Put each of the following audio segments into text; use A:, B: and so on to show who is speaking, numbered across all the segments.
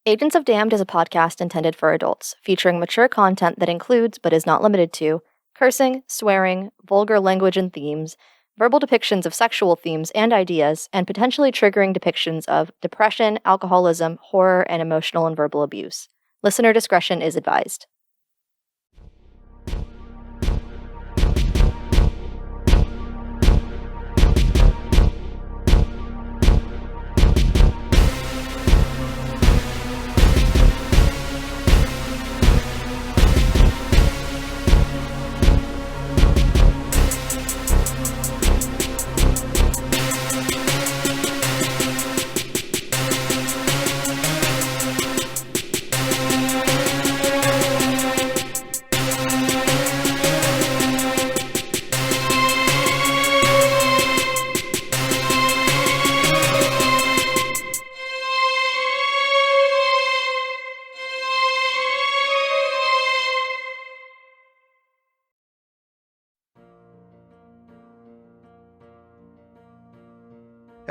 A: Agents of Damned is a podcast intended for adults, featuring mature content that includes, but is not limited to, cursing, swearing, vulgar language and themes, verbal depictions of sexual themes and ideas, and potentially triggering depictions of depression, alcoholism, horror, and emotional and verbal abuse. Listener discretion is advised.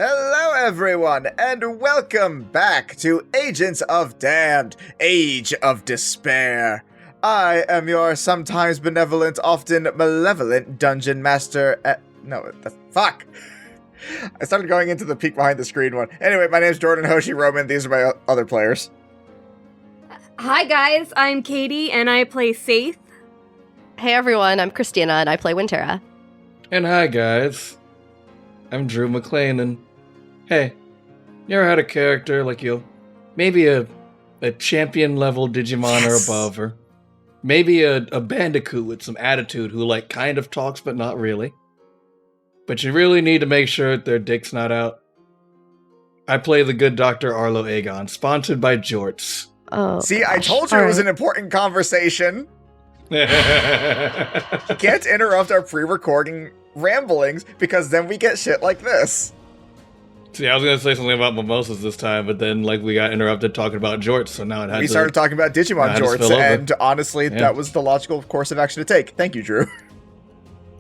B: Hello everyone, and welcome back to Agents of Damned, Age of Despair. I am your sometimes benevolent, often malevolent dungeon master fuck! I started going into the peek behind the screen one. Anyway, my name's Jordan Hoshi Roman, these are my other players.
C: Hi guys, I'm Katie, and I play Faith.
D: Hey everyone, I'm Christina, and I play Wintera.
E: And hi guys, I'm Drew McLean, and hey, you ever had a character like maybe a champion level Digimon or above, or maybe a Bandicoot with some attitude who kind of talks but not really, but you really need to make sure their dick's not out? I play the good Dr. Arlo Aegon, sponsored by Jorts.
D: Oh,
B: see, I told you it was an important conversation. You can't interrupt our pre-recording ramblings, because then we get shit like this.
E: See, I was going to say something about mimosas this time, but then we got interrupted talking about jorts, so now it had
B: We started talking about Digimon jorts, and honestly, that was the logical course of action to take. Thank you, Drew.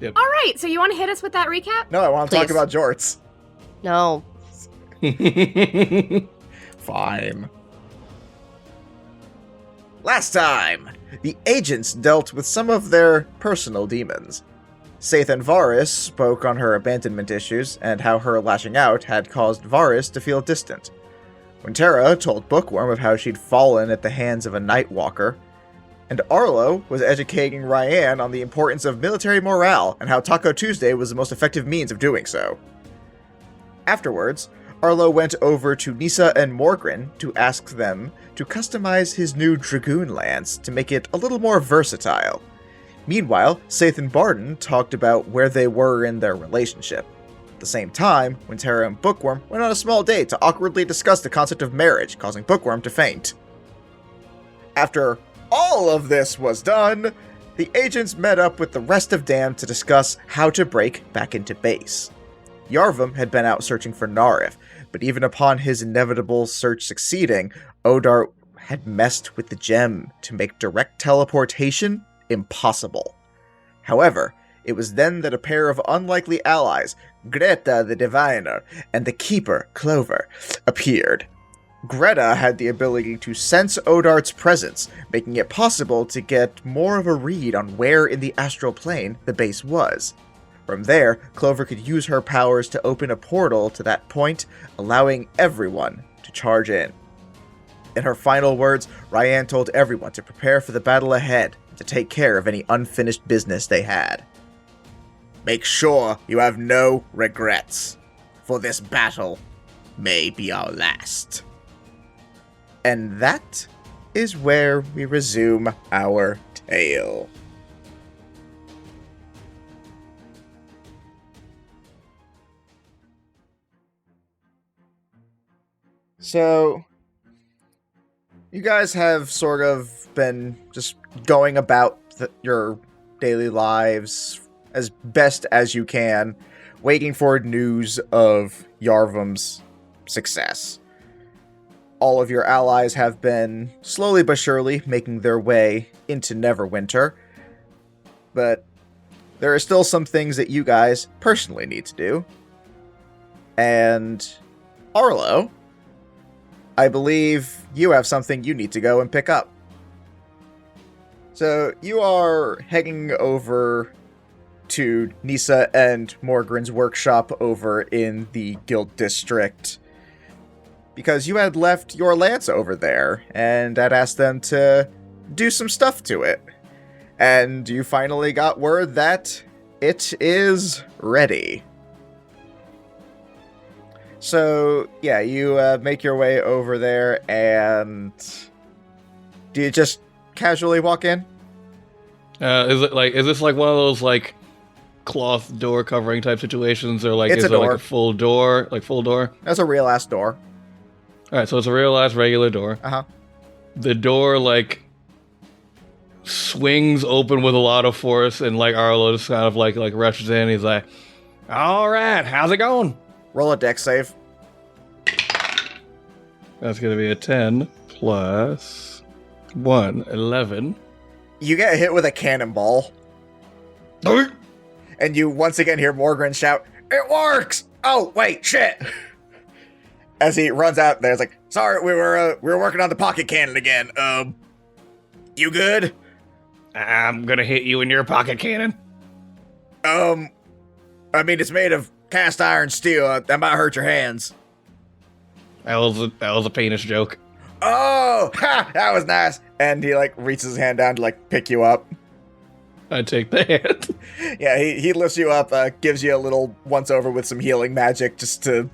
E: Yep.
C: All right, so you want to hit us with that recap?
B: No, I want to talk about jorts.
D: No.
B: Fine. Last time, the agents dealt with some of their personal demons. Saith and Varys spoke on her abandonment issues and how her lashing out had caused Varys to feel distant. Wintera told Bookworm of how she'd fallen at the hands of a Nightwalker, and Arlo was educating Ryan on the importance of military morale and how Taco Tuesday was the most effective means of doing so. Afterwards, Arlo went over to Nisa and Morgren to ask them to customize his new Dragoon Lance to make it a little more versatile. Meanwhile, Saith and Barden talked about where they were in their relationship. At the same time, Wintera and Bookworm went on a small date to awkwardly discuss the concept of marriage, causing Bookworm to faint. After all of this was done, the agents met up with the rest of Damned to discuss how to break back into base. Yarvum had been out searching for Narif, but even upon his inevitable search succeeding, Odart had messed with the gem to make direct teleportation impossible. However, it was then that a pair of unlikely allies, Greta the Diviner and the Keeper, Clover, appeared. Greta had the ability to sense Odart's presence, making it possible to get more of a read on where in the astral plane the base was. From there, Clover could use her powers to open a portal to that point, allowing everyone to charge in. In her final words, Ryan told everyone to prepare for the battle ahead, to take care of any unfinished business they had. Make sure you have no regrets, for this battle may be our last. And that is where we resume our tale. So, you guys have sort of been just going about your daily lives as best as you can, waiting for news of Yarvum's success. All of your allies have been slowly but surely making their way into Neverwinter, but there are still some things that you guys personally need to do. And Arlo, I believe you have something you need to go and pick up. So you are heading over to Nisa and Morgren's workshop over in the Guild District, because you had left your lance over there and had asked them to do some stuff to it. And you finally got word that it is ready. So, yeah, you make your way over there, and do you just casually walk in?
E: Is this like one of those like cloth door covering type situations, or like
B: It's
E: is
B: a
E: it like
B: door.
E: a full door, like full door?
B: That's a real-ass door.
E: All right, so it's a real ass regular door.
B: Uh-huh.
E: The door like swings open with a lot of force, and like Arlo just kind of like rushes in. He's like, "All right, how's it going?"
B: Roll a dex save.
E: That's gonna be a 10 plus 1, 11.
B: You get hit with a cannonball, and you once again hear Morgren shout, "It works! Oh, wait, shit!" As he runs out there, it's like, "Sorry, we were working on the pocket cannon again. You good?"
E: I'm gonna hit you in your pocket cannon.
B: I mean, it's made of cast iron steel. That might hurt your hands.
E: That was a penis joke.
B: Oh, ha, that was nice. And he like reaches his hand down to like pick you up.
E: I take the hit.
B: Yeah, he lifts you up, gives you a little once over with some healing magic just to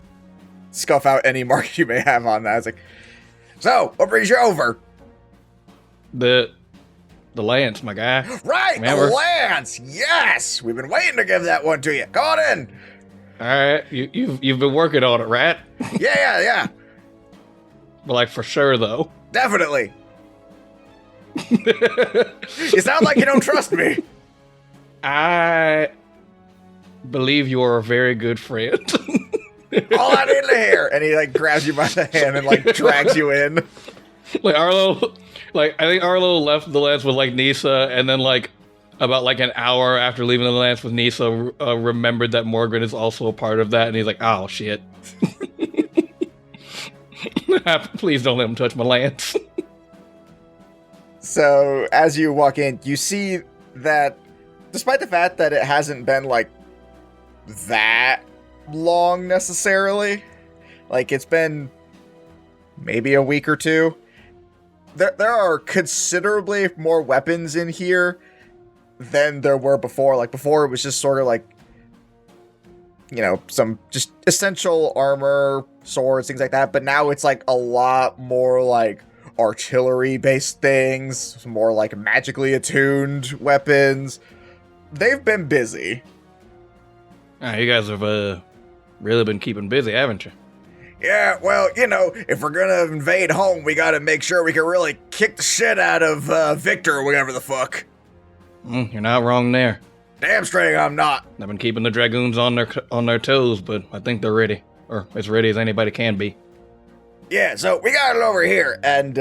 B: scuff out any mark you may have on that. It's like, so what brings you over?
E: The lance, my guy.
B: Right,
E: Remember?
B: the lance. Yes, we've been waiting to give that one to you. Go on in.
E: All right, you've been working on it, right?
B: Yeah,
E: But like for sure though.
B: definitely. You sound like you don't trust me.
E: I believe you are a very good friend.
B: All I need to hear. And he like grabs you by the hand and like drags you in.
E: Like Arlo, like I think Arlo left the lance with like Nisa, and then like about like an hour after leaving the lance with Nisa, remembered that Morgren is also a part of that, and he's like, "Oh shit! Please don't let him touch my lance."
B: So as you walk in, you see that despite the fact that it hasn't been like that long necessarily, like it's been maybe a week or two, there are considerably more weapons in here than there were before. Like before it was just sort of like, you know, some just essential armor, swords, things like that, but now it's like a lot more like artillery based things, some more like magically attuned weapons. They've been busy.
E: You guys have really been keeping busy, haven't you?
B: Yeah, well, you know, if we're gonna invade home, we gotta make sure we can really kick the shit out of Victor or whatever the fuck.
E: You're not wrong there.
B: Damn straight I'm not.
E: I've been keeping the dragoons on their toes, but I think they're ready, or as ready as anybody can be.
B: Yeah, so we got it over here, and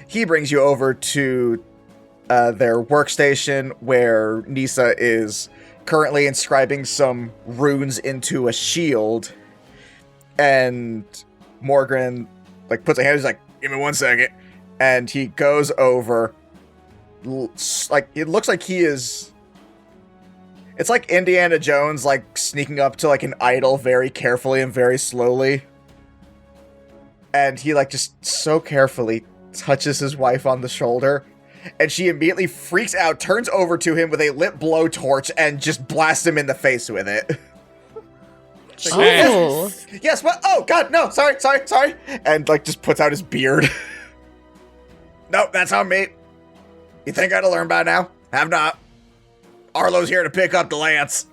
B: he brings you over to their workstation where Nisa is currently inscribing some runes into a shield, and Morgren like puts a hand, he's like, "Give me 1 second," and he goes over, like it looks like he is. It's like Indiana Jones like sneaking up to like an idol very carefully and very slowly. And he like just so carefully touches his wife on the shoulder, and she immediately freaks out, turns over to him with a lit blowtorch, and just blasts him in the face with it. Like,
D: Oh.
B: yes, what? Oh, God, no, sorry. And like just puts out his beard. Nope, that's on me. You think I'd have learned by now? Have not. Arlo's here to pick up the lance.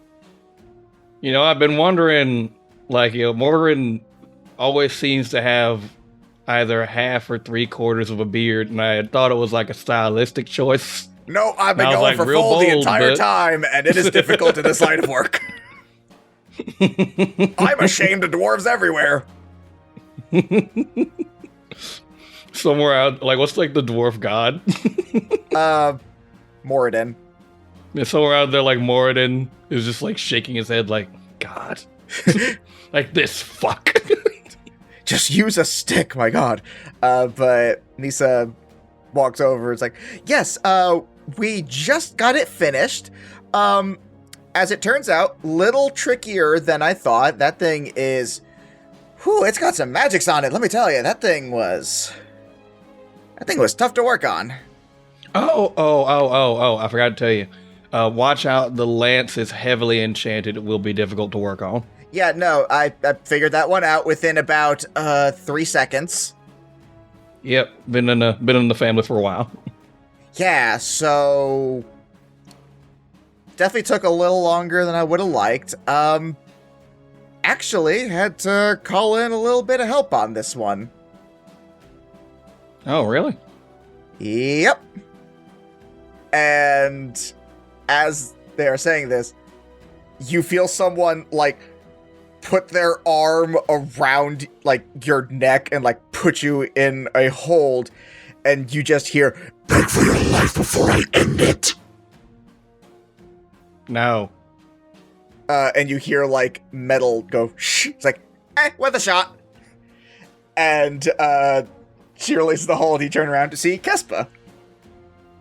E: You know, I've been wondering, like, you know, Morgren always seems to have either half or 3/4 of a beard, and I thought it was like a stylistic choice.
B: No, I've been
E: I was
B: going
E: like,
B: for
E: real
B: full the
E: bold,
B: entire
E: but-
B: time, and it is difficult in this line of work. I'm ashamed of dwarves everywhere.
E: Somewhere out, like, what's like the dwarf god?
B: Moradin.
E: Yeah, somewhere out there, like Moradin is just like shaking his head, like, God, like this fuck.
B: just use a stick, my god. But Nisa walks over. It's like, yes, we just got it finished. As it turns out, little trickier than I thought. That thing is, it's got some magics on it. Let me tell you, that thing was tough to work on.
E: Oh, I forgot to tell you. Watch out, the lance is heavily enchanted. It will be difficult to work on.
B: Yeah, no, I figured that one out within about 3 seconds.
E: Yep, been in the family for a while.
B: Yeah, so definitely took a little longer than I would have liked. Actually had to call in a little bit of help on this one.
E: Oh, really?
B: Yep. And as they are saying this, you feel someone, like, put their arm around, like, your neck and, like, put you in a hold, and you just hear, "Beg for your life before I end it."
E: No.
B: And you hear, like, metal go, shh. It's like, worth a shot. And, she releases the hold. You turn around to see Kespa.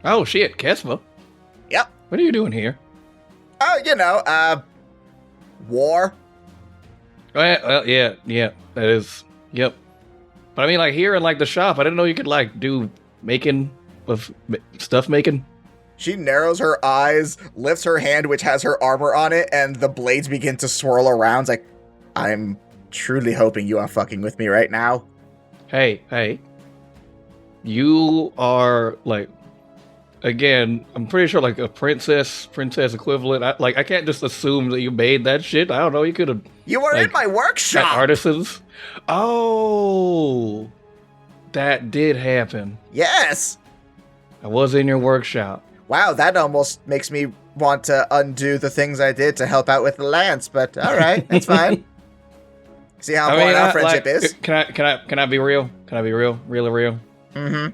E: Oh, shit, Kesva?
B: Yep.
E: What are you doing here?
B: Oh, war.
E: Well, yeah, that is, yep. But I mean, like, here in, like, the shop, I didn't know you could, like, do stuff making.
B: She narrows her eyes, lifts her hand, which has her armor on it, and the blades begin to swirl around. It's like, I'm truly hoping you are fucking with me right now.
E: Hey. You are, like, again, I'm pretty sure, like, a princess equivalent. I can't just assume that you made that shit. I don't know, you could have...
B: You were in my workshop!
E: Artisans? Oh! That did happen.
B: Yes!
E: I was in your workshop.
B: Wow, that almost makes me want to undo the things I did to help out with the lance, but alright, that's fine. See how important our friendship is?
E: Can I be real? Can I be real? Really real?
B: Mm-hmm.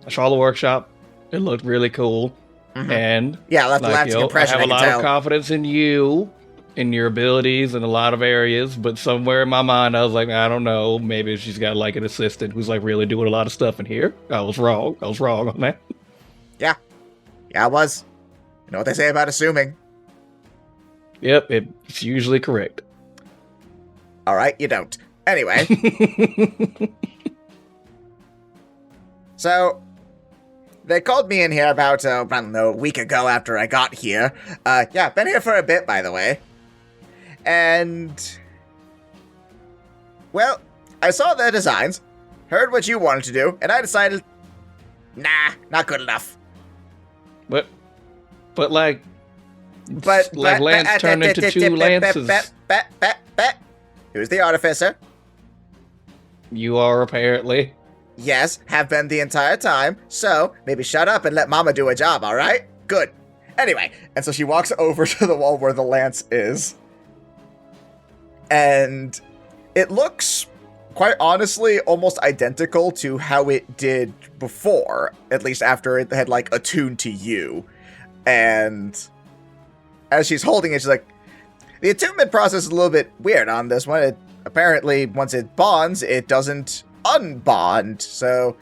E: I saw the workshop. It looked really cool.
B: Mm-hmm.
E: And
B: yeah, left a lasting impression.
E: I have a lot of confidence in you, in your abilities in a lot of areas, but somewhere in my mind I was like, I don't know, maybe she's got like an assistant who's like really doing a lot of stuff in here. I was wrong on that.
B: Yeah, I was. You know what they say about assuming.
E: Yep, it's usually correct.
B: Alright, you don't. Anyway. So, they called me in here about, I don't know, a week ago after I got here. Yeah, been here for a bit, by the way. And, well, I saw their designs, heard what you wanted to do, and I decided, nah, not good enough.
E: But like Lance turned into two Lances.
B: Who's the artificer?
E: You are, apparently.
B: Yes, have been the entire time, so maybe shut up and let Mama do a job, alright? Good. Anyway, and so she walks over to the wall where the lance is. And it looks, quite honestly, almost identical to how it did before, at least after it had, like, attuned to you. And as she's holding it, she's like, the attunement process is a little bit weird on this one. Apparently, once it bonds, it doesn't unbond. So,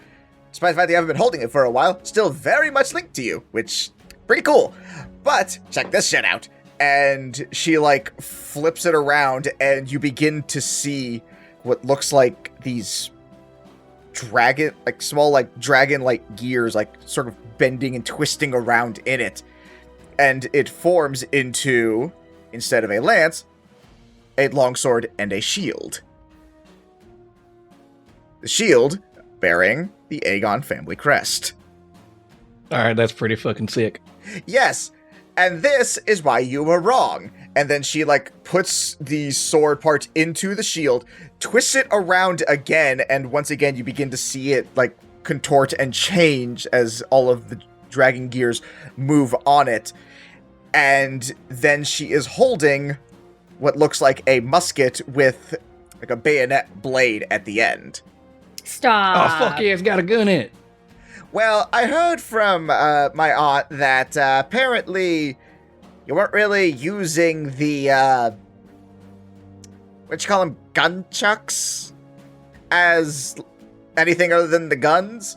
B: despite the fact that you haven't been holding it for a while, still very much linked to you, which, pretty cool. But, check this shit out. And she, like, flips it around, and you begin to see what looks like these dragon, like, small, like, dragon-like gears, like, sort of bending and twisting around in it. And it forms into, instead of a lance, a longsword and a shield. The shield bearing the Aegon family crest.
E: Alright, that's pretty fucking sick.
B: Yes, and this is why you were wrong. And then she, like, puts the sword part into the shield, twists it around again, and once again you begin to see it, like, contort and change as all of the dragon gears move on it. And then she is holding what looks like a musket with, like, a bayonet blade at the end.
C: Stop.
E: Oh, fuck yeah, it's got a gun in it.
B: Well, I heard from my aunt that apparently you weren't really using the, what you call them, gunchucks? as anything other than the guns.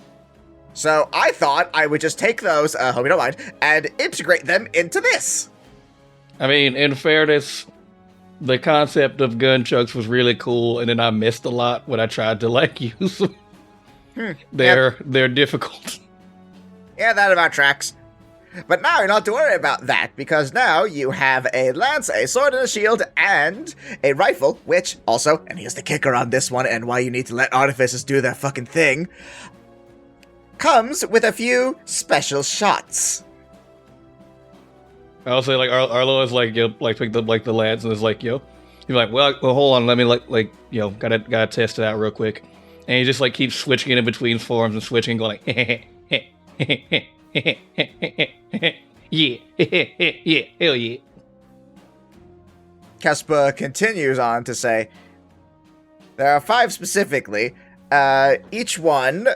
B: So I thought I would just take those, hope you don't mind, and integrate them into this.
E: I mean, in fairness, the concept of gunchucks was really cool, and then I missed a lot when I tried to like use them. They're difficult.
B: Yeah, that about tracks. But now you don't have to worry about that, because now you have a lance, a sword, and a shield, and a rifle, which also, and here's the kicker on this one, and why you need to let artificers do their fucking thing, comes with a few special shots.
E: I'll say, like, Arlo is like, yo, like, picked up, like, the lance, and is like, yo. He's like, well, hold on, let me, like, gotta test it out real quick. And he just, like, keeps switching in between forms and switching, going, like, yeah, yeah, hell yeah.
B: Kespa continues on to say, there are 5 specifically, each one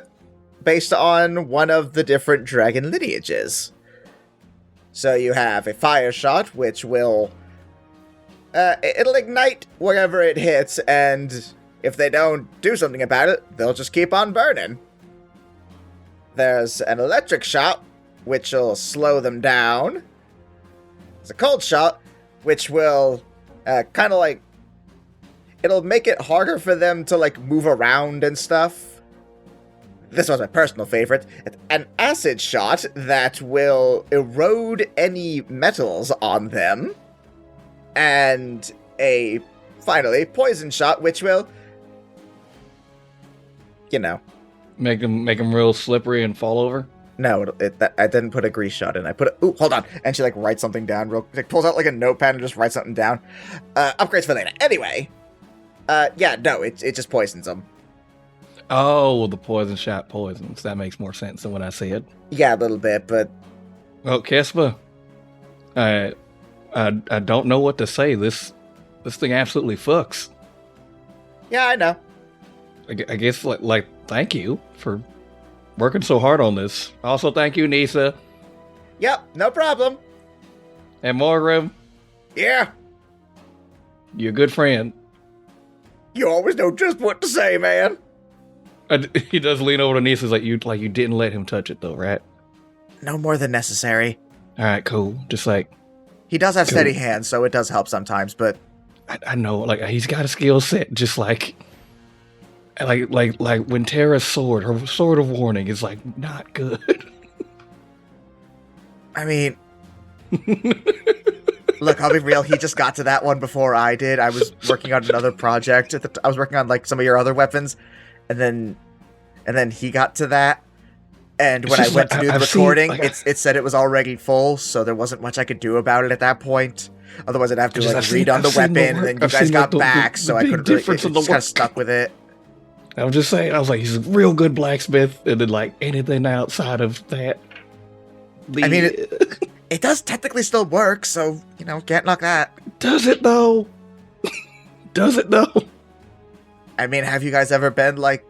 B: based on one of the different dragon lineages. So you have a fire shot, which will, it'll ignite wherever it hits, and if they don't do something about it, they'll just keep on burning. There's an electric shot, which will slow them down. There's a cold shot, which will kind of like, it'll make it harder for them to like move around and stuff. This was my personal favorite. An acid shot that will erode any metals on them. And finally, poison shot, which will,
E: Make them real slippery and fall over.
B: No, I didn't put a grease shot in. I put ooh, hold on. And she like writes something down real quick. Pulls out like a notepad and just writes something down. Upgrades for later. Anyway. Yeah, no, it just poisons them.
E: Oh, the poison shot poisons. That makes more sense than what I said.
B: Yeah, a little bit, but...
E: Well, Kespa, I don't know what to say. This thing absolutely fucks.
B: Yeah, I know.
E: I guess, like, thank you for working so hard on this. Also, thank you, Nisa.
B: Yep, no problem.
E: And Morgrim,
B: Yeah,
E: you're a good friend.
B: you always know just what to say, man.
E: He does lean over to Nisa, like you didn't let him touch it, though, right?
B: No more than necessary.
E: All right, cool. Just like...
B: He does have
E: Cool.
B: steady hands, so it does help sometimes, but...
E: I know, like, he's got a skill set, just like when Terra's sword, her sword of warning, is, like, not good.
B: I mean... Look, I'll be real, he just got to that one before I did. I was working on another project. I was working on, like, some of your other weapons, and then he got to that. And when I went to do the recording, it said it was already full, so there wasn't much I could do about it at that point. Otherwise, I'd have to read on the weapon, and then you guys got back, so I couldn't really. It just kind of stuck with it.
E: I'm just saying, I was like, he's a real good blacksmith, and then like anything outside of that.
B: I mean, it does technically still work, so can't knock that.
E: Does it though? Does it though?
B: I mean, have you guys ever been like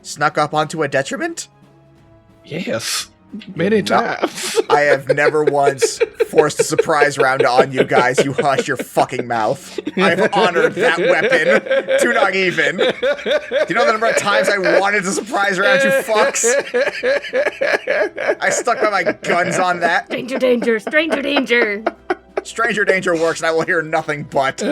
B: snuck up onto a detriment?
E: Yes, many times.
B: I have never once forced a surprise round on you guys. You hush your fucking mouth. I've honored that weapon. Do not even. Do you know the number of times I wanted to surprise round you fucks? I stuck by my guns on that.
C: Stranger danger, stranger danger.
B: Stranger danger works, and I will hear nothing but.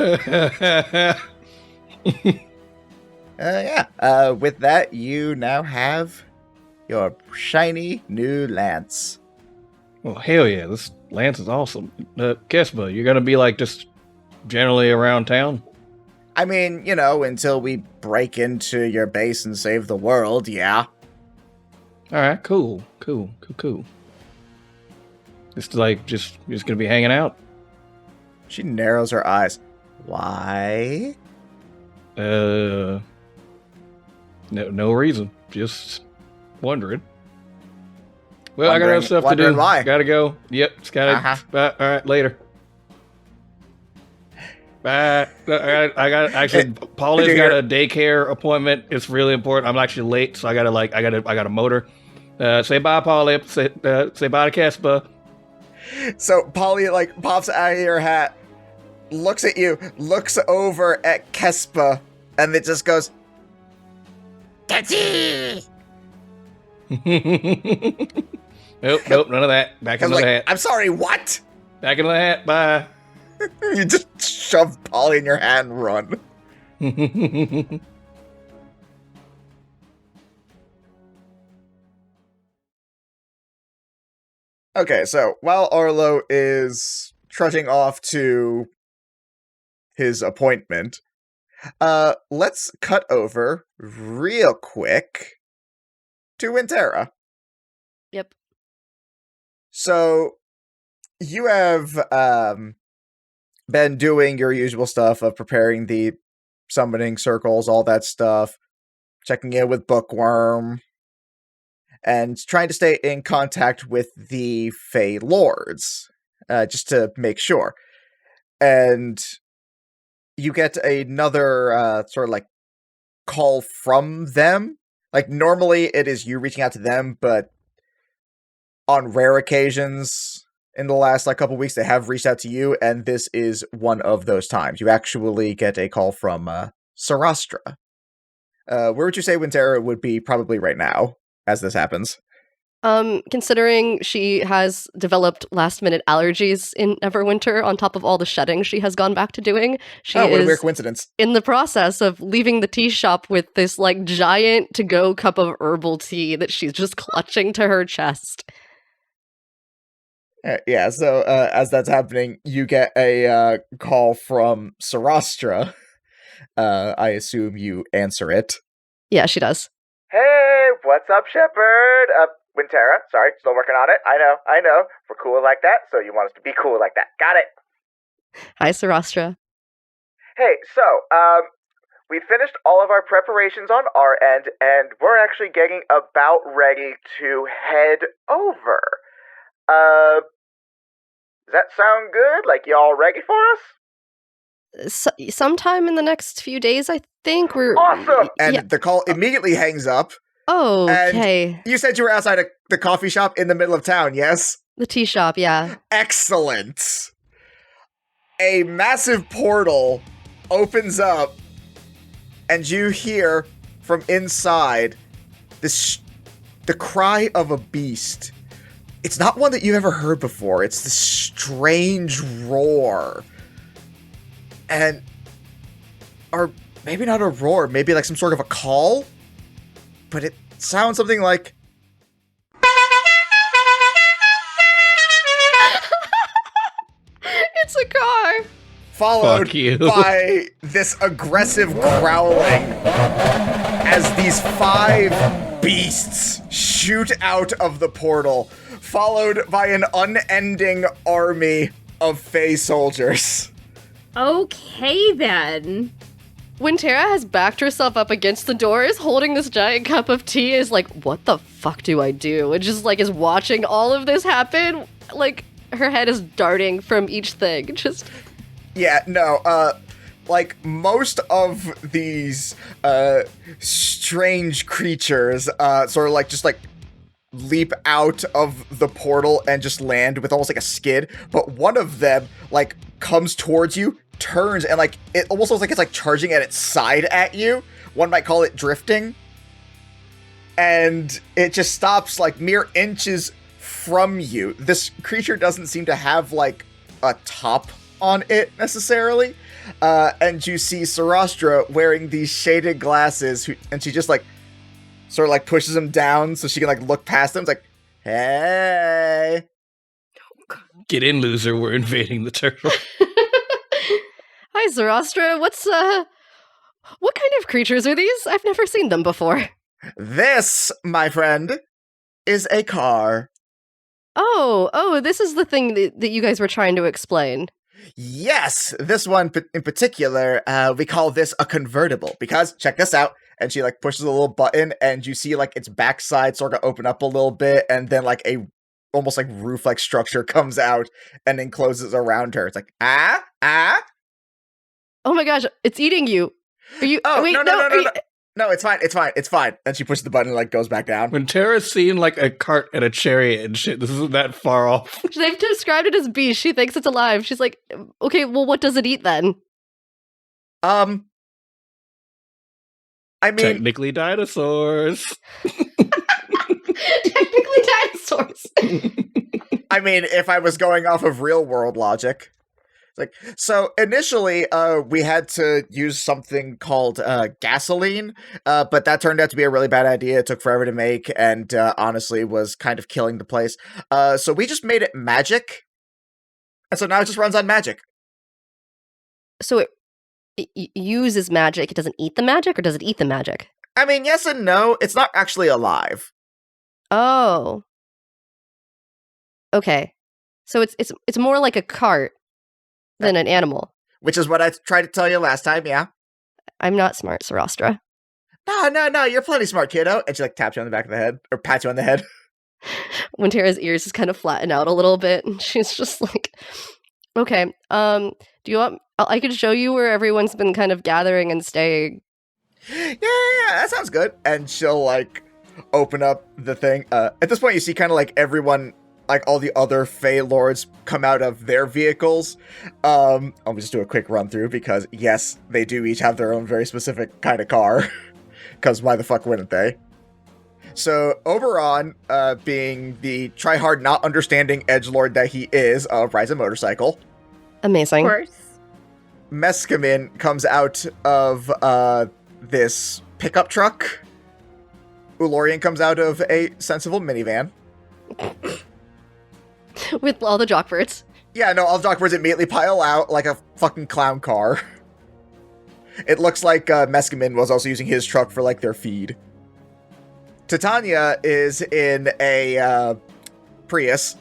B: Yeah. With that, you now have your shiny new lance.
E: Well, hell yeah, this lance is awesome. Kespa, you're gonna be like just generally around town?
B: I mean, until we break into your base and save the world, yeah.
E: Alright, cool. Just like, just gonna be hanging out?
B: She narrows her eyes. Why?
E: No reason. Just wondering. Well, I gotta have stuff to do.
B: Why?
E: Gotta go. Yep, just gotta. Bye. All right, later. Bye. I got actually. Paula's got a daycare appointment. It's really important. I'm actually late, so I got a motor. Say bye, Paula. Say bye to Kespa.
B: So Polly pops out of her hat, looks at you, looks over at Kespa, and it just goes, Catchy!
E: Nope, none of that. Back into the hat.
B: I'm sorry, what?
E: Back into the hat. Bye.
B: You just shove Polly in your hat and run. Okay, so while Arlo is trudging off to his appointment, let's cut over real quick to Wintera.
D: Yep.
B: So you have been doing your usual stuff of preparing the summoning circles, all that stuff, checking in with Bookworm, and trying to stay in contact with the Fey Lords, just to make sure. And you get another sort of like call from them. Like normally it is you reaching out to them, but on rare occasions in the last like couple weeks they have reached out to you, and this is one of those times. You actually get a call from Sarastra. Where would you say Wintera would be probably right now as this happens?
D: Considering she has developed last-minute allergies in Neverwinter on top of all the shedding she has gone back to doing, she
B: What a weird
D: is
B: coincidence.
D: in the process of leaving the tea shop with this like giant to-go cup of herbal tea that she's just clutching to her chest.
B: Yeah, so as that's happening, you get a call from Sarastra. I assume you answer it.
D: Yeah, she does.
B: Hey, what's up, Shepard? Wintera, sorry, still working on it. I know. We're cool like that, so you want us to be cool like that. Got it.
D: Hi, Sarastra.
B: Hey, so, we finished all of our preparations on our end, and we're actually getting about ready to head over. Does that sound good? Like, y'all ready for us?
D: Sometime in the next few days, I think we're
B: Awesome! And
D: yeah.
B: the call immediately hangs up.
D: Oh,
B: And
D: okay.
B: you said you were outside of the coffee shop in the middle of town, yes?
D: The tea shop, yeah.
B: Excellent. A massive portal opens up, and you hear from inside the cry of a beast. It's not one that you've ever heard before. It's this strange roar. Or maybe not a roar, maybe like some sort of a call? But it sounds something like...
D: It's a car!
B: Followed
E: Fuck you.
B: by this aggressive growling as these 5 beasts shoot out of the portal, followed by an unending army of Fey soldiers.
C: Okay, then.
D: Wintera has backed herself up against the door, is holding this giant cup of tea, is like, what the fuck do I do? And just like is watching all of this happen. Like, her head is darting from each thing. Just...
B: Yeah, no, like, most of these, strange creatures, sort of like, just like, leap out of the portal and just land with almost like a skid, but one of them, like, comes towards you, turns, and, like, it almost looks like it's, like, charging at its side at you. One might call it drifting. And it just stops, like, mere inches from you. This creature doesn't seem to have, like, a top on it, necessarily. And you see Sarastra wearing these shaded glasses, and she just, like, sort of, like, pushes him down so she can, like, look past him. It's like, hey.
E: Get in, loser. We're invading the turtle.
D: Hi, Sarastra. What kind of creatures are these? I've never seen them before.
B: This, my friend, is a car.
D: Oh, this is the thing that you guys were trying to explain.
B: Yes, this one in particular, we call this a convertible, because, check this out, and she, like, pushes a little button, and you see, like, its backside sort of open up a little bit, and then, like, a almost, like, roof-like structure comes out and encloses around her. It's like, ah?
D: Oh my gosh, it's eating you. Are you...
B: Oh,
D: wait,
B: no.
D: you-
B: No, it's fine. And she pushes the button and, like, goes back down.
E: When Tara's seen like a cart and a chariot and shit, this isn't that far off.
D: They've described it as beast. She thinks it's alive. She's like, okay, well, what does it eat then?
B: I mean,
E: Technically dinosaurs.
D: Technically dinosaurs.
B: if I was going off of real world logic. Like, so initially, we had to use something called gasoline, but that turned out to be a really bad idea. It took forever to make, and honestly was kind of killing the place. So we just made it magic, and so now it just runs on magic.
D: So it uses magic. It doesn't eat the magic, or does it eat the magic?
B: I mean, yes and no. It's not actually alive.
D: Oh. Okay. So it's more like a cart than an animal.
B: Which is what I tried to tell you last time, yeah?
D: I'm not smart, Sarastra.
B: No, you're plenty smart, kiddo. And she, like, taps you on the back of the head, or pats you on the head.
D: Wintera's ears just kind of flatten out a little bit, and she's just like, okay, do you want, I could show you where everyone's been kind of gathering and staying.
B: Yeah, that sounds good. And she'll, like, open up the thing. At this point, you see kind of, like, everyone, like, all the other Fey Lords come out of their vehicles. I'll just do a quick run through, because, yes, they do each have their own very specific kind of car. Because why the fuck wouldn't they? So, Oberon, being the try-hard not understanding edgelord that he is, rides a motorcycle.
D: Amazing.
C: Of course.
B: Meskamin comes out of this pickup truck. Ulorian comes out of a sensible minivan.
D: With all the jockbirds.
B: Yeah, no, all the Dockbirds immediately pile out like a fucking clown car. It looks like Meskamin was also using his truck for, like, their feed. Titania is in a Prius.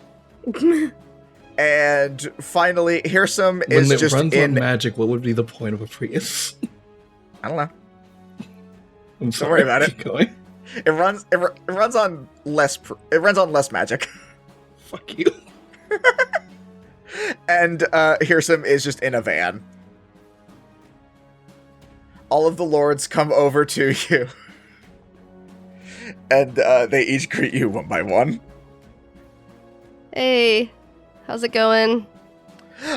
B: And finally, Hirsum is
E: When it
B: just
E: runs
B: in...
E: on magic, what would be the point of a Prius?
B: I don't know.
E: I'm
B: Don't worry about it.
E: Keep going.
B: It runs on less magic.
E: Fuck you.
B: And Hirsum is just in a van. All of the lords come over to you. And they each greet you one by one.
D: Hey, how's it going?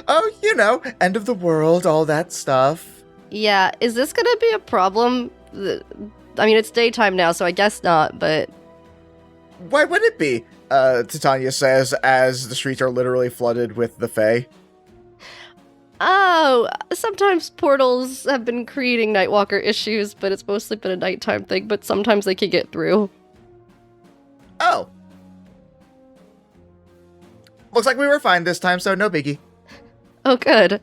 B: Oh, you know, end of the world, all that stuff.
D: Yeah, is this gonna be a problem? I mean, it's daytime now, so I guess not, but...
B: Why would it be? Titania says, as the streets are literally flooded with the Fae.
D: Oh, sometimes portals have been creating Nightwalker issues, but it's mostly been a nighttime thing, but sometimes they can get through.
B: Oh. Looks like we were fine this time, so no biggie.
D: Oh, good.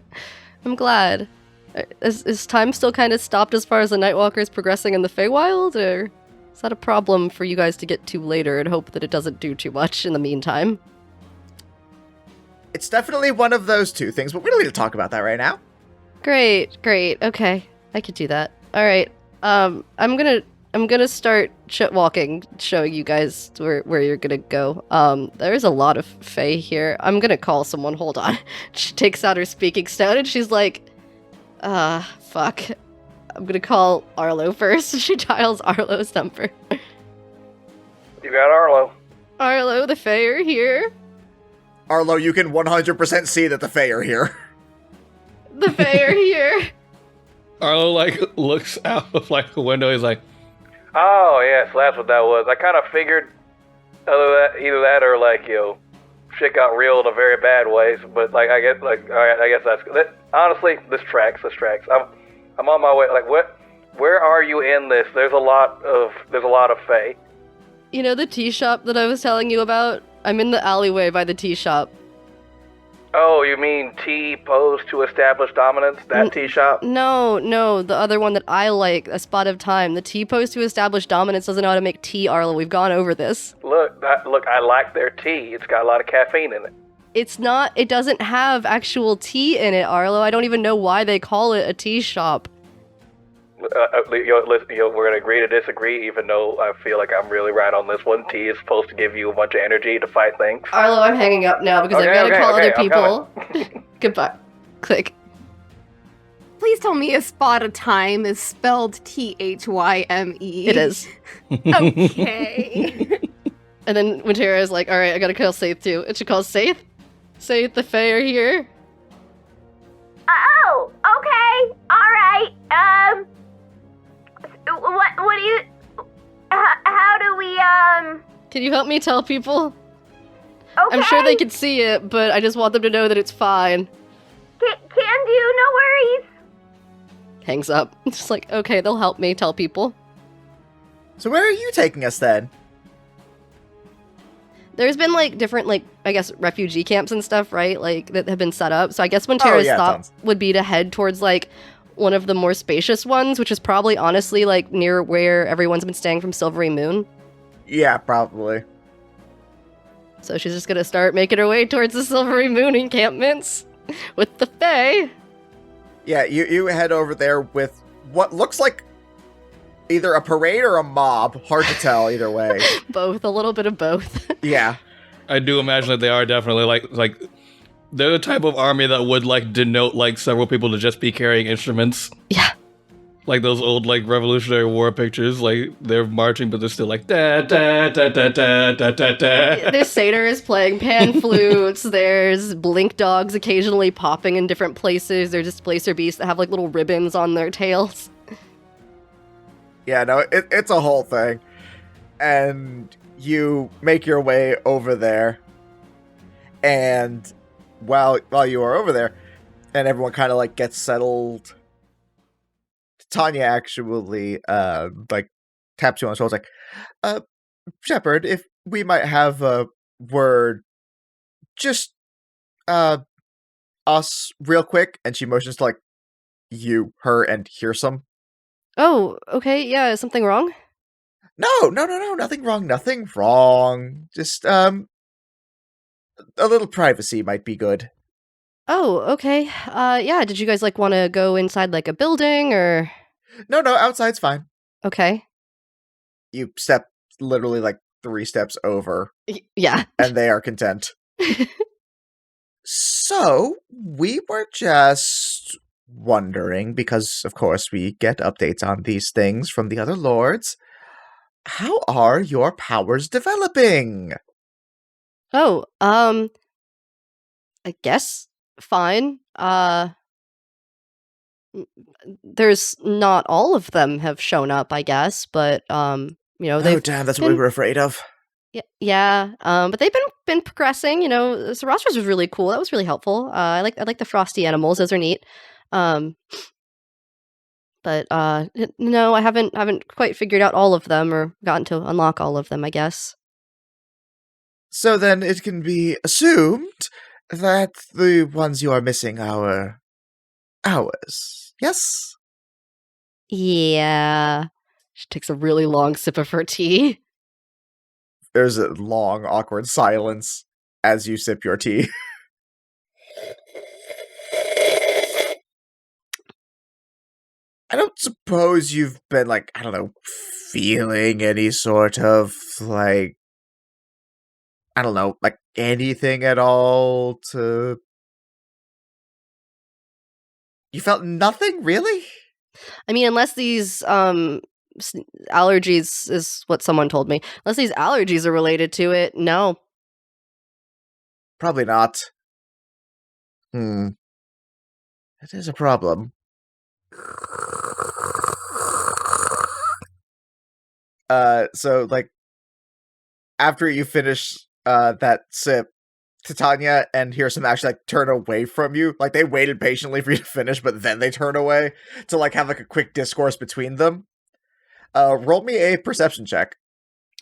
D: I'm glad. Is time still kind of stopped as far as the Nightwalkers progressing in the Feywild, or is that a problem for you guys to get to later and hope that it doesn't do too much in the meantime?
B: It's definitely one of those two things, but we don't need to talk about that right now.
D: Great. Okay, I could do that. All right. I'm gonna start walking, showing you guys where you're gonna go. There's a lot of Fae here. I'm gonna call someone. Hold on. She takes out her speaking stone and she's like, fuck. I'm gonna call Arlo first. She dials Arlo's number.
F: You got Arlo.
D: Arlo, the Fae are here.
B: Arlo, you can 100% see that the Fae are here.
D: The Fae are here.
E: Arlo, like, looks out of, like, the window. He's like,
F: Oh, yeah, so that's what that was. I kind of figured either that or, like, you know, shit got real in a very bad way. But, like, I guess, like, all right, I guess that, honestly, this tracks. I'm on my way. Like, where are you in this? There's a lot of Fae.
D: You know the tea shop that I was telling you about? I'm in the alleyway by the tea shop.
F: Oh, you mean T posed to establish dominance? That tea shop?
D: No, the other one that I like, A Spot of Time. The tea posed to establish dominance doesn't know how to make tea, Arlo. We've gone over this.
F: Look, I like their tea. It's got a lot of caffeine in it.
D: It doesn't have actual tea in it, Arlo. I don't even know why they call it a tea shop.
F: We're gonna agree to disagree, even though I feel like I'm really right on this one. Tea is supposed to give you a bunch of energy to fight things.
D: Arlo, I'm hanging up now because I've got to call other people. Goodbye. Click.
C: Please tell me A Spot of Time is spelled Thyme.
D: It is.
C: Okay.
D: And then Wintera is like, all right, I gotta call Saith too. And she calls Saith. Saith, the Fae are here.
G: Oh, okay. All right. What do you... How do we,
D: Can you help me tell people?
G: Okay.
D: I'm sure they can see it, but I just want them to know that it's fine.
G: Can do, no worries.
D: Hangs up. Just like, okay, they'll help me tell people.
B: So where are you taking us then?
D: There's been, like, different, like, I guess, refugee camps and stuff, right? Like, that have been set up. So I guess Winterra's thought
B: tons.
D: would be to head towards, like, one of the more spacious ones, which is probably, honestly, like, near where everyone's been staying from Silvery Moon.
B: Yeah, probably.
D: So she's just gonna start making her way towards the Silvery Moon encampments with the Fae.
B: Yeah, you head over there with what looks like either a parade or a mob. Hard to tell either way.
D: Both, a little bit of both.
B: Yeah.
E: I do imagine that they are definitely like they're the type of army that would like denote like several people to just be carrying instruments.
D: Yeah.
E: Like those old like Revolutionary War pictures, like they're marching but they're still like da da da da da da da da.
D: There's satyrs playing pan flutes. There's blink dogs occasionally popping in different places. There's displacer beasts that have like little ribbons on their tails.
B: Yeah, no, it's a whole thing. And you make your way over there. And while you are over there, and everyone kind of like gets settled, Tanya actually like taps you on the shoulder, like, Shepard, if we might have a word, just us real quick. And she motions to like you, her, and Hearsome.
D: Oh, okay, yeah, is something wrong?
B: No, nothing wrong. Just a little privacy might be good.
D: Oh, okay. Yeah, did you guys like want to go inside like a building or?
B: No, outside's fine.
D: Okay.
B: You step literally like 3 steps over,
D: Yeah.
B: and they are content. So, we were just wondering, because of course we get updates on these things from the other lords, how are your powers developing?
D: Oh, I guess fine. There's not all of them have shown up, I guess, but you know,
B: Oh
D: they've
B: damn, that's what we
D: been-
B: were afraid of.
D: yeah, but they've been progressing. You know, Sarastras was really cool. That was really helpful. I like the frosty animals; those are neat. But no, I haven't quite figured out all of them or gotten to unlock all of them, I guess.
B: So then it can be assumed that the ones you are missing are ours. Yes?
D: Yeah. She takes a really long sip of her tea.
B: There's a long, awkward silence as you sip your tea. I don't suppose you've been, like, I don't know, feeling any sort of, like, I don't know, like, anything at all to... You felt nothing, really?
D: I mean, unless these allergies is what someone told me. Unless these allergies are related to it, no.
B: Probably not. That is a problem. So, like, after you finish that sip, Titania and Hearsome actually, like, turn away from you. Like, they waited patiently for you to finish, but then they turn away to, like, have, like, a quick discourse between them. Roll me a perception check.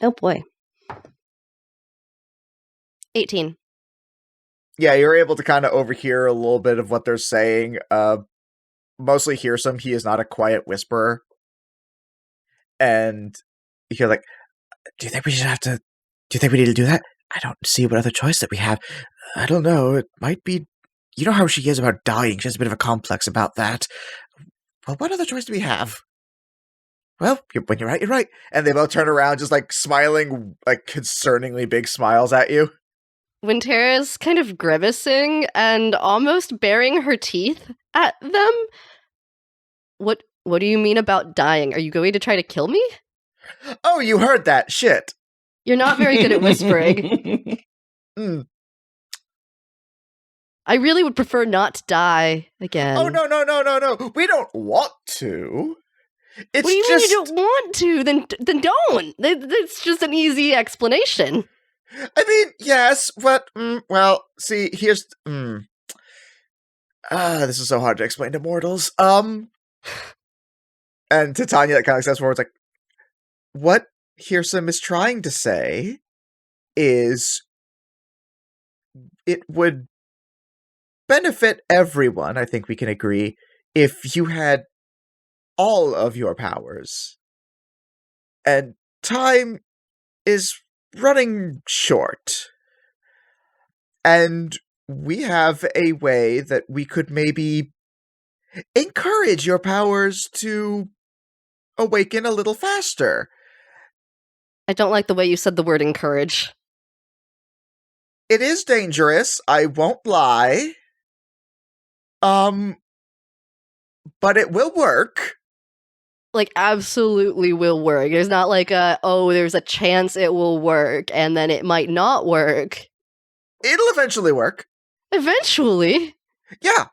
D: Oh boy. 18.
B: Yeah, you're able to kind of overhear a little bit of what they're saying. Mostly Hearsome. He is not a quiet whisperer. And you're like, do you think we need to do that? I don't see what other choice that we have. I don't know. It might be... You know how she is about dying. She has a bit of a complex about that. Well, what other choice do we have? Well, when you're right, you're right. And they both turn around, just, like, smiling, like, concerningly big smiles at you.
D: Winterra's kind of grimacing and almost baring her teeth at them. What do you mean about dying? Are you going to try to kill me?
B: Oh, you heard that. Shit.
D: You're not very good at whispering.
B: Mm.
D: I really would prefer not to die again.
B: Oh, no. We don't want to. It's
D: What do you
B: just,
D: mean you don't want to? Then don't. It's just an easy explanation.
B: I mean, yes, but, well, see, here's, this is so hard to explain to mortals. And to Tanya, that kind of steps forward, it's like, what Hirsum is trying to say is it would benefit everyone, I think we can agree, if you had all of your powers. And time is running short. And we have a way that we could maybe encourage your powers to awaken a little faster.
D: I don't like the way you said the word encourage.
B: It is dangerous, I won't lie. But it will work.
D: Like, absolutely will work. There's not like there's a chance it will work, and then it might not work.
B: It'll eventually work.
D: Eventually?
B: Yeah.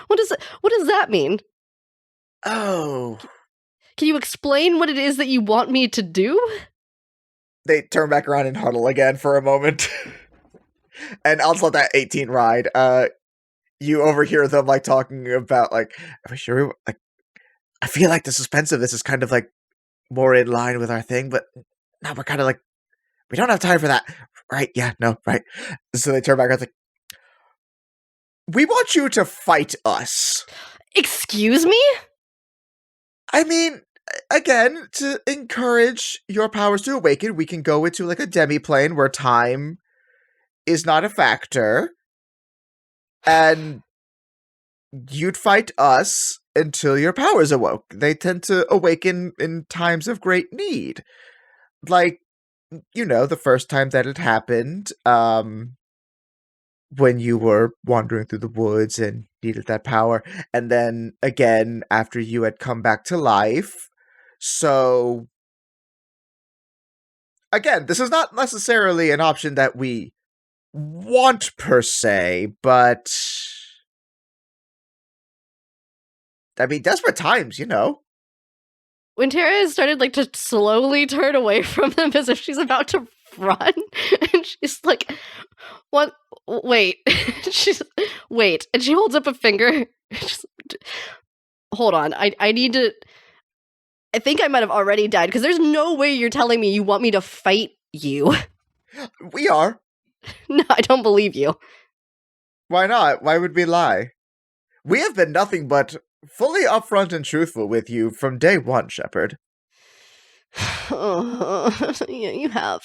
D: What does that mean?
B: Oh.
D: Can you explain what it is that you want me to do?
B: They turn back around and huddle again for a moment. And I'll just let that 18 ride. You overhear them, like, talking about, like, are we sure? Like, I feel like the suspense of this is kind of, like, more in line with our thing, but now we're kind of like, we don't have time for that. Right, yeah, no, right. So they turn back around, like, we want you to fight us.
D: Excuse me?
B: I mean, again, to encourage your powers to awaken, we can go into, like, a demi-plane where time is not a factor. And you'd fight us until your powers awoke. They tend to awaken in times of great need. Like, the first time that it happened, when you were wandering through the woods and needed that power, and then again after you had come back to life. So, again, this is not necessarily an option that we want per se, but I mean, desperate times,
D: When Tara has started like to slowly turn away from them as if she's about to run, and she's like, "What? Wait." Wait, and she holds up a finger. Hold on, I need to. I think I might have already died because there's no way you're telling me you want me to fight you.
B: We are.
D: No, I don't believe you.
B: Why not? Why would we lie? We have been nothing but fully upfront and truthful with you from day one, Shepard.
D: Yeah, you have.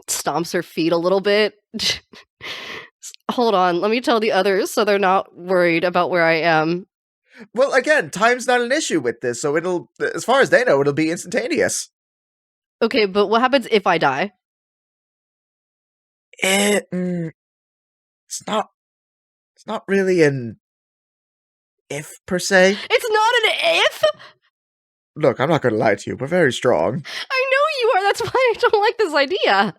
D: Stomps her feet a little bit. Hold on, let me tell the others so they're not worried about where I am.
B: Well, again, time's not an issue with this, so it'll, as far as they know, it'll be instantaneous.
D: Okay, but what happens if I die?
B: It's not really an if per se.
D: It's not an if?
B: Look, I'm not going to lie to you. We're very strong.
D: I know you are. That's why I don't like this idea.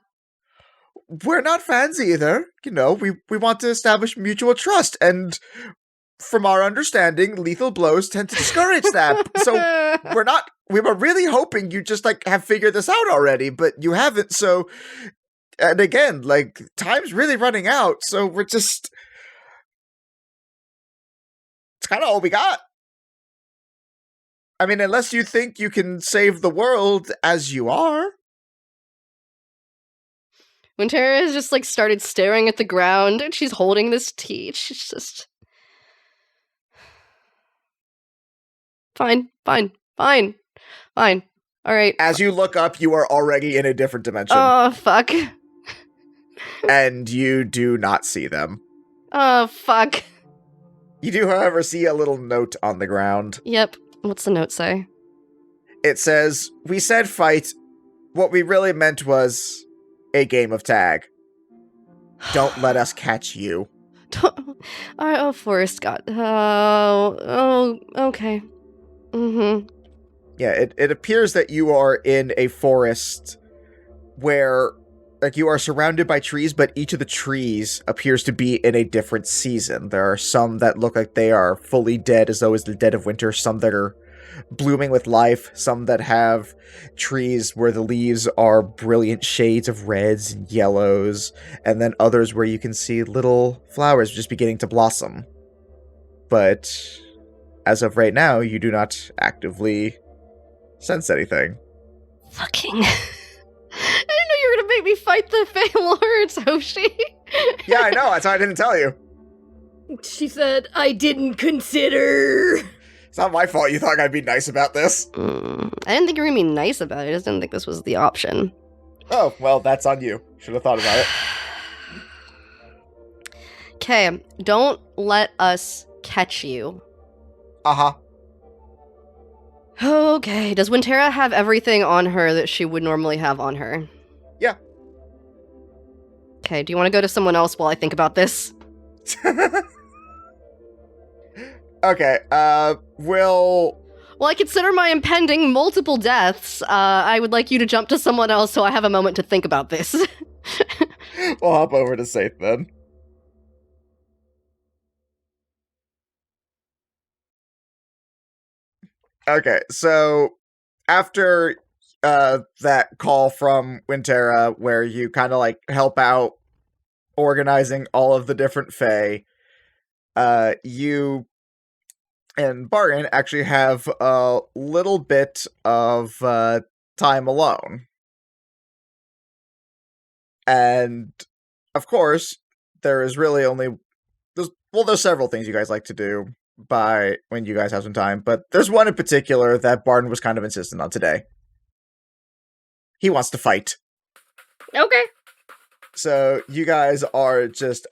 B: We're not fans either. We want to establish mutual trust, and from our understanding, lethal blows tend to discourage that. So we were really hoping you just have figured this out already, but you haven't. So, and again, time's really running out. So we're just, it's kind of all we got. I mean, unless you think you can save the world as you are.
D: When Tara has just started staring at the ground and she's holding this tea, she's just fine. All right.
B: As you look up, you are already in a different dimension.
D: Oh, fuck.
B: And you do not see them.
D: Oh, fuck.
B: You do, however, see a little note on the ground.
D: Yep. What's the note say?
B: It says, "We said fight. What we really meant was a game of tag. Don't let us catch you."
D: Oh, Forrest got. Oh, okay. Mm-hmm.
B: Yeah, it appears that you are in a forest where like you are surrounded by trees, but each of the trees appears to be in a different season. There are some that look like they are fully dead, as though it's the dead of winter, some that are blooming with life, some that have trees where the leaves are brilliant shades of reds and yellows, and then others where you can see little flowers just beginning to blossom. But as of right now, you do not actively sense anything.
D: Fucking. I didn't know you were gonna make me fight the Fey Lords, Hoshi.
B: Yeah, I know, that's why I didn't tell you.
H: She said, I didn't consider.
B: It's not my fault you thought I'd be nice about this.
D: I didn't think you were gonna be nice about it. I just didn't think this was the option.
B: Oh, well, that's on you. Should have thought about it.
D: Okay, don't let us catch you.
B: Uh-huh.
D: Okay, does Wintera have everything on her that she would normally have on her?
B: Yeah.
D: Okay, do you want to go to someone else while I think about this?
B: Okay, Well, I
D: consider my impending multiple deaths. I would like you to jump to someone else so I have a moment to think about this.
B: we'll hop over to Safe then. Okay, so after that call from Wintera where you kind of like help out organizing all of the different Fae, you and Barton actually have a little bit of time alone. And of course, there is really only there's several things you guys like to do by when you guys have some time, but there's one in particular that Barton was kind of insistent on today. He wants to fight.
H: Okay.
B: So you guys are just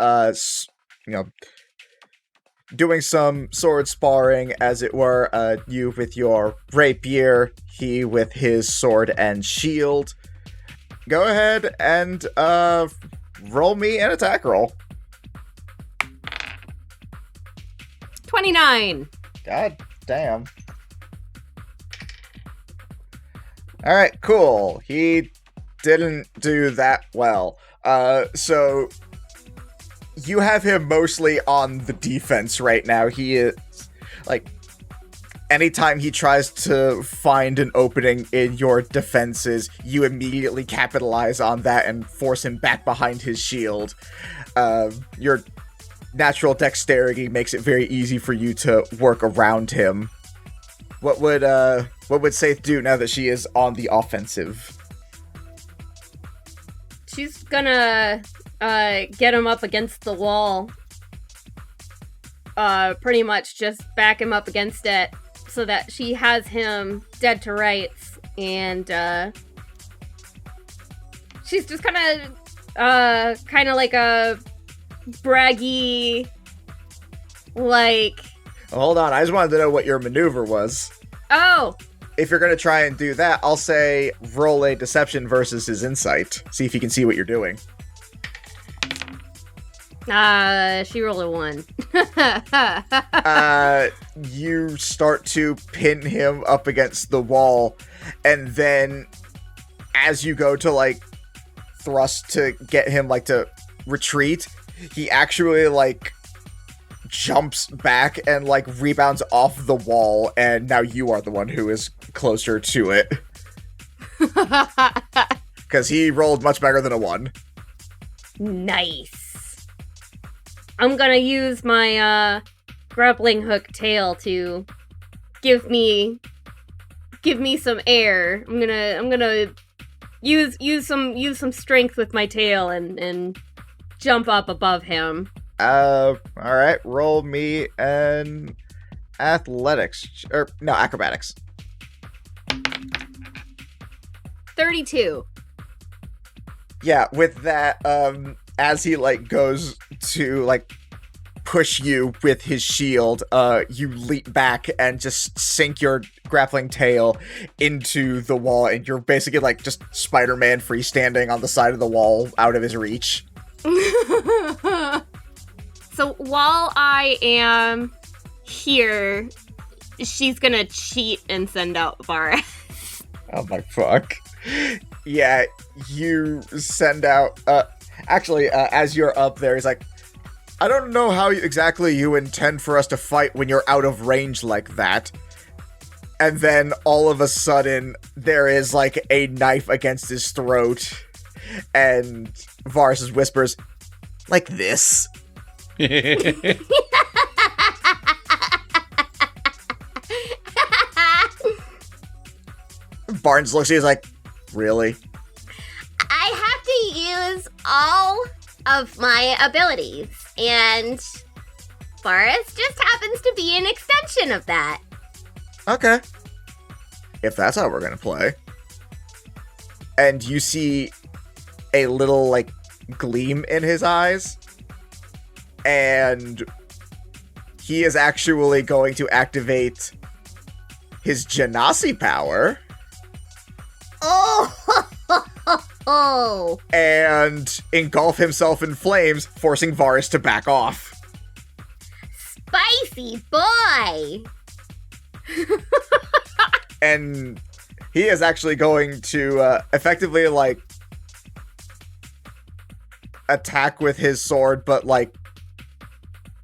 B: doing some sword sparring, as it were. You with your rapier, he with his sword and shield. Go ahead and roll me an attack roll.
C: 29.
B: God damn. Alright, cool. He didn't do that well. So you have him mostly on the defense right now. He is, like, anytime he tries to find an opening in your defenses, you immediately capitalize on that and force him back behind his shield. Your natural dexterity makes it very easy for you to work around him. What would Saith do now that she is on the offensive?
H: She's gonna get him up against the wall. Pretty much just back him up against it so that she has him dead to rights. And she's just kind of like a braggy, like...
B: Oh, hold on, I just wanted to know what your maneuver was.
H: Oh!
B: If you're going to try and do that, I'll say roll a deception versus his insight. See if you can see what you're doing.
H: She rolled a 1.
B: You start to pin him up against the wall, and then as you go to, like, thrust to get him, like, to retreat, he actually, like, jumps back and, like, rebounds off the wall, and now you are the one who is closer to it. Because he rolled much better than a 1.
H: Nice. I'm gonna use my grappling hook tail to give me some air. I'm gonna use some strength with my tail and jump up above him.
B: Alright, roll me an acrobatics.
H: 32.
B: Yeah, with that, as he, like, goes to, like, push you with his shield, you leap back and just sink your grappling tail into the wall, and you're basically, like, just Spider-Man freestanding on the side of the wall out of his reach.
H: So while I am here, she's gonna cheat and send out Varus.
B: Oh my fuck. Yeah, you send out. As you're up there, he's like, I don't know how exactly you intend for us to fight when you're out of range like that. And then all of a sudden, there is like a knife against his throat, and Varus whispers, like this. Barnes looks at you, he's like, really?
G: I have to use all of my abilities, and Forest just happens to be an extension of that.
B: Okay. If that's how we're gonna play. And you see a little, like, gleam in his eyes. And he is actually going to activate his Genasi power.
G: Oh!
B: And engulf himself in flames, forcing Varus to back off.
G: Spicy boy!
B: And he is actually going to effectively, like, attack with his sword, but, like,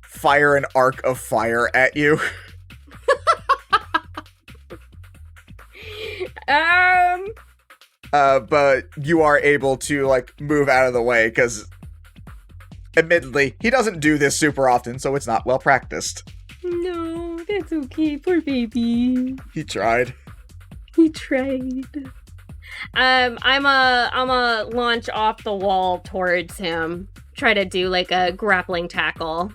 B: fire an arc of fire at you. But you are able to, like, move out of the way, because, admittedly, he doesn't do this super often, so it's not well practiced.
H: No, that's okay. Poor baby.
B: He tried.
H: He tried. I'm a launch off the wall towards him. Try to do like a grappling tackle.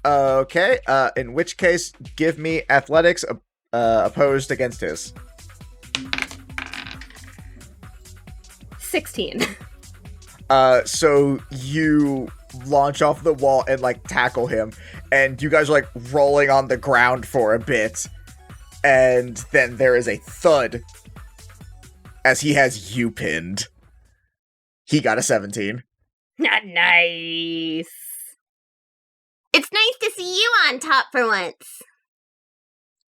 B: Okay, in which case, give me athletics opposed against his.
H: 16.
B: So you launch off the wall and, like, tackle him, and you guys are, like, rolling on the ground for a bit, and then there is a thud as he has you pinned. He got a 17.
H: Not nice.
G: It's nice to see you on top for once.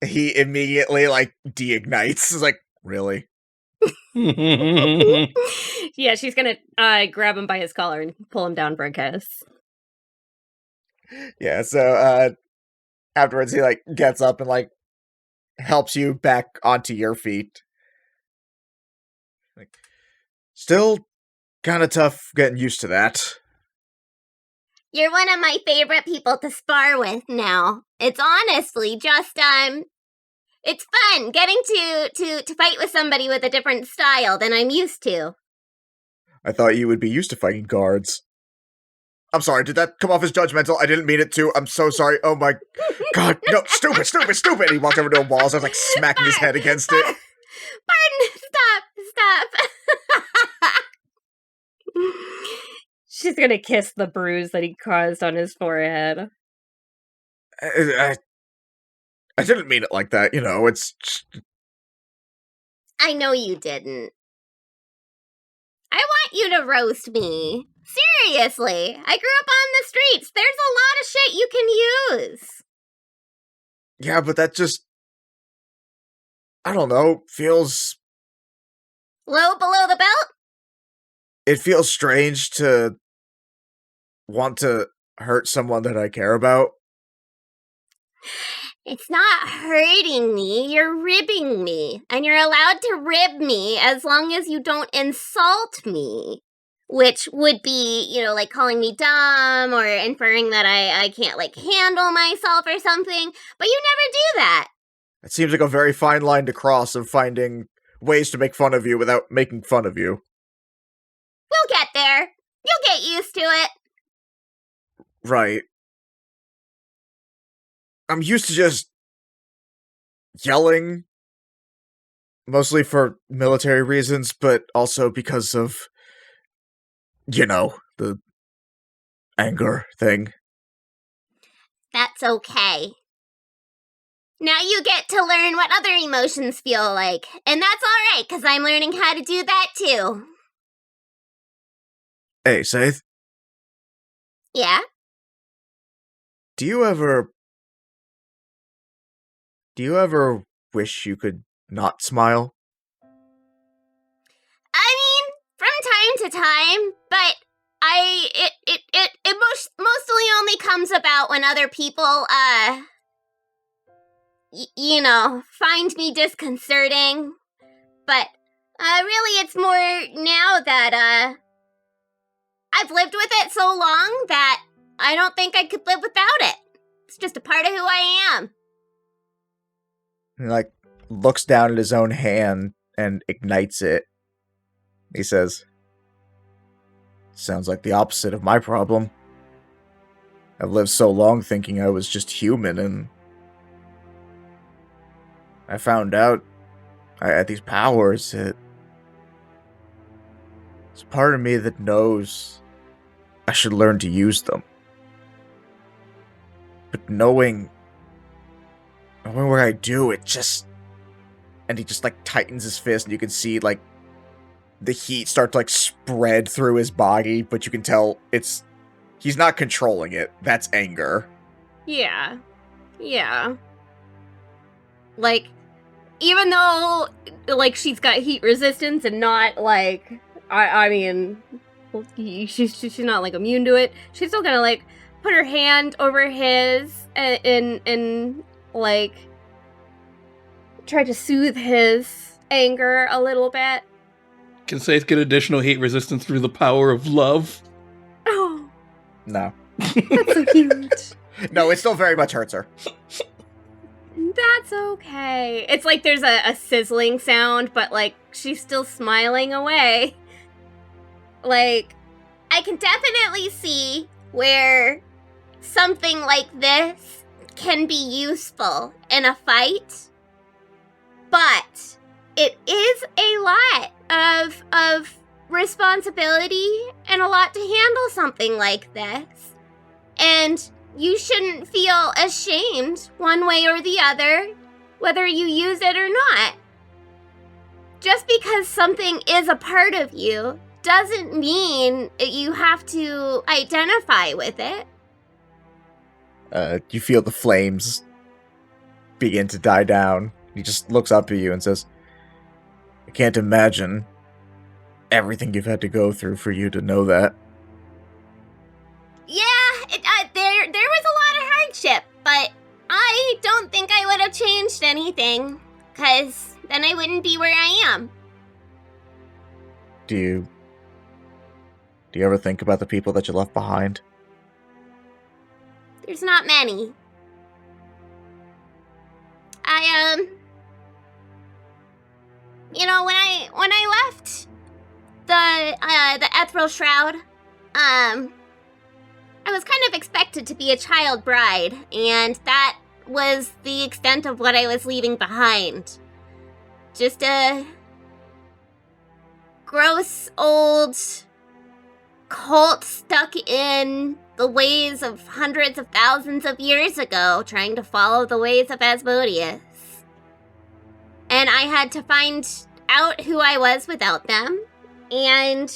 B: He immediately, like, de-ignites. He's like, really?
H: Yeah, she's gonna grab him by his collar and pull him down for a kiss.
B: Yeah, so, afterwards he, like, gets up and, like, helps you back onto your feet. Like, still kinda tough getting used to that.
G: You're one of my favorite people to spar with now. It's honestly just, it's fun getting to fight with somebody with a different style than I'm used to.
B: I thought you would be used to fighting guards. I'm sorry, did that come off as judgmental? I didn't mean it to. I'm so sorry. Oh my god, no, stupid! He walks over to a wall, so I was, like, smacking his head against it.
G: Pardon, stop.
H: She's gonna kiss the bruise that he caused on his forehead.
B: I didn't mean it like that, you know, it's...
G: I know you didn't. I want you to roast me. Seriously, I grew up on the streets. There's a lot of shit you can use.
B: Yeah, but that just... I don't know, feels...
G: Low below the belt?
B: It feels strange to want to hurt someone that I care about.
G: It's not hurting me, you're ribbing me. And you're allowed to rib me as long as you don't insult me. Which would be, you know, like calling me dumb or inferring that I can't, like, handle myself or something. But you never do that.
B: It seems like a very fine line to cross of finding ways to make fun of you without making fun of you.
G: We'll get there. You'll get used to it.
B: Right. I'm used to just yelling, mostly for military reasons, but also because of, you know, the anger thing.
G: That's okay. Now you get to learn what other emotions feel like. And that's alright, because I'm learning how to do that too.
B: Hey, Saith,
G: Yeah?
B: do you ever wish you could not smile?
G: I mean, to time, but it mostly only comes about when other people, find me disconcerting. But, really it's more now that, I've lived with it so long that I don't think I could live without it. It's just a part of who I am.
B: He, looks down at his own hand and ignites it. He says, "Sounds like the opposite of my problem. I've lived so long thinking I was just human, and I found out I had these powers. It's a part of me that knows I should learn to use them. But knowing where I do, it just..." And he just, tightens his fist, and you can see, the heat start to, spread through his body, but you can tell he's not controlling it. That's anger.
H: Yeah. Even though, she's got heat resistance and not, I mean, she's not, immune to it, she's still gonna, put her hand over his and try to soothe his anger a little bit.
E: Can Saith get additional heat resistance through the power of love?
H: Oh,
B: No.
H: that's so cute.
B: No, it still very much hurts her.
H: That's okay. It's like there's a sizzling sound, but she's still smiling away.
G: I can definitely see where something like this can be useful in a fight, but it is a lot of responsibility and a lot to handle something like this. And you shouldn't feel ashamed one way or the other, whether you use it or not. Just because something is a part of you doesn't mean you have to identify with it.
B: You feel the flames begin to die down. He just looks up at you and says, "I can't imagine everything you've had to go through for you to know that."
G: Yeah, there was a lot of hardship, but I don't think I would have changed anything, 'cause then I wouldn't be where I am.
B: Do you ever think about the people that you left behind?
G: There's not many. When I left the Ethereal Shroud, I was kind of expected to be a child bride, and that was the extent of what I was leaving behind. Just a gross old cult stuck in the ways of hundreds of thousands of years ago, trying to follow the ways of Asmodeus. And I had to find out who I was without them, and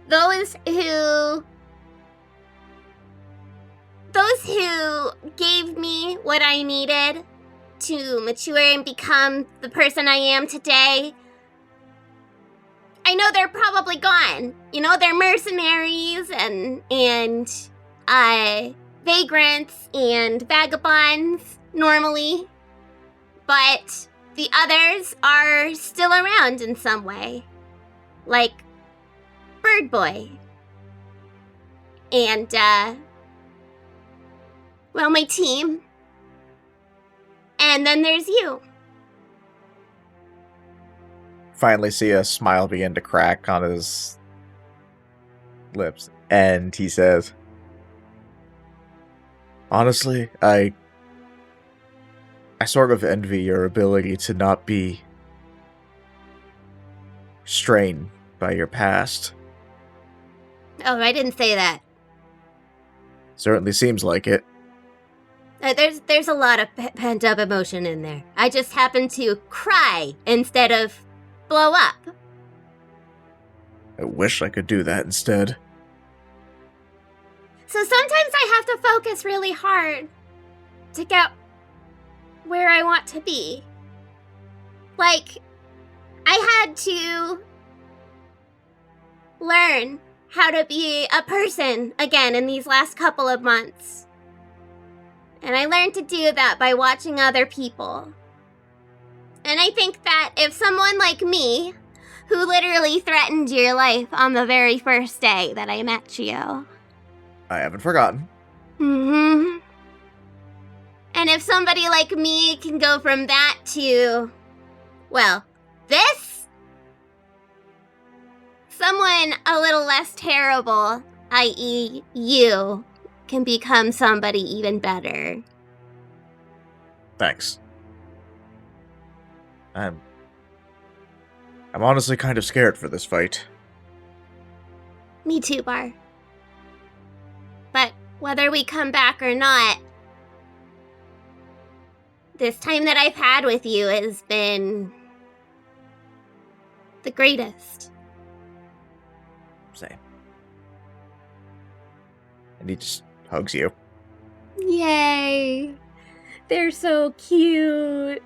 G: those who gave me what I needed to mature and become the person I am today, I know they're probably gone. They're mercenaries and vagrants and vagabonds normally. But the others are still around in some way. Like Bird Boy. And, my team. And then there's you.
B: Finally see a smile begin to crack on his lips, and he says, "Honestly, I sort of envy your ability to not be strained by your past.
G: Oh, I didn't say that.
B: Certainly seems like it.
G: There's a lot of pent-up emotion in there. I just happen to cry instead of blow up.
B: I wish I could do that instead."
G: So sometimes I have to focus really hard to get where I want to be. I had to learn how to be a person again in these last couple of months. And I learned to do that by watching other people. And I think that if someone like me, who literally threatened your life on the very first day that I met you.
B: I haven't forgotten.
G: Mm-hmm. And if somebody like me can go from that to, well, this? Someone a little less terrible, i.e. you, can become somebody even better.
B: Thanks. I'm honestly kind of scared for this fight.
G: Me too, Bar. But whether we come back or not, this time that I've had with you has been the greatest.
B: Same. And he just hugs you.
H: Yay! They're so cute.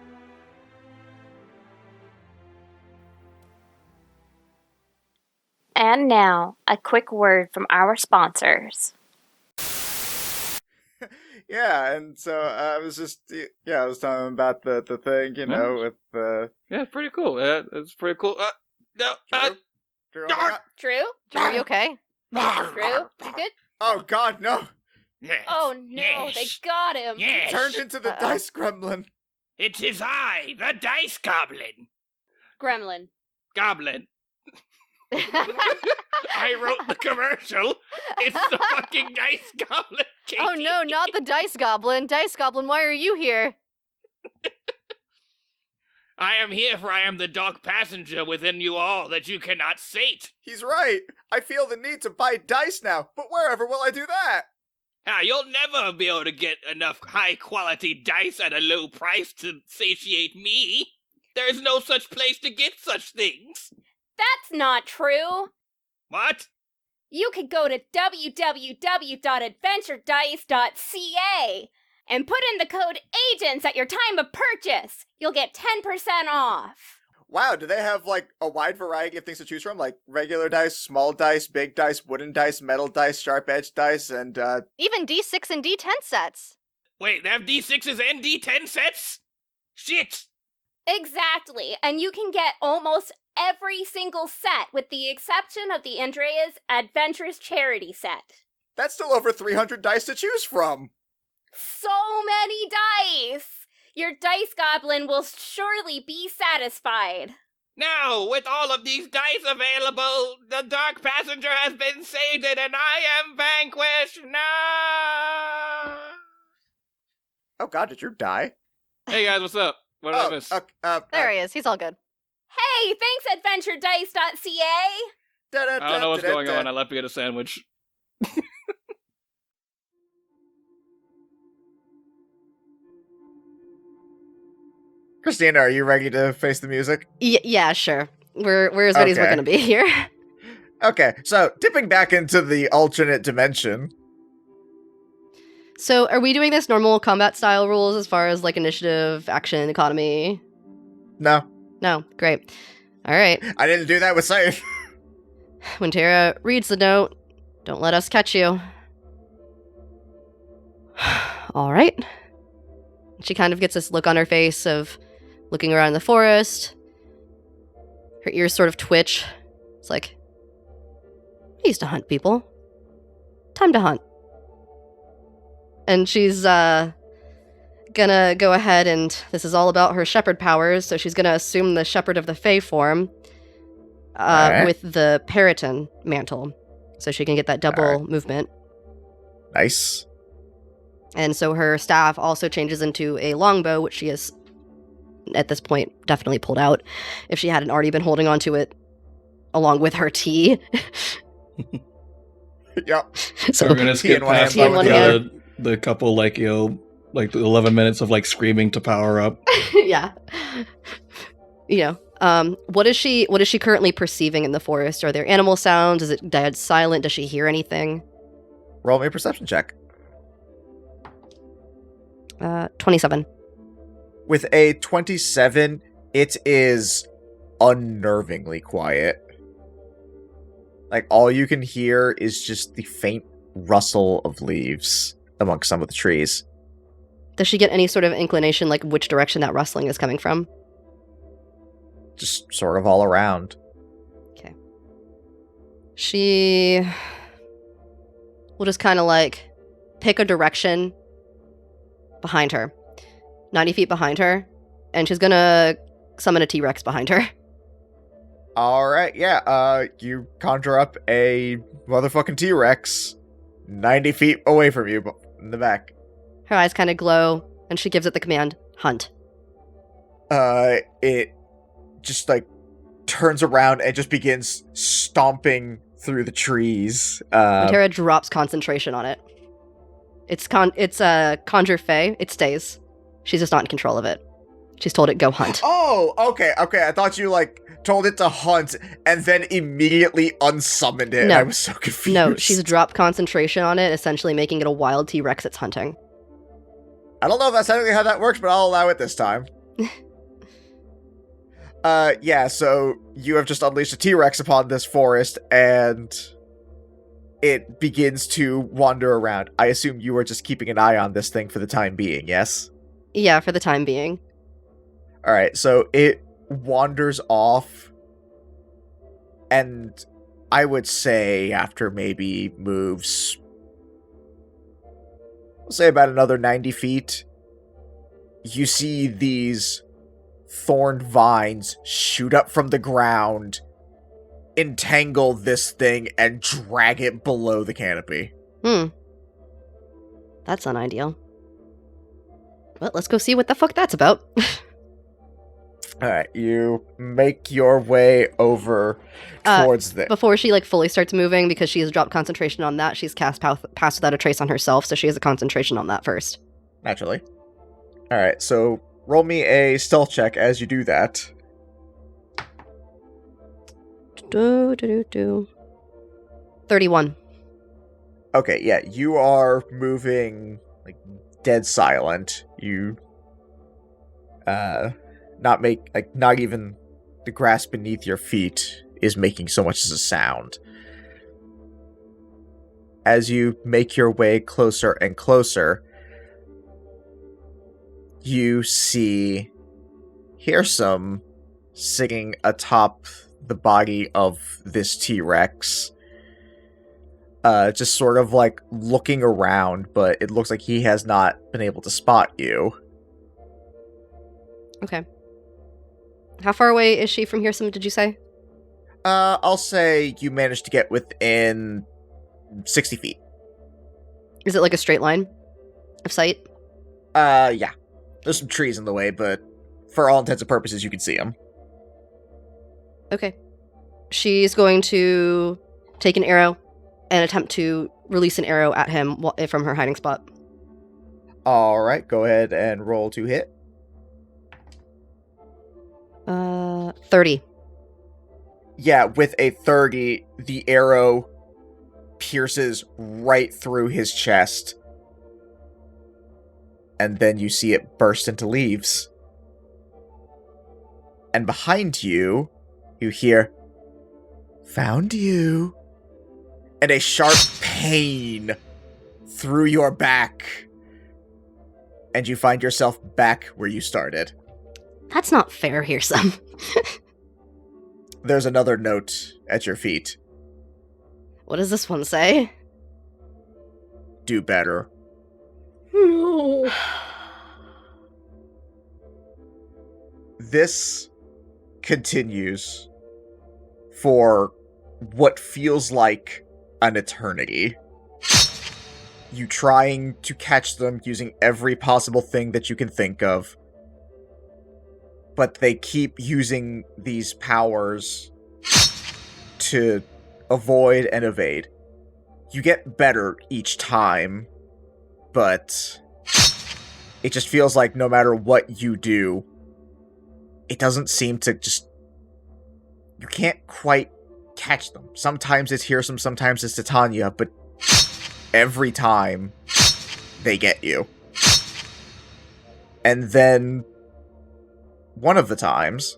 I: And now, a quick word from our sponsors.
J: Yeah, and so I was I was telling him about the thing, with the...
E: Yeah, it's pretty cool. It's pretty cool. No,
J: Drew, oh my God.
H: Drew?
D: Drew, are you okay?
H: Drew? You good?
J: Oh God, no!
K: Yes.
H: Oh no,
K: yes.
H: they got him.
K: Yes.
J: Turned into the dice gremlin.
K: It is I, the Dice Goblin.
H: Gremlin.
K: Goblin. I wrote the commercial. It's the fucking Dice Goblin. Katie.
D: Oh no, not the Dice Goblin. Dice Goblin, why are you here?
K: I am here, for I am the dark passenger within you all that you cannot sate.
J: He's right. I feel the need to buy dice now, but wherever will I do that?
K: You'll never be able to get enough high-quality dice at a low price to satiate me. There is no such place to get such things.
H: That's not true.
K: What?
H: You could go to www.adventuredice.ca and put in the code AGENTS at your time of purchase. You'll get 10% off.
J: Wow, do they have, a wide variety of things to choose from? Like regular dice, small dice, big dice, wooden dice, metal dice, sharp-edged dice, and,
D: Even D6 and D10 sets.
K: Wait, they have D6s and D10 sets? Shit!
H: Exactly, and you can get almost every single set with the exception of the Andrea's Adventures Charity set.
J: that's still over 300 dice to choose from.
H: So many dice! Your dice goblin will surely be satisfied.
K: Now, with all of these dice available, the Dark Passenger has been sated and I am vanquished now!
J: Oh God, did you die?
E: Hey guys, what's up? What did I miss?
D: There he is. He's all good.
H: Hey, thanks AdventureDice.ca!
E: I don't know what's going on. I left to get a sandwich.
B: Christina, are you ready to face the music?
D: Yeah, sure. We're as ready as we're
B: Okay.
D: gonna be here.
B: Okay, so dipping back into the alternate dimension.
D: So, are we doing this normal combat style rules as far as initiative, action, economy?
B: No,
D: No, great. All right.
B: I didn't do that with Scythe.
D: When Tara reads the note, don't let us catch you. All right. She kind of gets this look on her face of looking around the forest. Her ears sort of twitch. It's like, I used to hunt people. Time to hunt. And she's gonna go ahead and this is all about her shepherd powers, so she's gonna assume the shepherd of the Fae form
B: Alright.
D: with the Periton mantle, so she can get that double
B: Alright.
D: movement.
B: Nice.
D: And so her staff also changes into a longbow, which she has, at this point, definitely pulled out if she hadn't already been holding onto it along with her tea.
B: Yep.
D: So
E: We're gonna
B: tea
E: skip
B: in one
E: past
B: hand, tea in one
E: the couple the 11 minutes of screaming to power up.
D: yeah. What is she currently perceiving in the forest? Are there animal sounds? Is it dead silent? Does she hear anything?
B: Roll me a perception check.
D: 27.
B: With a 27, it is unnervingly quiet. Like, all you can hear is just the faint rustle of leaves amongst some of the trees.
D: Does she get any sort of inclination, like which direction that rustling is coming from?
B: Just sort of all around.
D: Okay. She will just kind of like pick a direction behind her, 90 feet behind her, and she's gonna summon a T-Rex behind her.
B: Alright, yeah, you conjure up a motherfucking T-Rex 90 feet away from you in the back.
D: Her eyes kind of glow, and she gives it the command, hunt.
B: It just, like, turns around and just begins stomping through the trees.
D: Montera drops concentration on it. It's Conjure Fey. It stays. She's just not in control of it. She's told it, go hunt.
B: Oh, okay. I thought you, like, told it to hunt and then immediately unsummoned it.
D: No.
B: I was so confused.
D: No, she's dropped concentration on it, essentially making it a wild T-Rex it's hunting.
B: I don't know if that's technically how that works, but I'll allow it this time. Yeah, so you have just unleashed a T-Rex upon this forest, and it begins to wander around. I assume you are just keeping an eye on this thing for the time being, yes?
D: Yeah, for the time being.
B: Alright, so it wanders off, and I would say after maybe moves, we'll say about another 90 feet, you see these thorned vines shoot up from the ground, entangle this thing, and drag it below the canopy.
D: That's unideal. Well, let's go see what the fuck that's about.
B: Alright, you make your way over towards the...
D: Before she, like, fully starts moving, because she has dropped concentration on that, she's cast Pass Without a Trace on herself, so she has a concentration on that first.
B: Naturally. Alright, so roll me a stealth check as you do that.
D: 31.
B: Okay, yeah, you are moving, like, dead silent. You, not even the grass beneath your feet is making so much as a sound. As you make your way closer and closer, you hear some sitting atop the body of this T-Rex. Just sort of like looking around, but it looks like he has not been able to spot you.
D: Okay. How far away is she from here, did you say?
B: I'll say you managed to get within 60 feet.
D: Is it like a straight line of sight?
B: Yeah. There's some trees in the way, but for all intents and purposes, you can see them.
D: Okay. She's going to take an arrow and attempt to release an arrow at him from her hiding spot.
B: Alright, go ahead and roll to hit.
D: 30.
B: Yeah, with a 30, the arrow pierces right through his chest. And then you see it burst into leaves. And behind you, you hear, "Found you." And a sharp pain through your back. And you find yourself back where you started.
D: That's not fair, Hearsome.
B: There's another note at your feet.
D: What does this one say?
B: Do better.
H: No.
B: This continues for what feels like an eternity. You trying to catch them using every possible thing that you can think of. But they keep using these powers to avoid and evade. You get better each time, but it just feels like no matter what you do, it doesn't seem to just... You can't quite catch them. Sometimes it's Hearsome, sometimes it's Titania, but every time they get you. And then one of the times,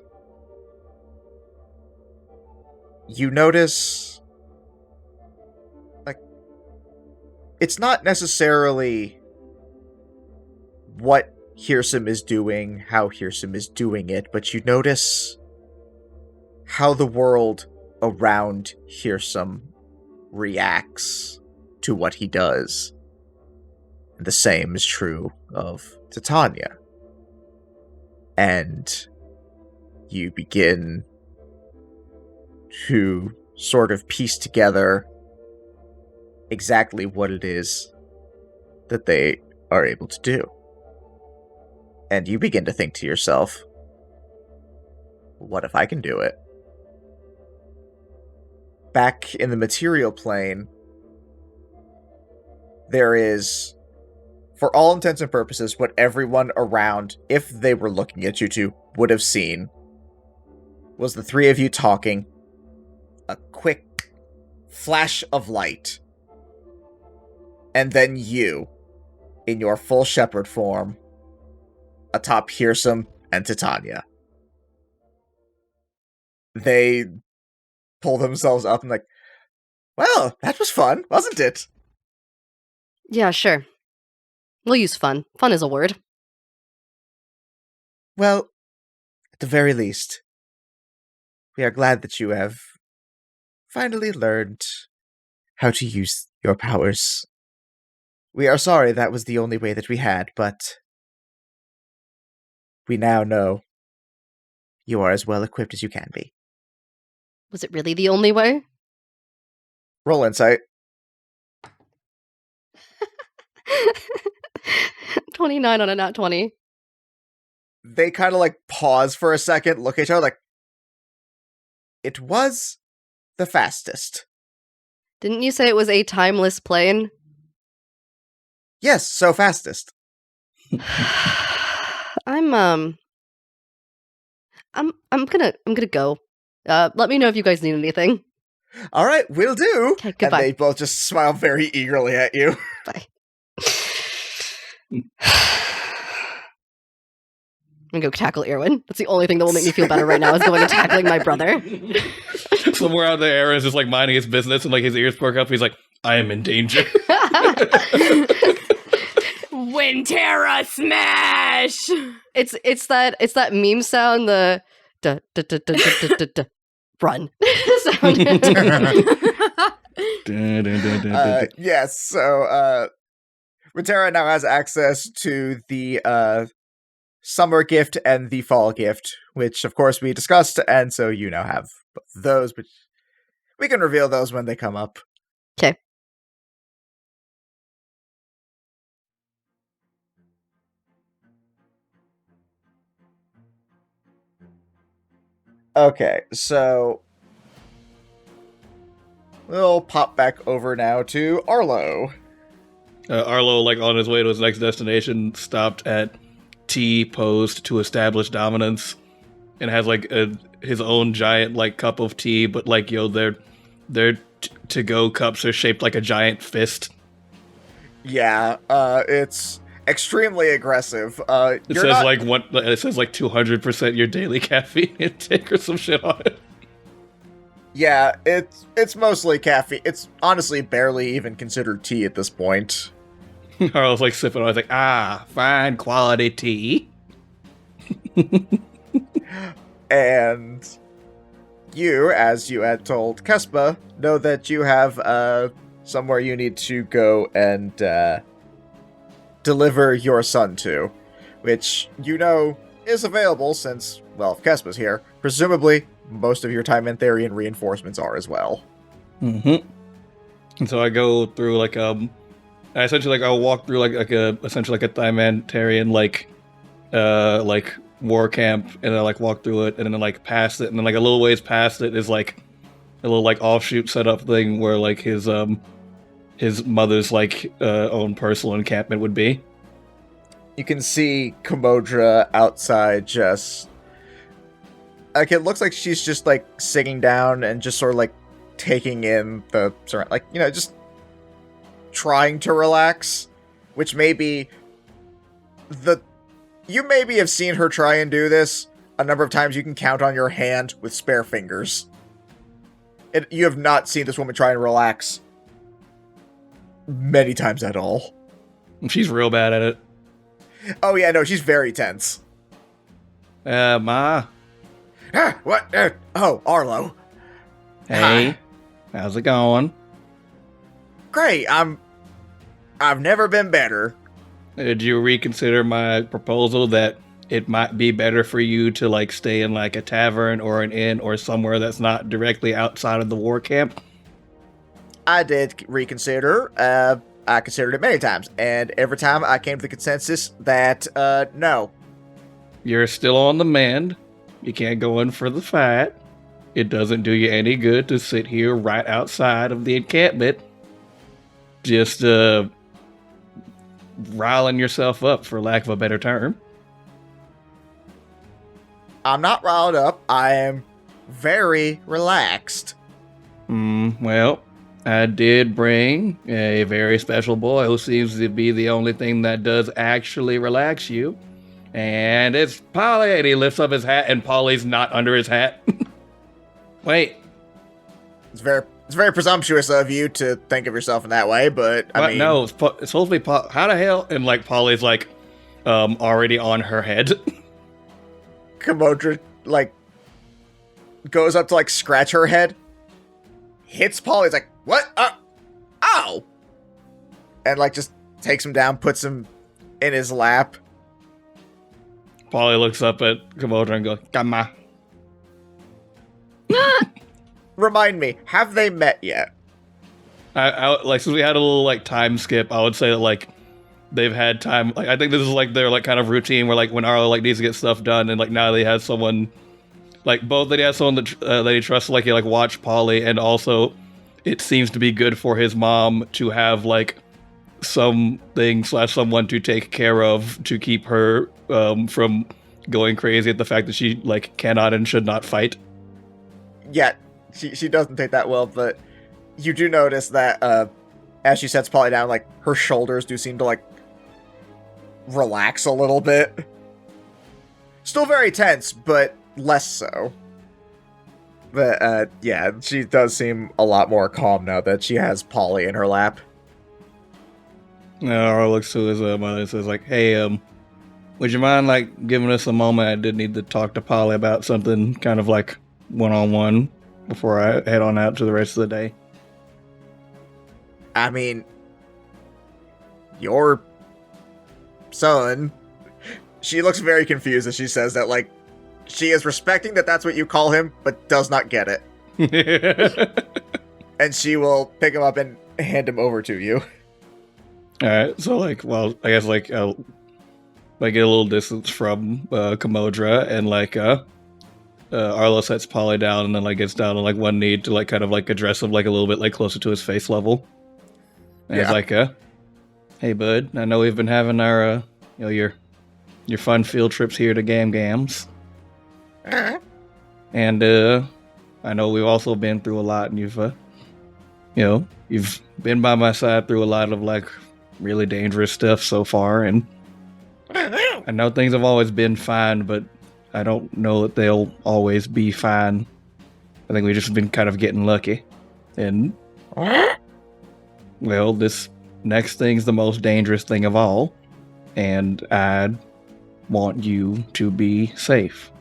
B: you notice it's not necessarily what Hearsum is doing, how Hearsum is doing it, but you notice how the world around Hearsum reacts to what he does. And the same is true of Titania. And you begin to sort of piece together exactly what it is that they are able to do. And you begin to think to yourself, what if I can do it? Back in the material plane, there is, for all intents and purposes, what everyone around, if they were looking at you two, would have seen, was the three of you talking, a quick flash of light, and then you, in your full shepherd form, atop Hearsum and Titania. They pull themselves up and like, well, that was fun, wasn't it?
D: Yeah, sure. We'll use fun. Fun is a word.
B: Well, at the very least, we are glad that you have finally learned how to use your powers. We are sorry that was the only way that we had, but we now know you are as well equipped as you can be.
D: Was it really the only way?
B: Roll insight.
D: 29 on a nat 20.
B: They kind of like pause for a second, look at each other like, it was the fastest.
D: Didn't you say it was a timeless plane?
B: Yes, so fastest.
D: I'm gonna go. Let me know if you guys need anything.
B: All right, will do.
D: Okay, goodbye.
B: And they both just smile very eagerly at you.
D: Bye. I'm gonna go tackle Irwin. That's the only thing that will make me feel better right now is going and tackling my brother.
E: Somewhere out there, Aaron's just like minding his business and like his ears perk up. He's like, I am in danger.
H: Wintera smash!
D: It's that meme sound, the da da da da da da da run sound.
B: Yes, so Rotera now has access to the summer gift and the fall gift, which of course we discussed, and so you now have both of those, but we can reveal those when they come up.
D: Okay.
B: Okay, so we'll pop back over now to Arlo.
E: Arlo, like on his way to his next destination, stopped at T posed to establish dominance, and has like his own giant like cup of tea, but like their to-go cups are shaped like a giant fist.
B: Yeah, it's extremely aggressive.
E: It says like 200% your daily caffeine intake or some shit on it.
B: Yeah, it's mostly caffeine. It's honestly barely even considered tea at this point.
E: I was like sipping. I was like, fine quality tea.
B: And you, as you had told Kespa, know that you have somewhere you need to go and deliver your son to, which you know is available since, well, if Kespa's here, presumably most of your time in Therian reinforcements are as well.
E: Mm-hmm. And so I go through like I essentially like I'll walk through like a essentially like a Thymantarian like war camp, and I like walk through it, and then like past it, and then like a little ways past it is like a little like offshoot setup thing where like his mother's like own personal encampment would be.
B: You can see Komodra outside, just like it looks like she's just like sitting down and just sort of like taking in the like, you know, just trying to relax, which maybe you maybe have seen her try and do this a number of times. You can count on your hand with spare fingers. You have not seen this woman try and relax many times at all.
E: She's real bad at it.
B: Oh yeah, no, she's very tense.
E: Ma.
B: What? Oh, Arlo.
E: Hey. How's it going?
B: Great. I've never been better.
E: Did you reconsider my proposal that it might be better for you to like stay in like a tavern or an inn or somewhere that's not directly outside of the war camp?
B: I did reconsider. I considered it many times, and every time I came to the consensus that no.
E: You're still on the mend. You can't go in for the fight. It doesn't do you any good to sit here right outside of the encampment. Just riling yourself up, for lack of a better term.
B: I'm not riled up. I am very relaxed.
E: Well, I did bring a very special boy who seems to be the only thing that does actually relax you. And it's Polly, and he lifts up his hat, and Polly's not under his hat. Wait.
B: It's very presumptuous of you to think of yourself in that way, but I mean...
E: No, it's supposed to be Polly. How the hell? And like Polly's like, already on her head.
B: Kamodra, like, goes up to, like, scratch her head, hits Polly's like, what? Ow! And, like, just takes him down, puts him in his lap.
E: Polly looks up at Kamodra and goes, "Come on."
B: Remind me, have they met yet?
E: I like, since we had a little like time skip, I would say that like they've had time. Like, I think this is like their like kind of routine where like when Arlo like needs to get stuff done, and like now they have someone, like both that he has someone that he trusts, like he like watch Polly, and also it seems to be good for his mom to have like something / someone to take care of to keep her from going crazy at the fact that she like cannot and should not fight.
B: Yeah, she doesn't take that well, but you do notice that as she sets Polly down, like her shoulders do seem to like relax a little bit. Still very tense, but less so. But yeah, she does seem a lot more calm now that she has Polly in her lap.
E: Arlo looks to his mother and says like, "Hey, would you mind like giving us a moment? I did need to talk to Polly about something kind of like one-on-one before I head on out to the rest of the day."
B: I mean, your son... She looks very confused as she says that, like, she is respecting that that's what you call him, but does not get it. And she will pick him up and hand him over to you.
E: Alright, so like, well, I guess like, get a little distance from Kamodra, and like, Arlo sets Polly down and then like gets down on like one knee to like kind of like address him like a little bit like closer to his face level. And
B: Yeah.
E: it's like, "Hey bud, I know we've been having our, you know, your fun field trips here to Gams. And I know we've also been through a lot, and you've been by my side through a lot of like really dangerous stuff so far, and I know things have always been fine, but I don't know that they'll always be fine. I think we've just been kind of getting lucky. And, well, this next thing's the most dangerous thing of all, and I want you to be safe.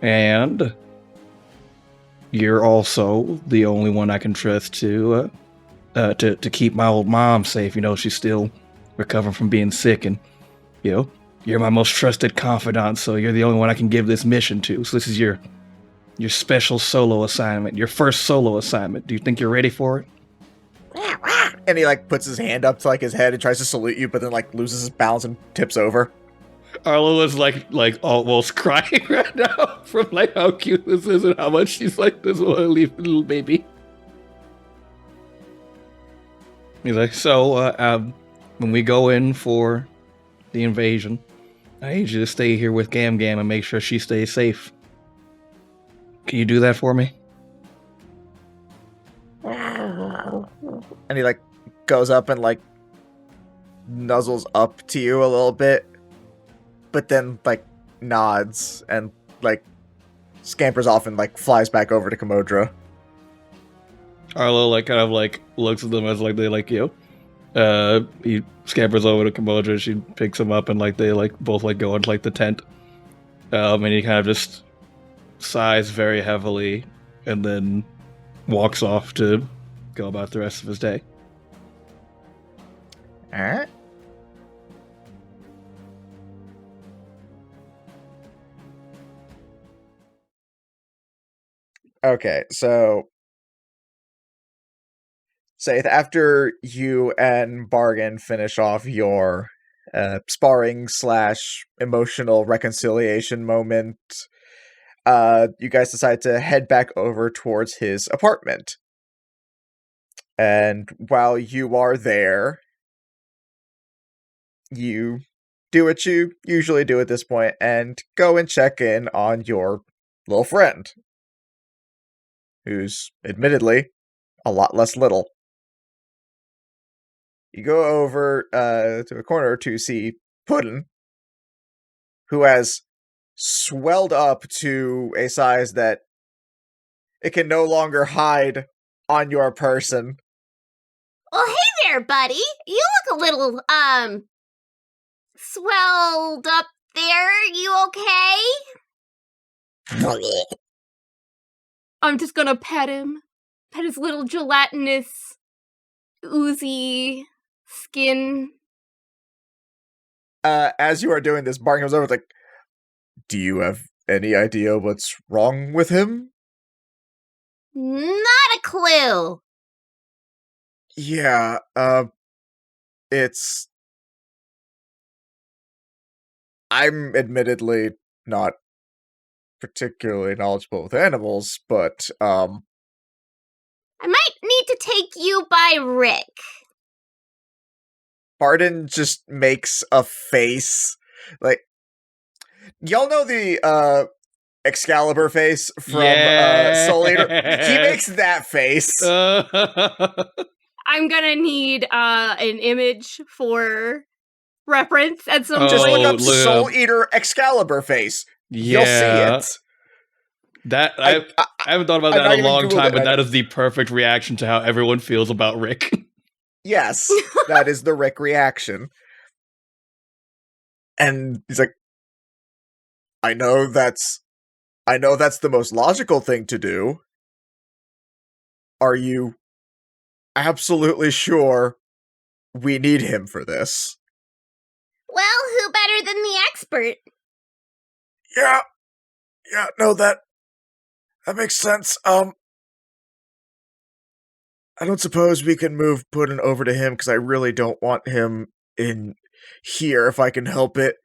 E: And you're also the only one I can trust to keep my old mom safe. You know, she's still recovering from being sick, and you're my most trusted confidant, so you're the only one I can give this mission to. So this is your special solo assignment, your first solo assignment. Do you think you're ready for it?
B: And he like puts his hand up to like his head and tries to salute you, but then like loses his balance and tips over.
E: Arlo is like almost crying right now from like how cute this is and how much she's like this little baby. He's like, so when we go in for the invasion, I need you to stay here with Gam Gam and make sure she stays safe. Can you do that for me?
B: And he like goes up and like nuzzles up to you a little bit, but then like nods and like scampers off and like flies back over to Kamodra.
E: Arlo like kind of like looks at them as like they like you. He scampers over to Kambodja. She picks him up and like they like both like go into like the tent. And he kind of just sighs very heavily and then walks off to go about the rest of his day.
B: Alright. Okay, so Saith, after you and Bargain finish off your sparring / emotional reconciliation moment, you guys decide to head back over towards his apartment. And while you are there, you do what you usually do at this point and go and check in on your little friend, who's admittedly a lot less little. You go over to a corner to see Puddin, who has swelled up to a size that it can no longer hide on your person.
G: Well, hey there, buddy. You look a little, swelled up there. You okay?
C: I'm just gonna pet him. Pet his little gelatinous, oozy skin.
B: As you are doing this, Bargain comes over and is like, do you have any idea what's wrong with him?
G: Not a clue.
B: Yeah, it's... I'm admittedly not particularly knowledgeable with animals, but,
G: I might need to take you by Rick.
B: Barden just makes a face. Like, y'all know the, Excalibur face from, Soul Eater? He makes that face.
C: I'm gonna need an image for reference at some
B: Just
C: point.
B: look up Soul Eater Excalibur face.
E: Yeah.
B: You'll see it.
E: That I haven't thought about
B: I'm
E: that
B: not
E: in a long
B: even Googled
E: time,
B: it.
E: but that is the perfect reaction to how everyone feels about Rick.
B: Yes, that is the Rick reaction. And he's like, I know that's the most logical thing to do. Are you absolutely sure we need him for this?
G: Well, who better than the expert?
B: Yeah, no, that makes sense. I don't suppose we can move Puddin over to him, because I really don't want him in here if I can help it.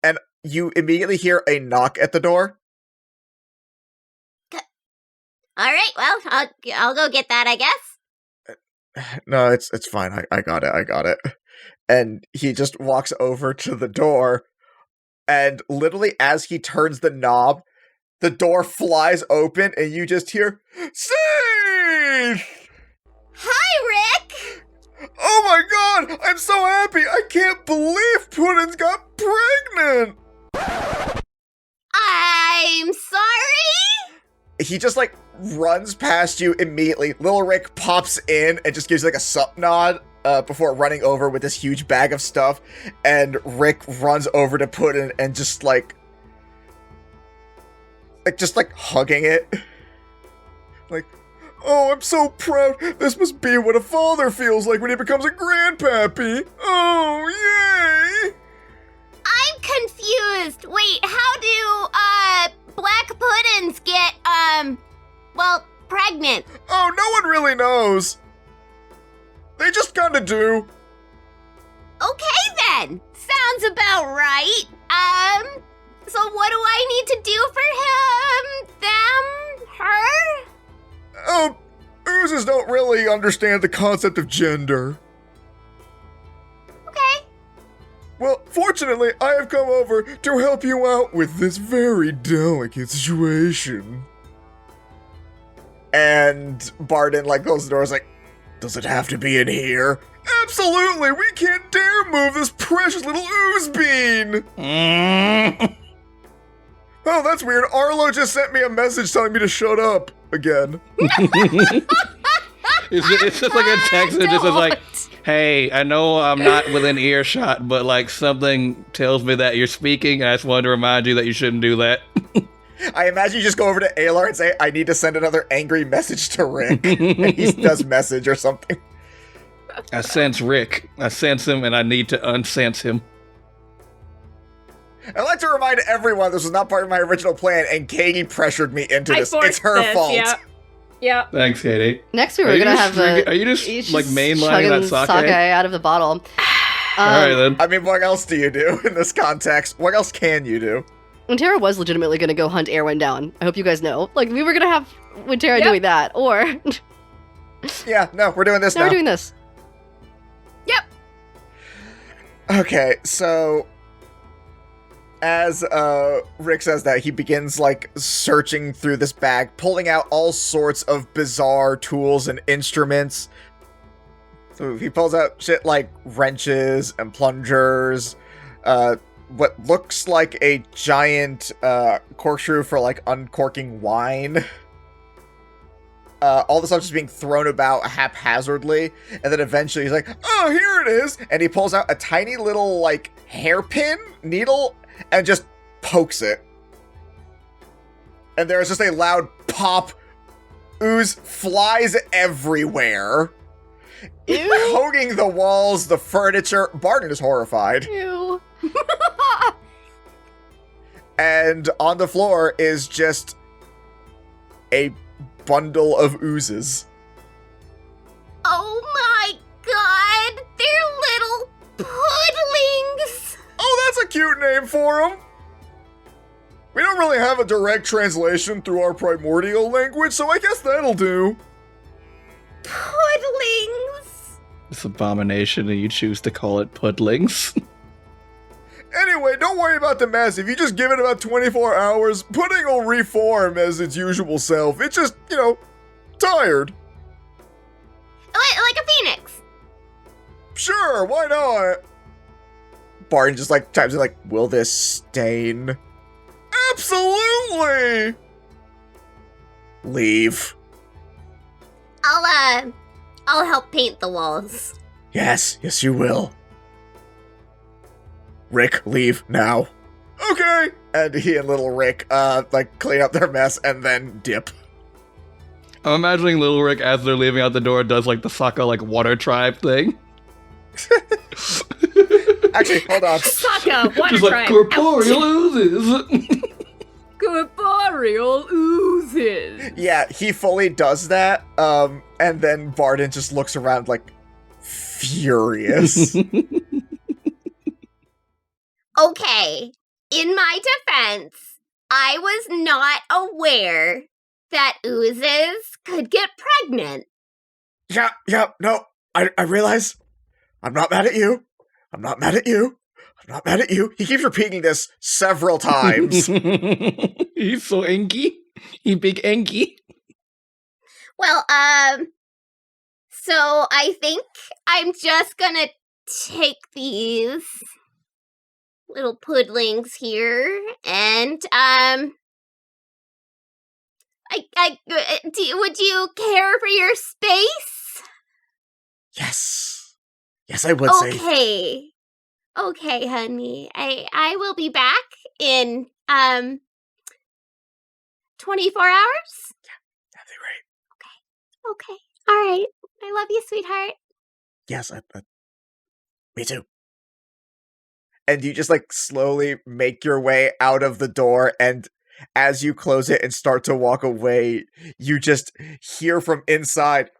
B: And you immediately hear a knock at the door.
G: All right, well, I'll go get that, I guess.
B: No, it's fine. I got it. And he just walks over to the door, and literally as he turns the knob, the door flies open, and you just hear, Safe!
G: Hi, Rick!
B: Oh my god! I'm so happy! I can't believe Puddin's got pregnant!
G: I'm sorry?
B: He just, like, runs past you immediately. Little Rick pops in and just gives, like, a sup nod before running over with this huge bag of stuff. And Rick runs over to Puddin and just, like, hugging it. Like, oh, I'm so proud. This must be what a father feels like when he becomes a grandpappy. Oh, yay!
G: I'm confused. Wait, how do, black puddins get, pregnant?
B: Oh, no one really knows. They just kinda do.
G: Okay then. Sounds about right. So what do I need to do for him, them, her?
B: Oh, oozes don't really understand the concept of gender.
G: Okay.
B: Well, fortunately, I have come over to help you out with this very delicate situation. And Barden, like, closes the door, is like, does it have to be in here? Absolutely! We can't dare move this precious little ooze bean! Oh, that's weird. Arlo just sent me a message telling me to shut up again.
E: It's just like a text that just is like, hey, I know I'm not within earshot, but like something tells me that you're speaking, and I just wanted to remind you that you shouldn't do that.
B: I imagine you just go over to Alar and say, I need to send another angry message to Rick. And he does message or something.
E: I sense Rick. I sense him, and I need to unsense him.
B: I'd like to remind everyone this was not part of my original plan, and Katie pressured me into this. It's her fault.
H: Yeah.
E: Thanks, Katie.
D: Next we were gonna have
E: Are you just
D: each
E: like mainlining
D: chugging
E: that sake?
D: out of the bottle.
E: Alright then.
B: I mean, what else do you do in this context? What else can you do?
D: Wintera was legitimately gonna go hunt Erwin down. I hope you guys know. Like, we were gonna have Wintera doing that, or...
B: Yeah, no, we're doing this now.
D: We're doing this.
B: Okay, so... As Rick says that, he begins, like, searching through this bag, pulling out all sorts of bizarre tools and instruments. So he pulls out shit like wrenches and plungers, what looks like a giant corkscrew for, like, uncorking wine. All the stuff just being thrown about haphazardly, and then eventually he's like, oh, here it is! And he pulls out a tiny little, like, hairpin needle and just pokes it. And there's just a loud pop. Ooze flies everywhere. Coating the walls, the furniture. Barton is horrified.
D: Ew.
B: And on the floor is just a bundle of oozes.
G: Oh my god! They're little pudlings!
B: Oh, that's a cute name for them. We don't really have a direct translation through our primordial language, so I guess that'll do.
G: Pudlings!
E: This abomination, and you choose to call it puddlings.
B: Anyway, don't worry about the mess. If you just give it about 24 hours, pudding will reform as its usual self. It's just, tired.
G: Like a phoenix.
B: Sure, why not? Barton just, chimes in, will this stain? Absolutely! Leave.
G: I'll help paint the walls.
B: Yes, you will. Rick, leave now. Okay! And he and little Rick, clean up their mess and then dip.
E: I'm imagining Little Rick, as they're leaving out the door, does, the Sokka, water tribe thing.
B: Actually, hold on.
H: Sokka, water
E: Just
H: tribe.
E: corporeal oozes.
H: Corporeal oozes.
B: Yeah, he fully does that, and then Barton just looks around, furious.
G: Okay, in my defense, I was not aware that oozes could get pregnant.
B: Yeah, no, I realize. I'm not mad at you. I'm not mad at you. I'm not mad at you. He keeps repeating this several times.
E: He's so angry. He big angry.
G: Well, so I think I'm just gonna take these little pudlings here, and would you care for your space?
B: Yes, I would say.
G: Okay, honey. I will be back in 24 hours.
B: That'd be great.
G: Okay. All right. I love you, sweetheart.
B: Yes, me too. And you just slowly make your way out of the door, and as you close it and start to walk away, you just hear from inside,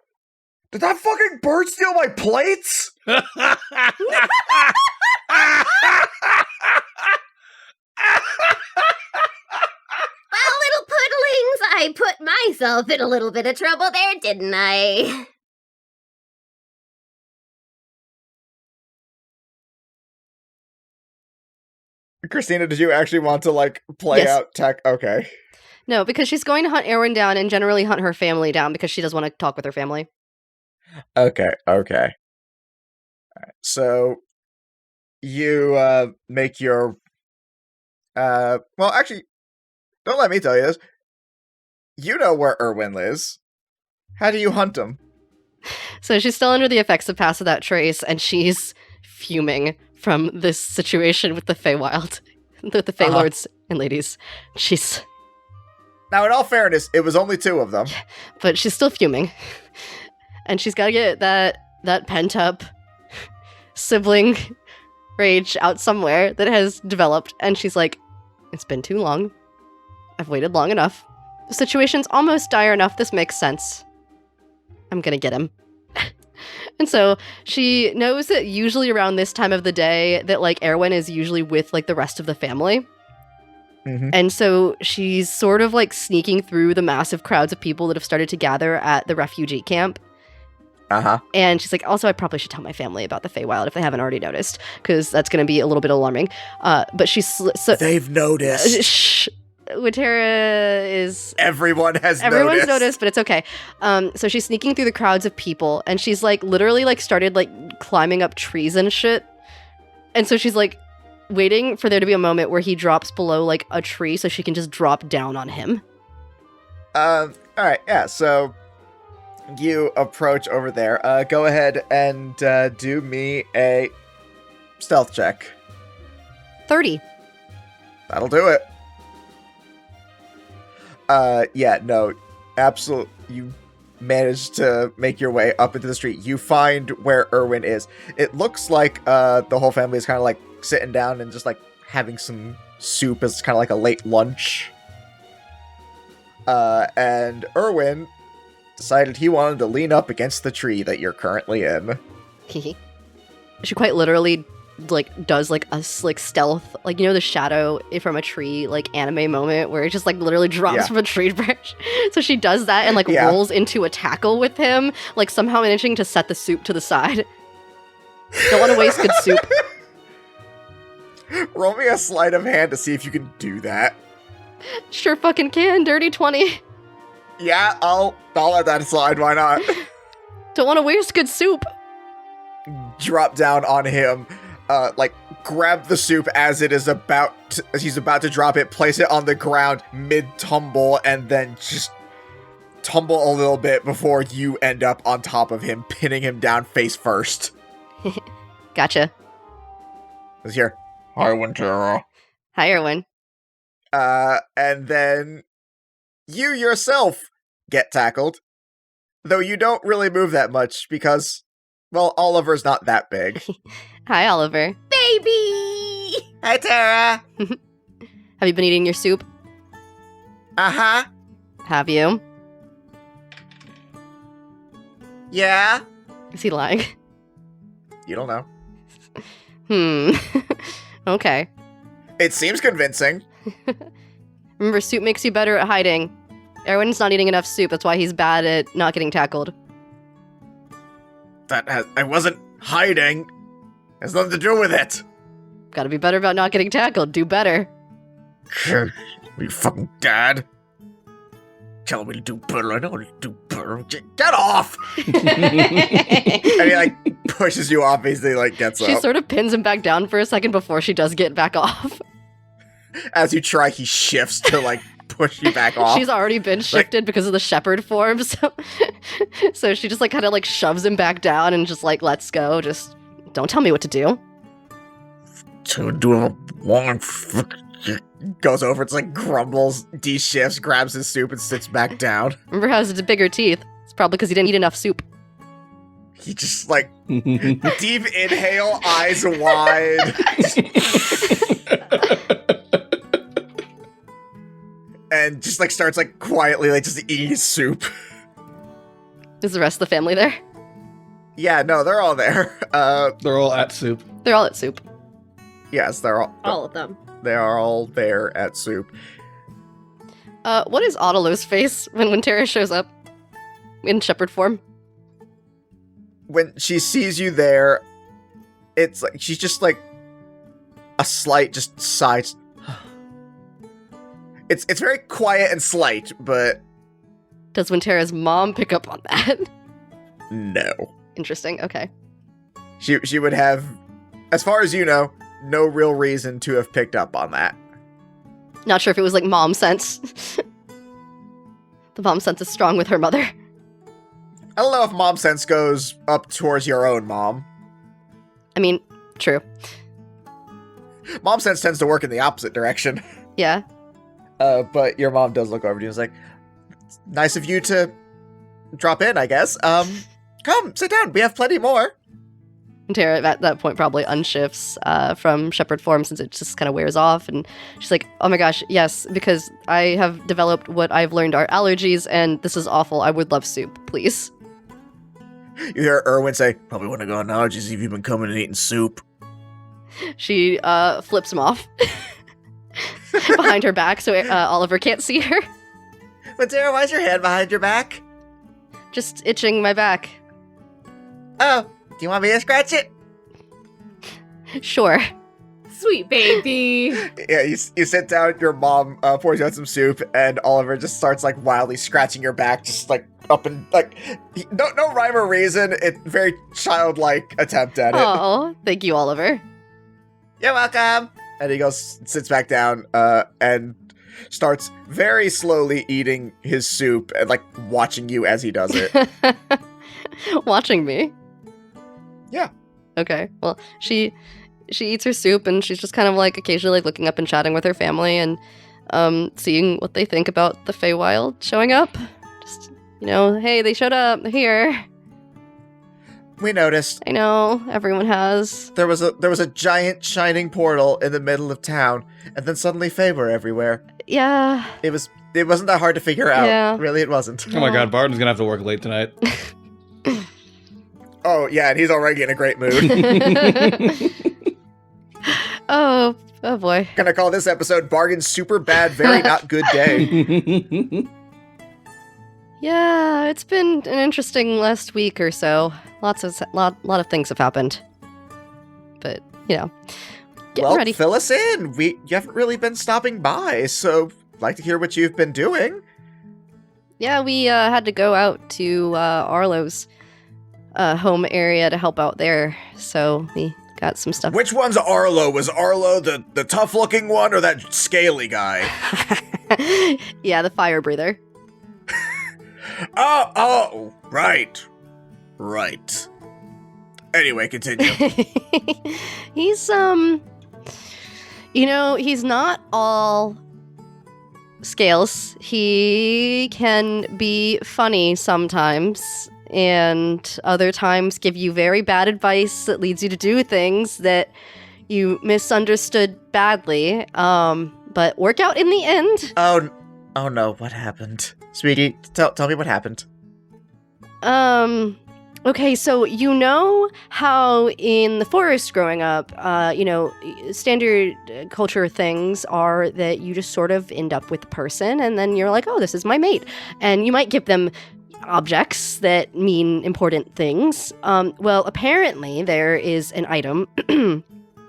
B: did that fucking bird steal my plates?
G: Well, little pudlings, I put myself in a little bit of trouble there, didn't I?
B: Christina, did you actually want to play
D: Yes.
B: out tech? Okay.
D: No, because she's going to hunt Erwin down and generally hunt her family down because she does want to talk with her family.
B: Okay. Alright, so you make your well, actually, don't let me tell you this. You know where Erwin is. How do you hunt him?
D: So she's still under the effects of Pass Without Trace, and she's fuming from this situation with the Feywild, with the Fey Lords and ladies. She's...
B: Now, in all fairness, it was only 2 of them.
D: But she's still fuming. And she's got to get that pent-up sibling rage out somewhere that has developed. And she's like, it's been too long. I've waited long enough. The situation's almost dire enough. This makes sense. I'm gonna get him. And so she knows that usually around this time of the day that, like, Erwin is usually with, like, the rest of the family.
B: Mm-hmm.
D: And so she's sort of, like, sneaking through the massive crowds of people that have started to gather at the refugee camp.
B: Uh-huh.
D: And she's like, also, I probably should tell my family about the Feywild if they haven't already noticed, because that's going to be a little bit alarming. But she's...
B: They've noticed.
D: Shh. Witera is...
B: Everyone's
D: noticed, but it's okay. So she's sneaking through the crowds of people, and she's, like, literally, like, started, like, climbing up trees and shit. And so she's, like, waiting for there to be a moment where he drops below, like, a tree so she can just drop down on him.
B: Alright, yeah, so you approach over there. Go ahead and do me a stealth check.
D: 30.
B: That'll do it. Yeah, no, absolutely. You managed to make your way up into the street. You find where Erwin is. It looks like the whole family is kind of like sitting down and just like having some soup as kind of like a late lunch. And Erwin decided he wanted to lean up against the tree that you're currently in.
D: She quite literally like does like a like stealth, like, you know, the shadow from a tree like anime moment where it just like literally drops from a tree branch. So she does that and like rolls into a tackle with him, like somehow managing to set the soup to the side. Don't want to waste good soup.
B: Roll me a sleight of hand to see if you can do that.
D: Sure fucking can. Dirty 20.
B: Yeah, I'll let that slide. Why not?
D: Don't want to waste good soup.
B: Drop down on him. Like, grab the soup as he's about to drop it, place it on the ground mid-tumble, and then just tumble a little bit before you end up on top of him, pinning him down face first.
D: Gotcha.
B: Let's hear. Hi, Winter.
D: Hi, Erwin.
B: And then you yourself get tackled, though you don't really move that much because, well, Oliver's not that big.
D: Hi, Oliver.
G: Baby!
B: Hi, Tara.
D: Have you been eating your soup?
B: Uh-huh.
D: Have you?
B: Yeah.
D: Is he lying?
B: You don't know.
D: Okay.
B: It seems convincing.
D: Remember, soup makes you better at hiding. Erwin's not eating enough soup, that's why he's bad at not getting tackled.
B: I wasn't hiding. Has nothing to do with it.
D: Gotta be better about not getting tackled. Do better.
B: You fucking dad. Tell me to do better. I know how to do better. Get off! And he, like, pushes you off, basically, like, gets up.
D: She sort of pins him back down for a second before she does get back off.
B: As you try, he shifts to, like, push you back off.
D: She's already been shifted because of the shepherd form, so she just, like, kind of, like, shoves him back down and just, like, lets go. Just don't tell me what to do.
B: Goes over, it's like grumbles, de-shifts, grabs his soup, and sits back down.
D: Remember how he has bigger teeth? It's probably because he didn't eat enough soup.
B: He just, like, deep inhale, eyes wide. And just, like, starts, like, quietly, like, just eating his soup.
D: Is the rest of the family there?
B: Yeah, no, they're all there.
E: They're all at soup.
D: They're all at soup.
B: Yes, they're
H: All of them.
B: They are all there at soup.
D: What is Autolo's face when Wintera shows up in shepherd form?
B: When she sees you there, it's like she's just like a slight just sighs. It's very quiet and slight, but
D: Does Wintera's mom pick up on that?
B: no.
D: Interesting. Okay.
B: She would have, as far as you know, no real reason to have picked up on that.
D: Not sure if it was like mom sense. The mom sense is strong with her mother.
B: I don't know if mom sense goes up towards your own mom.
D: I mean, true.
B: Mom sense tends to work in the opposite direction.
D: Yeah.
B: But your mom does look over to you and is like, nice of you to drop in, I guess. Come, sit down. We have plenty more.
D: Tara at that point probably unshifts from shepherd form since it just kind of wears off, and she's like, oh my gosh, yes, because I have developed what I've learned are allergies, and this is awful. I would love soup, please.
B: You hear Erwin say, probably wouldn't have gone allergies if you've been coming and eating soup.
D: She flips him off behind her back so Oliver can't see her.
B: But Tara, why's your hand behind your back?
D: Just itching my back.
B: Oh, do you want me to scratch it?
D: Sure.
C: Sweet baby.
B: Yeah, you sit down, your mom pours you out some soup, and Oliver just starts, like, wildly scratching your back, just, like, up and, like, no rhyme or reason. It's very childlike attempt at it.
D: Oh, thank you, Oliver.
B: You're welcome. And he goes, sits back down, and starts very slowly eating his soup and, like, watching you as he does it.
D: Watching me?
B: Yeah.
D: Okay, well, she eats her soup, and she's just kind of, like, occasionally, like, looking up and chatting with her family and seeing what they think about the Feywild showing up. Just, you know, hey, they showed up. They're here.
B: We noticed.
D: I know, everyone has.
B: There was a giant shining portal in the middle of town, and then suddenly Fae were everywhere.
D: Yeah.
B: It wasn't that hard to figure out.
D: Yeah.
B: Really, it wasn't.
E: Oh my god, Barton's gonna have to work late tonight.
B: Oh, yeah, and he's already in a great mood.
D: Oh boy.
B: Gonna call this episode Bargain's Super Bad, Very Not Good Day.
D: Yeah, it's been an interesting last week or so. Lot of things have happened. But, you know, getting ready.
B: Fill us in. You haven't really been stopping by, so I'd like to hear what you've been doing.
D: Yeah, we had to go out to Arlo's home area to help out there, so we got some stuff.
B: Which one's Arlo? Was Arlo the tough-looking one or that scaly guy?
D: Yeah, the fire breather.
B: Oh, right. Anyway, continue.
D: He's, you know, he's not all scales. He can be funny sometimes, and other times give you very bad advice that leads you to do things that you misunderstood badly, but work out in the end.
B: Oh no, what happened? Sweetie, tell me what happened.
D: Okay, so you know how in the forest growing up, you know, standard culture things are that you just sort of end up with the person and then you're like, oh, this is my mate. And you might give them objects that mean important things. Well, apparently there is an item,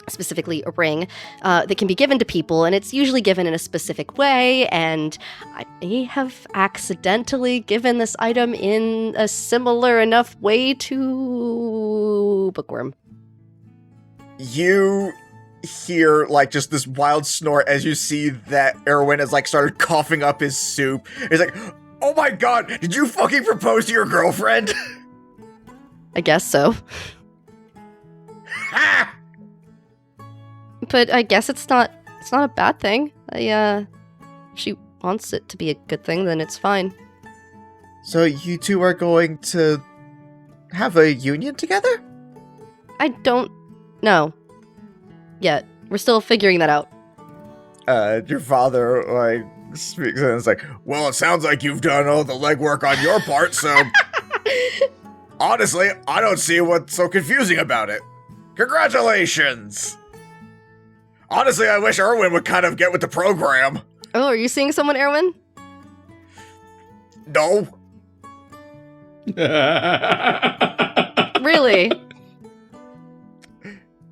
D: specifically a ring, that can be given to people, and it's usually given in a specific way, and I may have accidentally given this item in a similar enough way to Bookworm.
B: You hear, like, just this wild snort as you see that Erwin has, like, started coughing up his soup. He's like, oh my god, did you fucking propose to your girlfriend?
D: I guess so.
B: Ha!
D: But I guess it's not a bad thing. If she wants it to be a good thing, then it's fine.
B: So you two are going to have a union together?
D: I don't know yet. We're still figuring that out.
B: Your father, like, speaks and it's like, well, it sounds like you've done all the legwork on your part, so honestly, I don't see what's so confusing about it. Congratulations! Honestly, I wish Erwin would kind of get with the program.
D: Oh, are you seeing someone, Erwin?
B: No.
D: Really?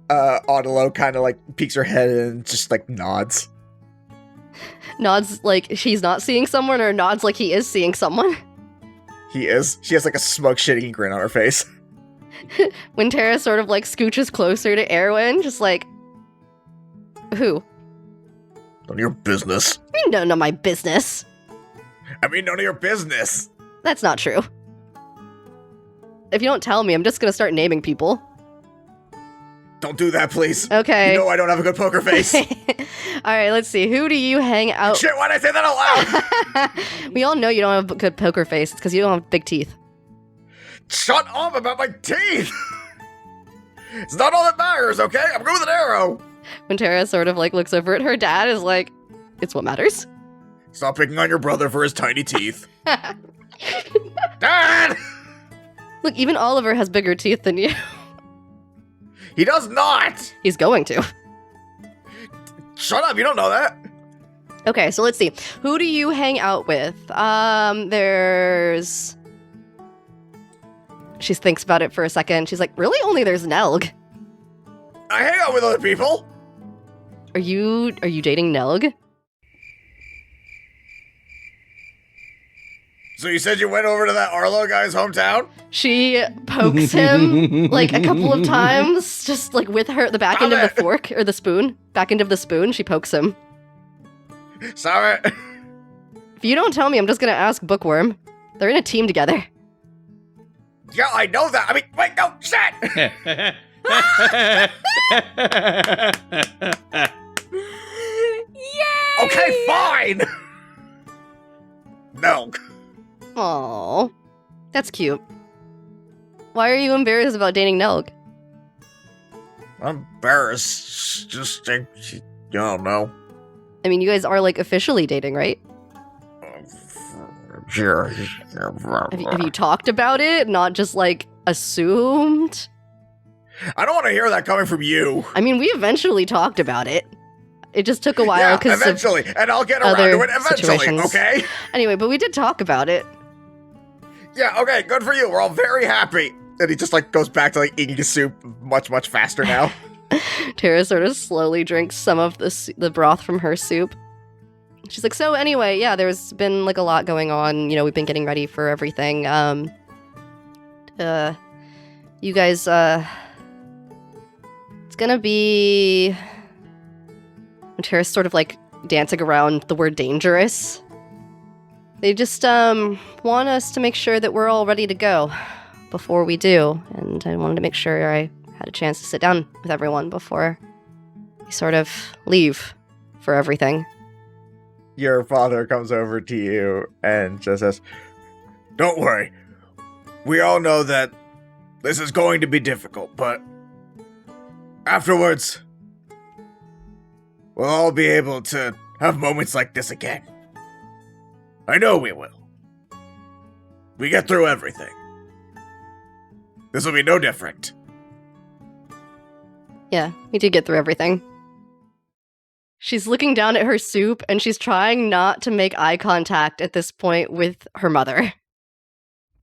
B: Audelo kind of, like, peeks her head and just, like, nods.
D: Nods like she's not seeing someone, or nods like he is seeing someone?
B: He is. She has, like, a smoke-shitting grin on her face.
D: When Tara sort of, like, scooches closer to Erwin, just like, who?
B: None of your business.
D: I mean, none of my business.
B: I mean, none of your business.
D: That's not true. if you don't tell me, I'm just gonna start naming people.
B: Don't do that, please.
D: Okay.
B: You know I don't have a good poker face.
D: All right, let's see. Who do you hang out?
B: Shit, why'd I say that out loud?
D: We all know you don't have a good poker face. It's because you don't have big teeth.
B: Shut up about my teeth! It's not all that matters, okay? I'm good with an arrow.
D: When Tara sort of like looks over at her dad, is like, it's what matters.
B: Stop picking on your brother for his tiny teeth. Dad!
D: Look, even Oliver has bigger teeth than you.
B: He does not!
D: He's going to.
B: Shut up, you don't know that.
D: Okay, so let's see. Who do you hang out with? There's... She thinks about it for a second. She's like, really? Only there's Nelg.
B: I hang out with other people.
D: Are you dating Nelg?
B: So you said you went over to that Arlo guy's hometown?
D: She pokes him like a couple of times, just like with the back end of the fork or the spoon. Back end of the spoon, she pokes him.
B: Stop it.
D: If you don't tell me, I'm just gonna ask Bookworm. They're in a team together.
B: Yeah, I know that. I mean, wait, no, shit!
H: Yay!
B: Okay, fine! No.
D: Aww. That's cute. Why are you embarrassed about dating Nelg?
B: I'm embarrassed. Just, I don't know.
D: I mean, you guys are like officially dating, right?
B: Sure.
D: Have you talked about it? Not just like assumed?
B: I don't want to hear that coming from you.
D: I mean, we eventually talked about it. It just took a while because
B: eventually, and I'll get around to it eventually, okay?
D: Anyway, but we did talk about it.
B: Yeah, okay, good for you. We're all very happy. And he just like goes back to like eating his soup much faster now.
D: Tara sort of slowly drinks some of the broth from her soup. She's like, so anyway, yeah, there's been like a lot going on. You know, we've been getting ready for everything. You guys, it's gonna be... Tara's sort of like dancing around the word dangerous. They just want us to make sure that we're all ready to go before we do. And I wanted to make sure I had a chance to sit down with everyone before we sort of leave for everything.
B: Your father comes over to you and just says, "Don't worry. We all know that this is going to be difficult, but afterwards, we'll all be able to have moments like this again. I know we will. We get through everything. This will be no different."
D: Yeah, we did get through everything. She's looking down at her soup, and she's trying not to make eye contact at this point with her mother.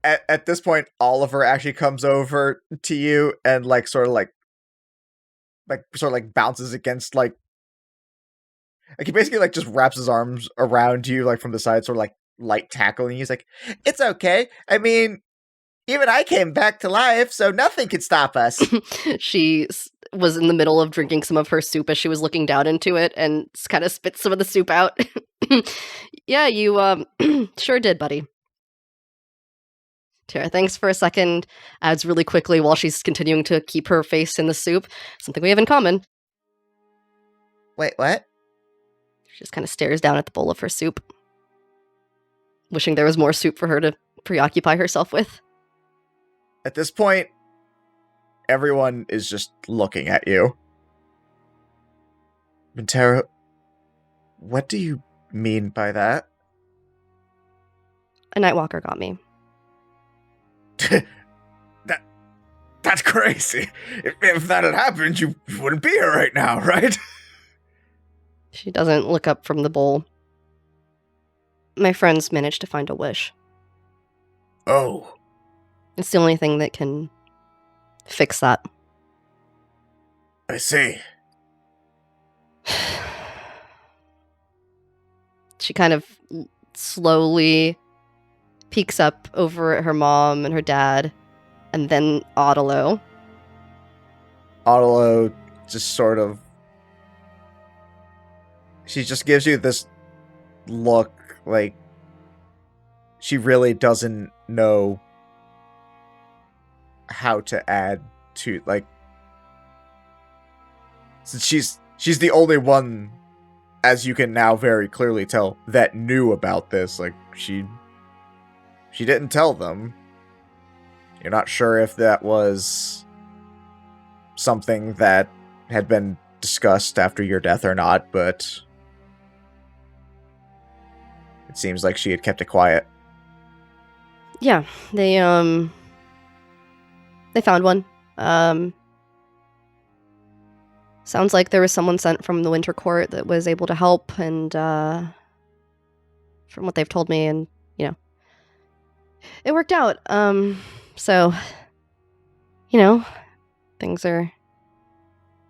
B: At this point, Oliver actually comes over to you and sort of bounces against like he basically just wraps his arms around you from the side, sort of light tackling. He's like, "It's okay. I mean, even I came back to life, so nothing could stop us."
D: She was in the middle of drinking some of her soup as she was looking down into it and kind of spit some of the soup out. Yeah, you sure did, buddy. Tara, thanks for a second. Adds really quickly while she's continuing to keep her face in the soup. Something we have in common.
B: Wait, what?
D: She just kind of stares down at the bowl of her soup, wishing there was more soup for her to preoccupy herself with.
B: At this point, everyone is just looking at you. Tara, what do you mean by that?
D: A Nightwalker got me.
B: That's crazy. If that had happened, you wouldn't be here right now, right?
D: She doesn't look up from the bowl. My friends managed to find a wish.
B: Oh.
D: It's the only thing that can fix that.
B: I see.
D: She kind of slowly peeks up over at her mom and her dad, and then Otelo.
B: Otelo just sort of... She just gives you this look like she really doesn't know how to add to, like, since she's the only one, as you can now very clearly tell, that knew about this. Like, she didn't tell them. You're not sure if that was something that had been discussed after your death or not, but it seems like she had kept it quiet.
D: Yeah, they found one. Sounds like there was someone sent from the Winter Court that was able to help, and from what they've told me, and it worked out. So things are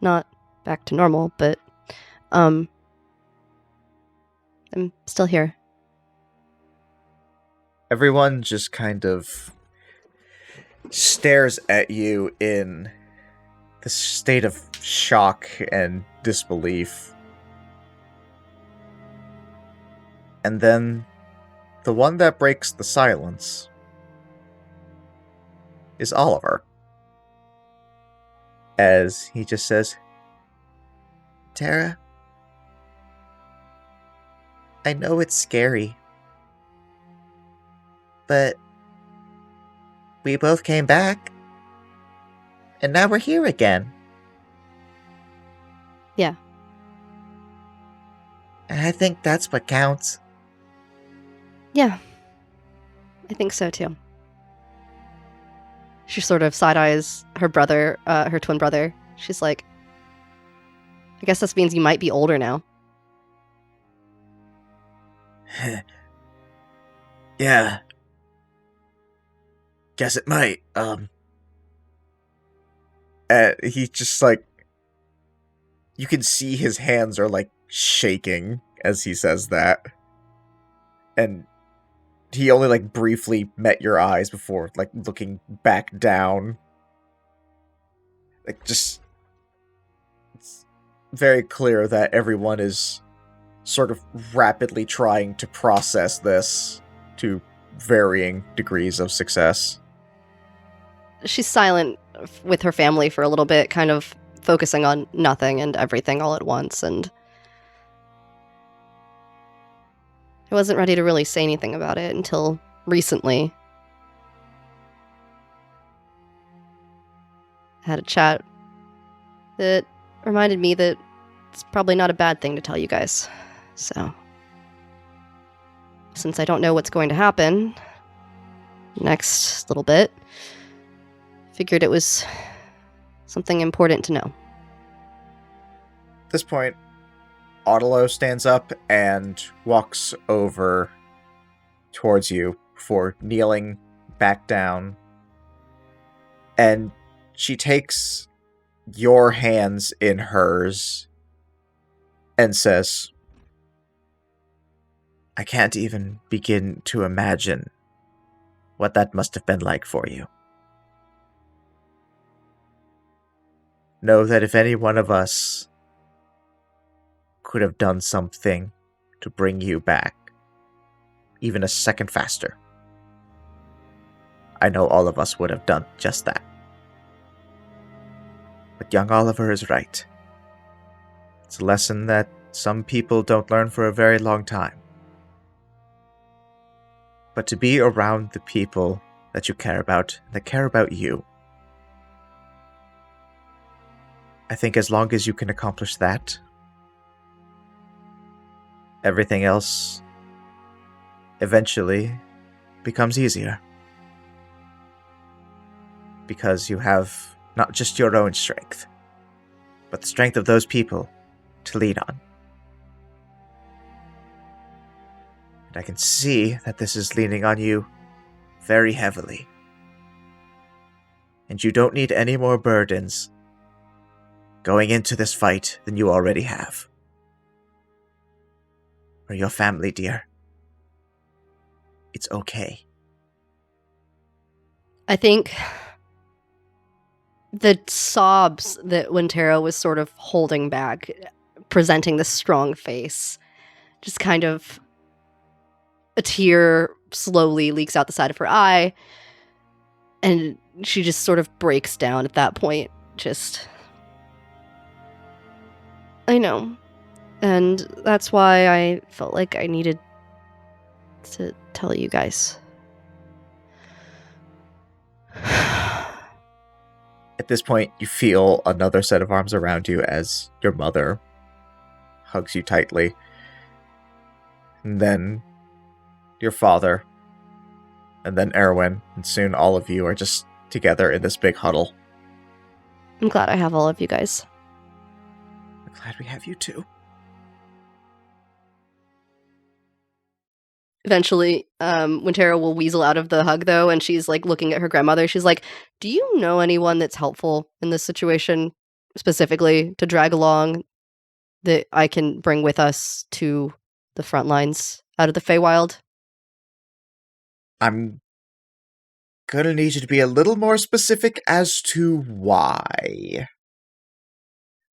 D: not back to normal, but I'm still here.
B: Everyone just kind of stares at you in this state of shock and disbelief. And then the one that breaks the silence is Oliver. As he just says, "Tara, I know it's scary, but we both came back, and now we're here again."
D: Yeah.
B: And I think that's what counts.
D: Yeah, I think so too. She sort of side-eyes her brother, her twin brother. She's like, I guess this means you might be older now.
B: Yeah. Guess it might. He just, like, you can see his hands are, like, shaking as he says that. And he only, like, briefly met your eyes before, like, looking back down. Like, just... It's very clear that everyone is sort of rapidly trying to process this to varying degrees of success.
D: She's silent with her family for a little bit, kind of focusing on nothing and everything all at once, and I wasn't ready to really say anything about it until recently. I had a chat that reminded me that it's probably not a bad thing to tell you guys. So, since I don't know what's going to happen next little bit, figured it was something important to know.
B: At this point, Otelo stands up and walks over towards you before kneeling back down. And she takes your hands in hers and says, "I can't even begin to imagine what that must have been like for you. Know that if any one of us could have done something to bring you back, even a second faster, I know all of us would have done just that. But young Oliver is right. It's a lesson that some people don't learn for a very long time. But to be around the people that you care about, that care about you, I think as long as you can accomplish that, everything else eventually becomes easier. Because you have not just your own strength, but the strength of those people to lean on. And I can see that this is leaning on you very heavily. And you don't need any more burdens going into this fight than you already have. For your family, dear. It's okay."
D: I think the sobs that Wintero was sort of holding back, presenting this strong face, just kind of a tear slowly leaks out the side of her eye. And she just sort of breaks down at that point. I know. And that's why I felt like I needed to tell you guys.
B: At this point, you feel another set of arms around you as your mother hugs you tightly. And then your father. And then Erwin. And soon all of you are just together in this big huddle.
D: I'm glad I have all of you guys.
B: I'm glad we have you too.
D: Eventually, Wintera will weasel out of the hug, though, and she's, like, looking at her grandmother. She's like, do you know anyone that's helpful in this situation, specifically, to drag along that I can bring with us to the front lines out of the Feywild?
B: I'm gonna need you to be a little more specific as to why.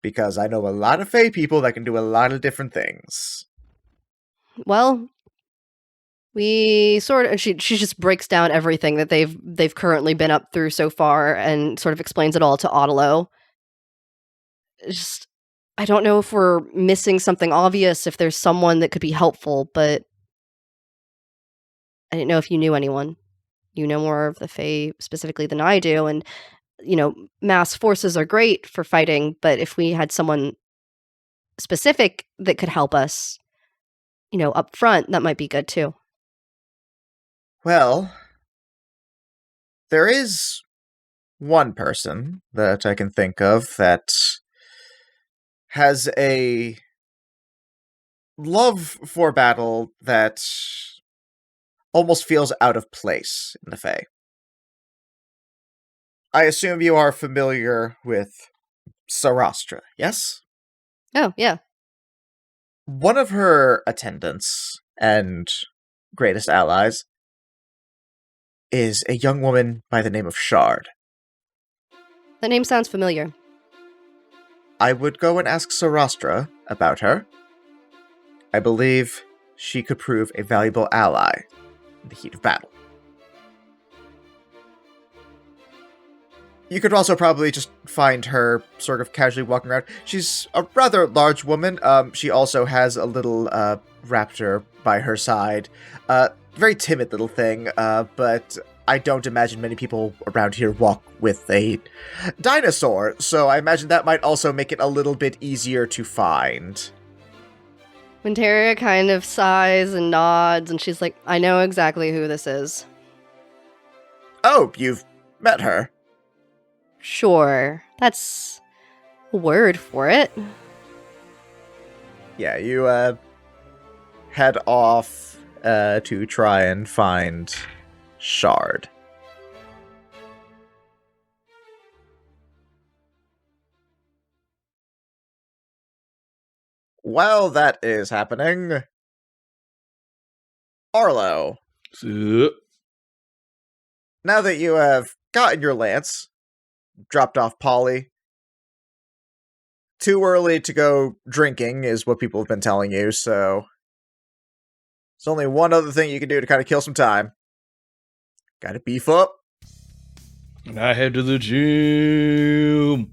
B: Because I know a lot of Fey people that can do a lot of different things.
D: Well, we sort of she just breaks down everything that they've currently been up through so far and sort of explains it all to Otelo. Just I don't know if we're missing something obvious, if there's someone that could be helpful, but I didn't know if you knew anyone. You know more of the Fae specifically than I do, and mass forces are great for fighting, but if we had someone specific that could help us, up front, that might be good too.
B: Well, there is one person that I can think of that has a love for battle that almost feels out of place in the Fae. I assume you are familiar with Sarastra, yes?
D: Oh, yeah.
B: One of her attendants and greatest allies is a young woman by the name of Shard.
D: That name sounds familiar.
B: I would go and ask Sarastra about her. I believe she could prove a valuable ally in the heat of battle. You could also probably just find her sort of casually walking around. She's a rather large woman. She also has a little raptor by her side. Very timid little thing, but I don't imagine many people around here walk with a dinosaur, so I imagine that might also make it a little bit easier to find.
D: Winteria kind of sighs and nods, and she's like, I know exactly who this is.
B: Oh, you've met her.
D: Sure. That's a word for it.
B: Yeah, you head off to try and find Shard. While that is happening, Arlo,
E: Sup?
B: now that you have gotten your lance, dropped off Polly, too early to go drinking is what people have been telling you, so there's only one other thing you can do to kind of kill some time. Gotta beef up.
E: And I head to the gym.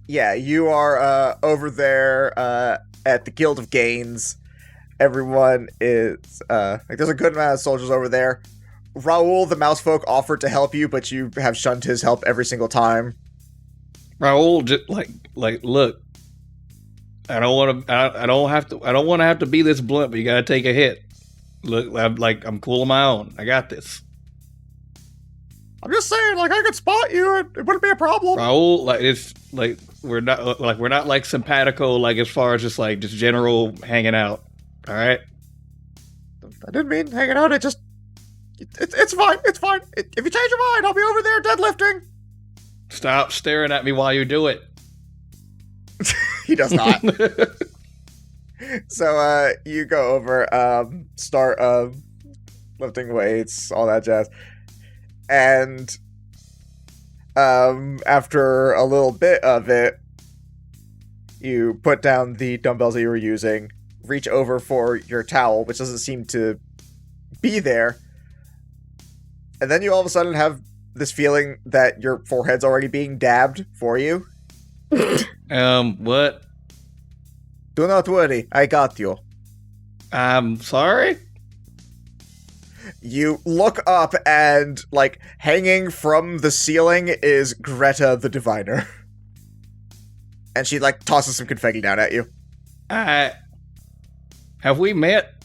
B: Yeah, you are over there at the Guild of Gains. Everyone is there's a good amount of soldiers over there. Raoul the Mousefolk offered to help you, but you have shunned his help every single time.
E: Raoul, just look. I don't want to have to be this blunt, but you gotta take a hit. Look, I'm cool on my own. I got this.
B: I'm just saying, I could spot you. It wouldn't be a problem.
E: Raoul, we're not simpatico, as far as just general hanging out. All right.
B: I didn't mean hanging out. It's fine. It's fine. If you change your mind, I'll be over there deadlifting.
E: Stop staring at me while you do it.
B: He does not. So, you go over, start, lifting weights, all that jazz. And, after a little bit of it, you put down the dumbbells that you were using, reach over for your towel, which doesn't seem to be there, And then you all of a sudden have this feeling that your forehead's already being dabbed for you.
E: What?
B: Do not worry, I got you.
E: I'm sorry?
B: You look up and, like, hanging from the ceiling is Greta the Diviner. And she, like, tosses some confetti down at you.
E: Have we met?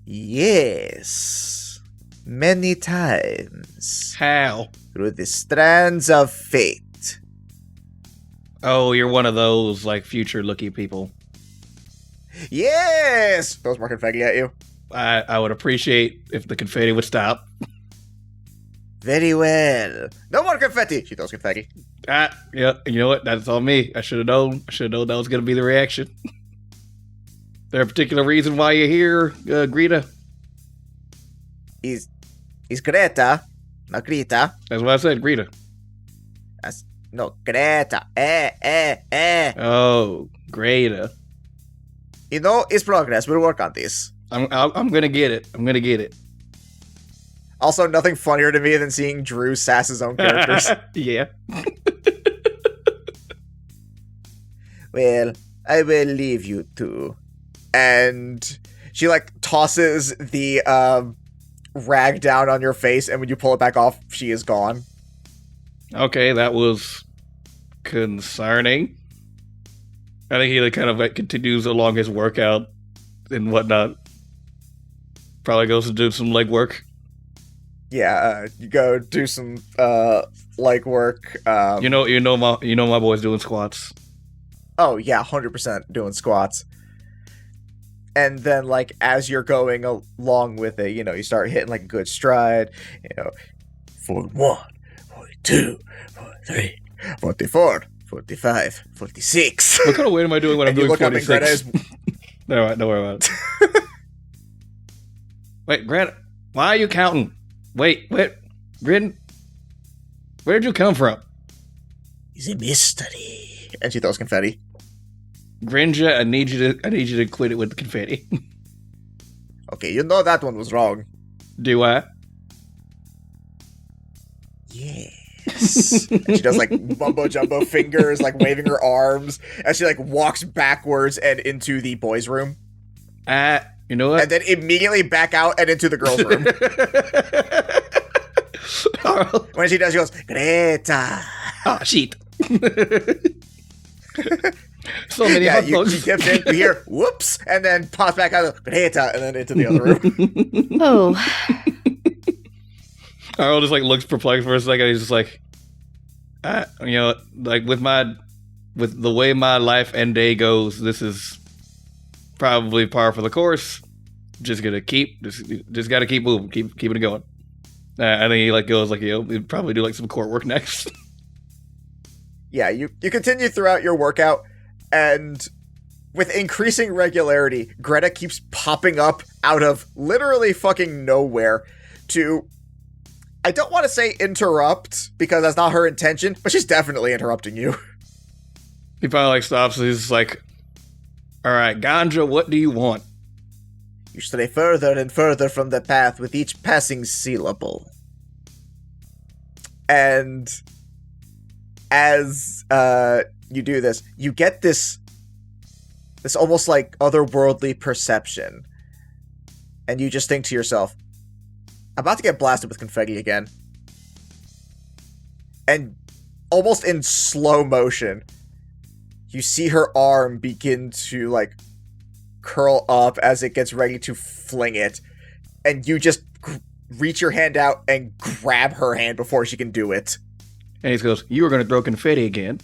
B: Yes. Many times.
E: How?
B: Through the strands of fate.
E: Oh, you're one of those, like, future-looky people.
B: Yes! Throws more confetti at you.
E: I would appreciate if the confetti would stop.
B: Very well. No more confetti! She throws confetti.
E: Yeah, you know what? That's on me. I should have known. That was going to be the reaction. Is there a particular reason why you're here, Greta?
B: Is Greta, not Greta.
E: That's what I said, Greta.
B: No, Greta.
E: Oh, Greta.
B: You know, it's progress. We'll work on this.
E: I'm gonna get it. I'm gonna get it.
B: Also, nothing funnier to me than seeing Drew sass his own characters.
E: Yeah.
B: Well, I will leave you two. And she, like, tosses the rag down on your face, and when you pull it back off, she is gone.
E: Okay, that was concerning. I think he like kind of like continues along his workout and whatnot. Probably goes to do some leg work.
B: Yeah, you go do some leg work.
E: You know my boy's doing squats.
B: Oh yeah, 100% doing squats. And then, like, as you're going along with it, you know, you start hitting like a good stride. You know, 41, 42, 43, 44, 45, 46.
E: What kind of weight am I doing when I'm doing 46?
B: Is...
E: No, don't worry about it. Wait, Greta, why are you counting? Wait, Grin, where'd you come from?
B: It's a mystery. And she throws confetti.
E: Grinja, I need you to quit it with the confetti.
B: Okay, you know that one was wrong.
E: Do I?
B: Yes. And she does, like, mumbo jumbo fingers, like, waving her arms, as she, like, walks backwards and into the boys' room.
E: You know what?
B: And then immediately back out and into the girls' room. When she does, she goes, Greta.
E: Oh, shit. So many hot dogs.
B: She dips in, you hear, whoops, and then pops back out of Greta, and then into the other room.
A: Oh.
E: Arl just like looks perplexed for a second. He's just like, you know, like with the way my life and day goes, this is probably par for the course. Just gotta keep moving, keeping it going. I think he like goes like, you know, he'd probably do like some court work next.
B: Yeah, you continue throughout your workout, and with increasing regularity, Greta keeps popping up out of literally fucking nowhere to, I don't want to say interrupt, because that's not her intention, but she's definitely interrupting you.
E: He finally like stops and he's just like, all right, Ganja, what do you want?
B: You stray further and further from the path with each passing syllable. And as you do this, you get this almost like otherworldly perception. And you just think to yourself, I'm about to get blasted with confetti again. And almost in slow motion, you see her arm begin to, like, curl up as it gets ready to fling it. And you just reach your hand out and grab her hand before she can do it.
E: And he goes, you were going to throw confetti again.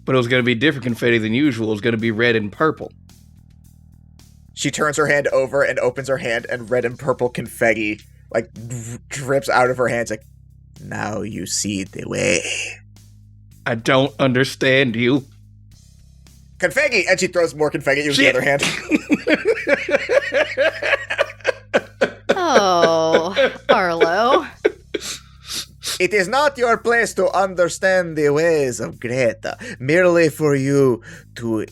E: But it was going to be different confetti than usual. It was going to be red and purple.
B: She turns her hand over and opens her hand, and red and purple confetti, like, drips out of her hands. Like, now you see the way.
E: I don't understand you.
B: Confetti! And she throws more confetti at you with the other hand.
A: Oh, Arlo.
B: It is not your place to understand the ways of Greta, merely for you to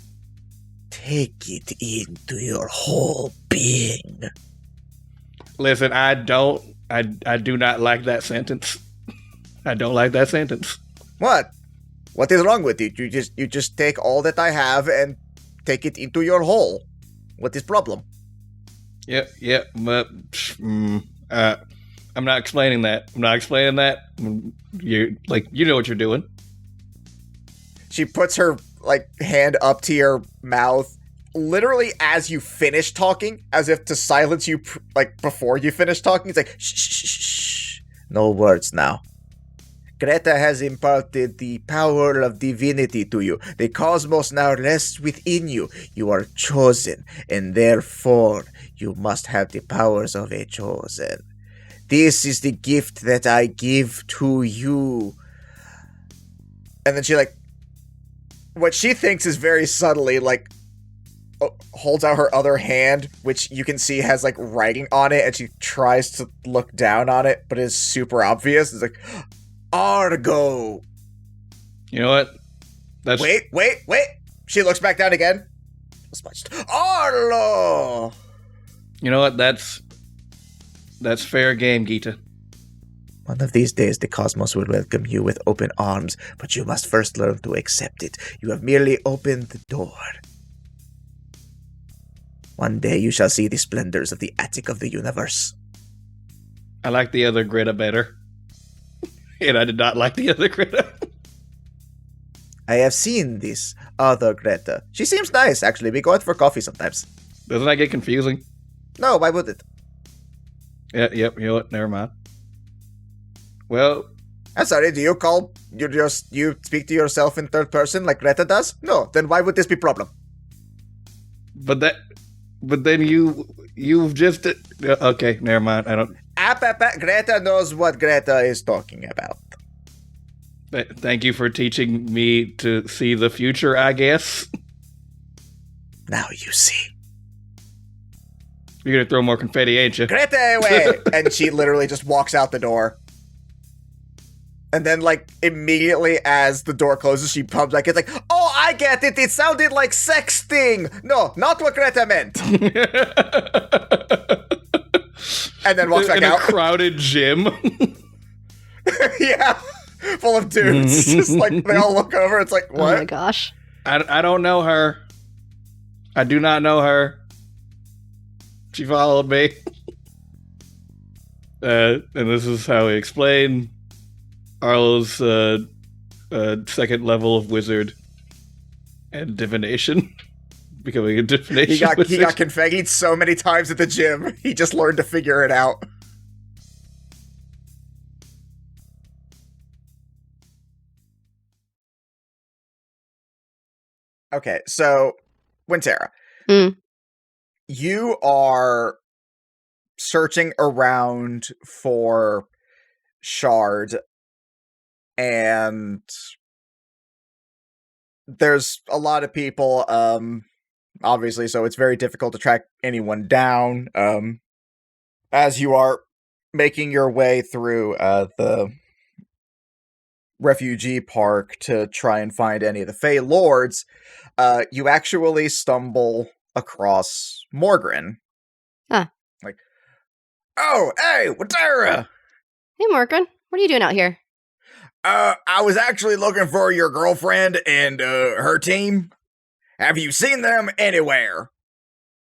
B: take it into your whole being.
E: Listen, I do not like that sentence. I don't like that sentence.
B: What? What is wrong with it? You just take all that I have and take it into your hole. What is problem?
E: Yep, but I'm not explaining that. You know what you're doing.
B: She puts her hand up to your mouth, literally as you finish talking, as if to silence you before you finish talking. It's like shh, shh, shh, shh. No words now. Greta has imparted the power of divinity to you. The cosmos now rests within you. You are chosen, and therefore you must have the powers of a chosen. This is the gift that I give to you. And then she what she thinks is very subtly holds out her other hand, which you can see has writing on it, and she tries to look down on it, but it's super obvious. It's like, Argo.
E: You know what?
B: Wait. She looks back down again. Arlo.
E: You know what? That's fair game, Gita.
B: One of these days, the cosmos will welcome you with open arms, but you must first learn to accept it. You have merely opened the door. One day you shall see the splendors of the attic of the universe.
E: I like the other Greta better. And I did not like the other Greta.
B: I have seen this other Greta. She seems nice, actually. We go out for coffee sometimes.
E: Doesn't that get confusing?
B: No, why would it?
E: Yep, you know what? Never mind. Well,
B: I'm sorry, do you speak to yourself in third person like Greta does? No, then why would this be a problem?
E: But then you've just okay, never mind. I don't.
B: Greta knows what Greta is talking about.
E: Thank you for teaching me to see the future, I guess.
B: Now you see.
E: You're gonna throw more confetti, ain't you?
B: Greta away! And she literally just walks out the door. And then, immediately as the door closes, she pumps back. It's like, oh, I get it. It sounded like sexting. No, not what Greta meant. And then walks back
E: in
B: out.
E: A crowded gym.
B: Yeah. Full of dudes. Just they all look over. It's like, what?
D: Oh my gosh.
E: I don't know her. I do not know her. She followed me. And this is how we explain Arlo's second level of wizard and divination. Becoming a divination wizard.
B: He got confeggied so many times at the gym. He just learned to figure it out. Okay, so Wintera, you are searching around for Shard, and there's a lot of people, obviously, so it's very difficult to track anyone down. As you are making your way through the refugee park to try and find any of the Fey Lords, you actually stumble across Morgren.
D: Huh.
B: Oh, hey, Watera!
D: Hey, Morgan. What are you doing out here?
B: I was actually looking for your girlfriend and her team. Have you seen them anywhere?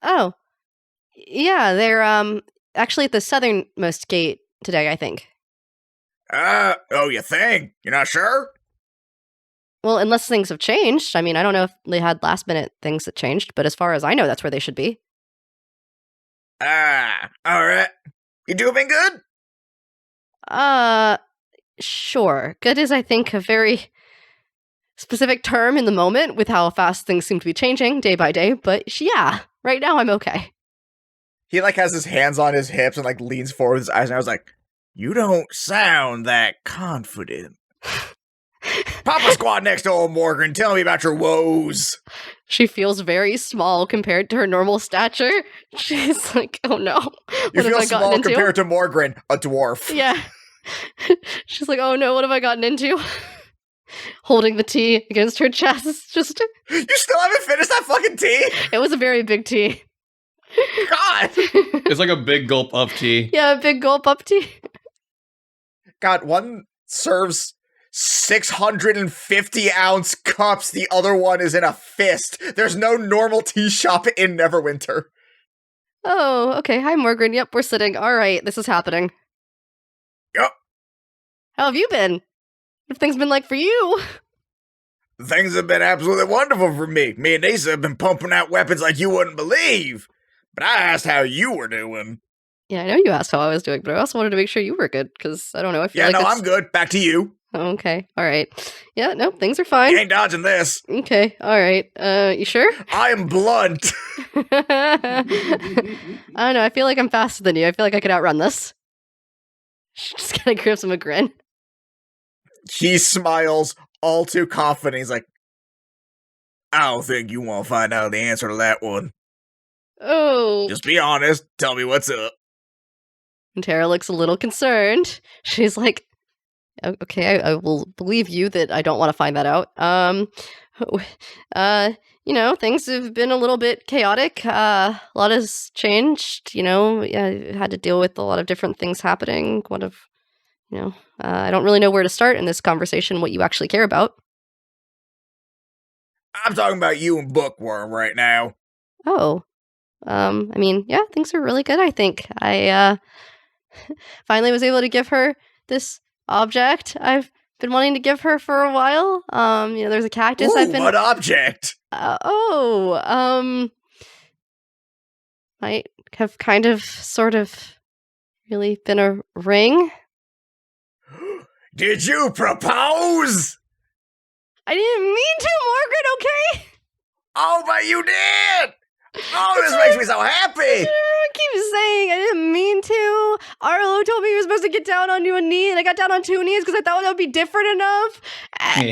D: Oh. Yeah, they're actually at the southernmost gate today, I think.
B: Oh, you think? You're not sure?
D: Well, unless things have changed. I mean, I don't know if they had last-minute things that changed, but as far as I know, that's where they should be.
B: Alright. You doing good?
D: Sure. Good is, I think, a very specific term in the moment with how fast things seem to be changing day by day, but yeah, right now I'm okay.
B: He has his hands on his hips and leans forward with his eyes, and I was like, you don't sound that confident. Papa squat next to old Morgan. Tell me about your woes.
D: She feels very small compared to her normal stature. She's like, oh no.
B: You feel small compared to Morgan, a dwarf.
D: Yeah. She's like, oh no, what have I gotten into? Holding the tea against her chest. Just.
B: You still haven't finished that fucking tea?
D: It was a very big tea.
B: God!
E: It's like a big gulp of tea.
D: Yeah, a big gulp up tea.
B: God, one serves 650-ounce cups, the other one is in a fist. There's no normal tea shop in Neverwinter.
D: Oh, okay. Hi, Morgan. Yep, we're sitting. All right, this is happening.
B: Yup.
D: How have you been? What have things been like for you?
B: Things have been absolutely wonderful for me. Me and Asa have been pumping out weapons like you wouldn't believe. But I asked how you were doing.
D: Yeah, I know you asked how I was doing, but I also wanted to make sure you were good, because, I don't know, I feel
B: Yeah,
D: like
B: no,
D: that's...
B: I'm good. Back to you.
D: Oh, okay, all right. Yeah, no, things are fine.
B: You ain't dodging this.
D: Okay, all right. You sure?
B: I am blunt.
D: I don't know, I feel like I'm faster than you. I feel like I could outrun this. She just kind of gives him a grin.
B: He smiles all too confident. He's like, I don't think you want to find out the answer to that one.
D: Oh.
B: Just be honest. Tell me what's up.
D: And Tara looks a little concerned. She's like, okay, I will believe you that I don't want to find that out. You know, things have been a little bit chaotic. A lot has changed. You know, I had to deal with a lot of different things happening. I don't really know where to start in this conversation, what you actually care about.
B: I'm talking about you and Bookworm right now.
D: Oh. I mean, yeah, things are really good, I think. I finally was able to give her this object I've been wanting to give her for a while. There's a cactus
B: Ooh,
D: I've been...
B: what object?
D: Might have kind of, sort of, really been a ring.
B: Did you propose?
D: I didn't mean to, Margaret, okay?
B: Oh, but you did! Oh, this makes me so happy!
D: Everyone keeps saying I didn't mean to. Arlo told me he was supposed to get down onto a knee, and I got down on 2 knees because I thought that would be different enough. And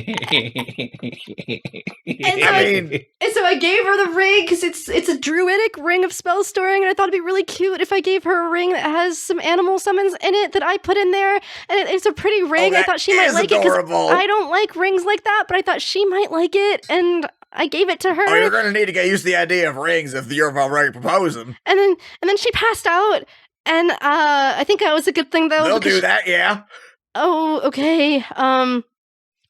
D: so I gave her the ring because it's a druidic ring of spell storing, and I thought it'd be really cute if I gave her a ring that has some animal summons in it that I put in there, and it's a pretty ring. I thought she might like it because I don't like rings like that, but I thought she might like it, and I gave it to her.
B: Oh, you're gonna need to get used to the idea of rings if you're already proposing.
D: And then she passed out, and I think that was a good thing though.
B: They'll do that, yeah.
D: Oh, okay.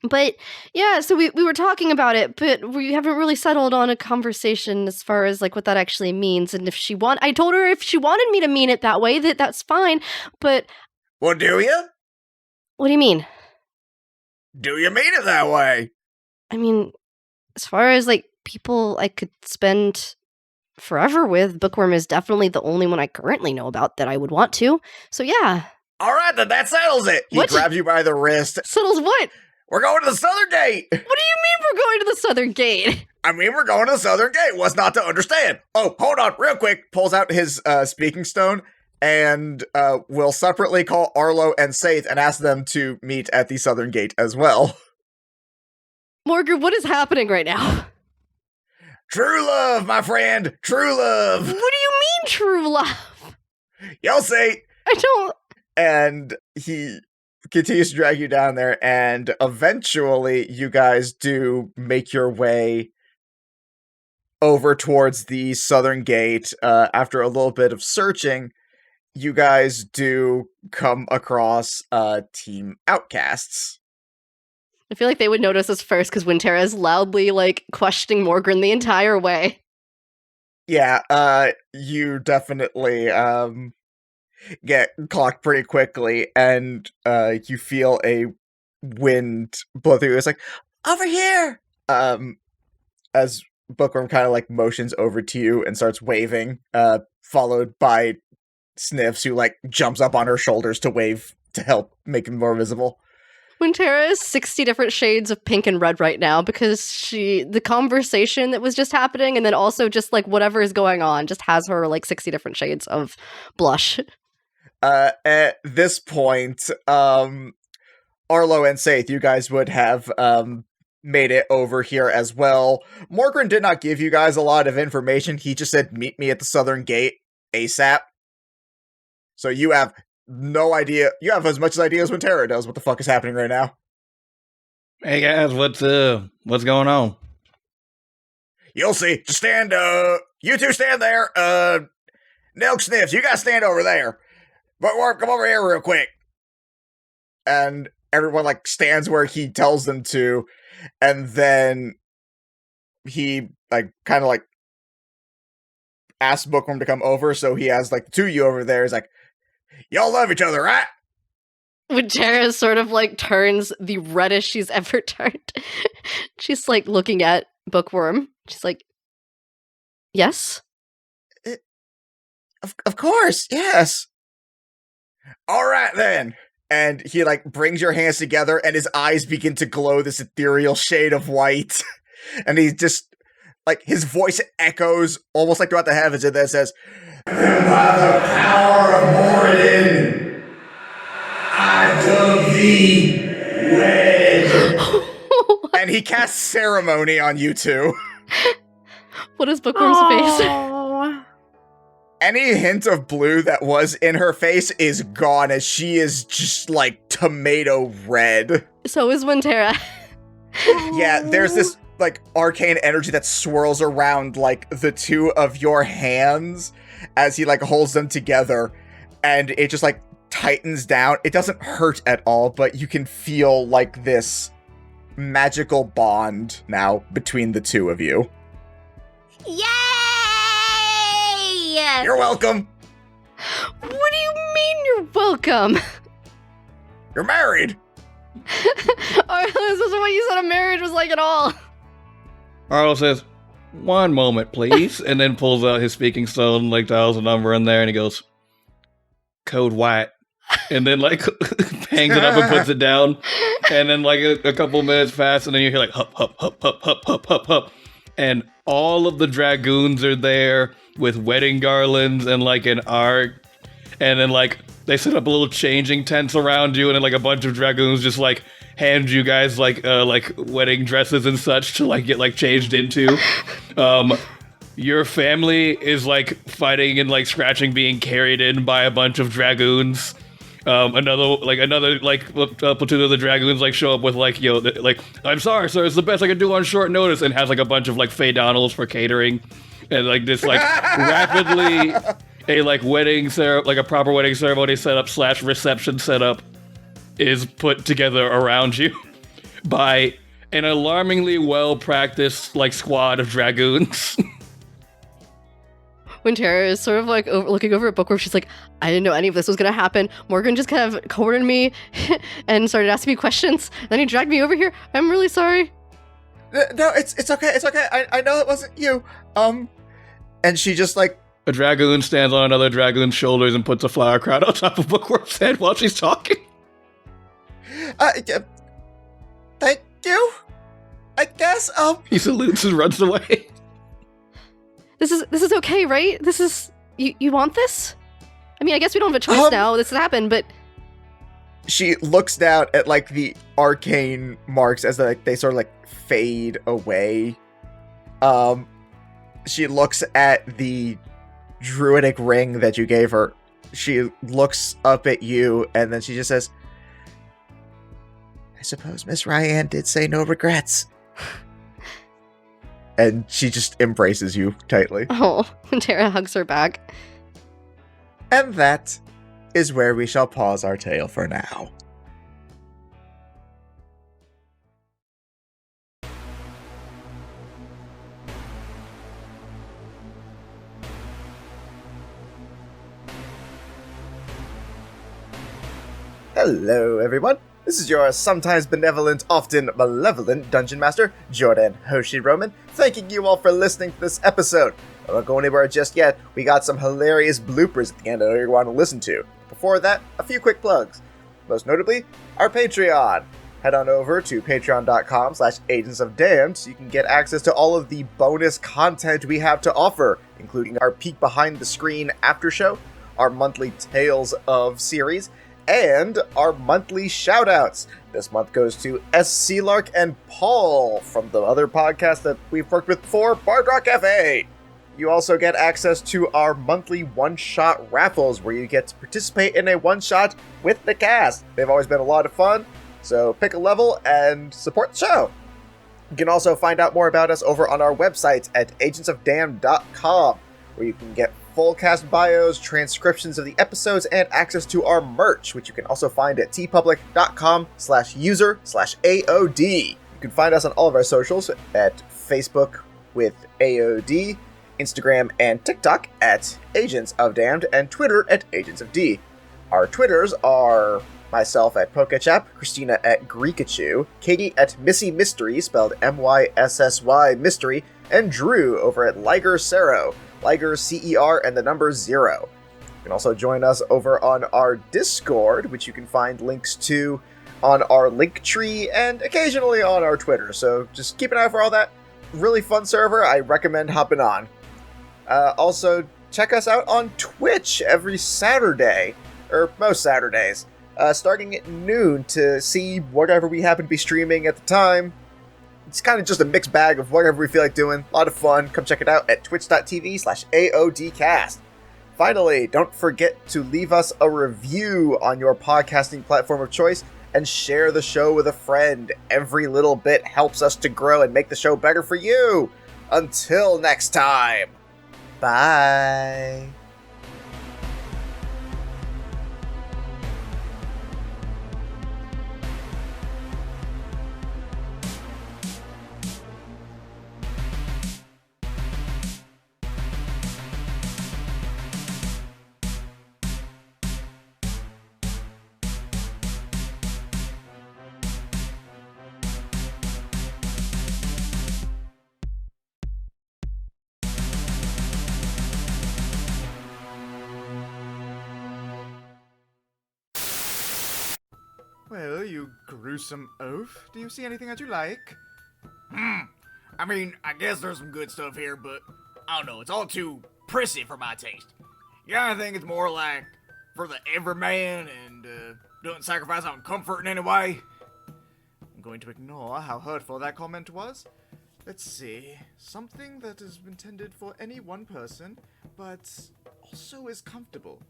D: But yeah, so we were talking about it, but we haven't really settled on a conversation as far as like what that actually means. And if I told her if she wanted me to mean it that way, that's fine. But
B: well, do you?
D: What do you mean?
B: Do you mean it that way?
D: I mean, as far as like people I could spend forever with, Bookworm is definitely the only one I currently know about that I would want to. So yeah.
B: All right, then that settles it. He grabs you by the wrist.
D: Settles what?
B: We're going to the Southern Gate!
D: What do you mean we're going to the Southern Gate?
B: I mean, we're going to the Southern Gate. What's not to understand? Oh, hold on, real quick. Pulls out his speaking stone and will separately call Arlo and Saith and ask them to meet at the Southern Gate as well.
D: Morgan, what is happening right now?
B: True love, my friend. True love.
D: What do you mean, true love?
B: You'll see.
D: I don't...
B: And he continues to drag you down there, and eventually you guys do make your way over towards the Southern Gate. After a little bit of searching, you guys do come across Team Outcasts.
D: I feel like they would notice us first because Wintera is loudly like questioning Morgan the entire way.
B: Yeah, you definitely get clocked pretty quickly, and you feel a wind blow through. It's like, over here! As Bookworm kind of like motions over to you and starts waving, followed by Sniffs, who like jumps up on her shoulders to wave to help make him more visible.
D: Wintera is 60 different shades of pink and red right now because the conversation that was just happening, and then also just like whatever is going on just has her like 60 different shades of blush.
B: At this point, Arlo and Saith, you guys would have made it over here as well. Morgan did not give you guys a lot of information. He just said, meet me at the Southern Gate ASAP. So you have no idea. You have as much idea as Wintera does what the fuck is happening right now.
E: Hey guys, what's going on?
B: You'll see. Just stand, you two stand there. Nelk Sniffs, you gotta stand over there. Bookworm, come over here real quick. And everyone, like, stands where he tells them to, and then he, like, kind of, like, asks Bookworm to come over, so he has, like, the two of you over there. He's like, y'all love each other, right?
D: When Tara sort of like turns the reddest she's ever turned, she's like looking at Bookworm. She's like, yes?
B: Of course, yes. All right, then. And he, like, brings your hands together, and his eyes begin to glow this ethereal shade of white. And he just, like, his voice echoes almost like throughout the heavens, and then says, "And by the power of Moradin, I dub thee wed." And he casts ceremony on you two.
D: What is Bookworm's face?
H: Oh.
B: Any hint of blue that was in her face is gone, as she is just, like, tomato red.
D: So is Wintera.
B: Yeah, there's this, like, arcane energy that swirls around, like, the two of your hands as he, like, holds them together, and it just, like, tightens down. It doesn't hurt at all, but you can feel, like, this magical bond now between the two of you.
G: Yay!
B: You're welcome!
D: What do you mean you're welcome?
B: You're married!
D: Arlo, this isn't what you said a marriage was like at all.
E: Arlo says, "One moment, please," and then pulls out his speaking stone, like dials a number in there, and he goes, "Code white," and then like hangs it up and puts it down, and then like a couple minutes pass, and then you hear like hup hup hup hup hup hup hup hup, and all of the dragoons are there with wedding garlands and like an arc, and then like they set up a little changing tents around you, and then like a bunch of dragoons just like hand you guys like wedding dresses and such to like get like changed into. Your family is like fighting and like scratching, being carried in by a bunch of dragoons. Another platoon of the dragoons like show up with like, yo, like, "I'm sorry, sir, it's the best I can do on short notice," and has like a bunch of like Fey Donalds for catering, and like this like rapidly a like a proper wedding ceremony setup / reception setup is put together around you by an alarmingly well-practiced like squad of dragoons.
D: When Tara is sort of like looking over at Bookworm, she's like, "I didn't know any of this was gonna happen. Morgan just kind of cornered me and started asking me questions. Then he dragged me over here. I'm really sorry."
B: No, it's okay. It's okay. I know it wasn't you. And she just like
E: a dragoon stands on another dragoon's shoulders and puts a flower crown on top of Bookworm's head while she's talking.
B: Thank you. I guess.
E: He salutes and runs away.
D: This is okay, right? This is you want this? I mean, I guess we don't have a choice now. This has happened, but
B: she looks down at like the arcane marks as they sort of like fade away. She looks at the druidic ring that you gave her. She looks up at you, and then she just says, "I suppose Miss Ryan did say no regrets." And she just embraces you tightly.
D: Oh, Tara hugs her back.
B: And that is where we shall pause our tale for now. Hello, everyone. This is your sometimes benevolent, often malevolent Dungeon Master, Jordan Hoshi Roman, thanking you all for listening to this episode. I won't go anywhere just yet. We got some hilarious bloopers at the end I know you want to listen to. Before that, a few quick plugs. Most notably, our Patreon. Head on over to patreon.com/agentsofdamned so you can get access to all of the bonus content we have to offer, including our peek behind the screen after show, our monthly Tales of series, and our monthly shoutouts. This month goes to S. Lark and Paul from the other podcast that we've worked with before, Bard Rock Cafe. You also get access to our monthly one-shot raffles where you get to participate in a one-shot with the cast. They've always been a lot of fun, so pick a level and support the show. You can also find out more about us over on our website at agentsofdamned.com, where you can get full cast bios, transcriptions of the episodes, and access to our merch, which you can also find at tpublic.com/user/AOD. You can find us on all of our socials at Facebook with AOD, Instagram and TikTok at Agents of Damned, and Twitter at Agents of D. Our Twitters are myself at Pokechap, Christina at Greekachu, Katie at Missy Mystery, spelled MYSSY Mystery, and Drew over at Liger Cero, Liger CER and the number 0. You can also join us over on our Discord, which you can find links to on our link tree and occasionally on our Twitter. So just keep an eye out for all that. Really fun server. I recommend hopping on. Also, check us out on Twitch every Saturday, or most Saturdays, starting at noon to see whatever we happen to be streaming at the time. It's kind of just a mixed bag of whatever we feel like doing. A lot of fun. Come check it out at twitch.tv/AODcast. Finally, don't forget to leave us a review on your podcasting platform of choice and share the show with a friend. Every little bit helps us to grow and make the show better for you. Until next time, bye.
J: Well, you gruesome oaf. Do you see anything that you like?
L: I mean, I guess there's some good stuff here, but I don't know, it's all too prissy for my taste. Yeah, I think it's more like for the everyman and doesn't sacrifice on comfort in any way.
J: I'm going to ignore how hurtful that comment was. Let's see. Something that is intended for any one person, but also is comfortable.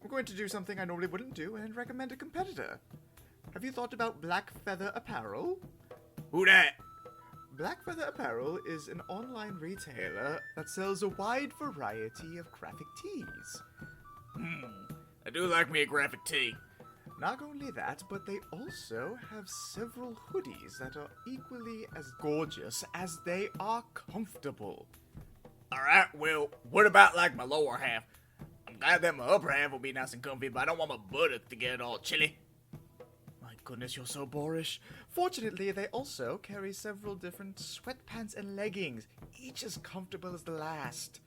J: I'm going to do something I normally wouldn't do and recommend a competitor. Have you thought about Black Feather Apparel?
L: Who that?
J: Black Feather Apparel is an online retailer that sells a wide variety of graphic tees.
L: I do like me a graphic tee.
J: Not only that, but they also have several hoodies that are equally as gorgeous as they are comfortable.
L: Alright, well, what about like my lower half? I'm glad that my upper half will be nice and comfy, but I don't want my buttock to get all chilly.
J: My goodness, you're so boorish. Fortunately, they also carry several different sweatpants and leggings, each as comfortable as the last.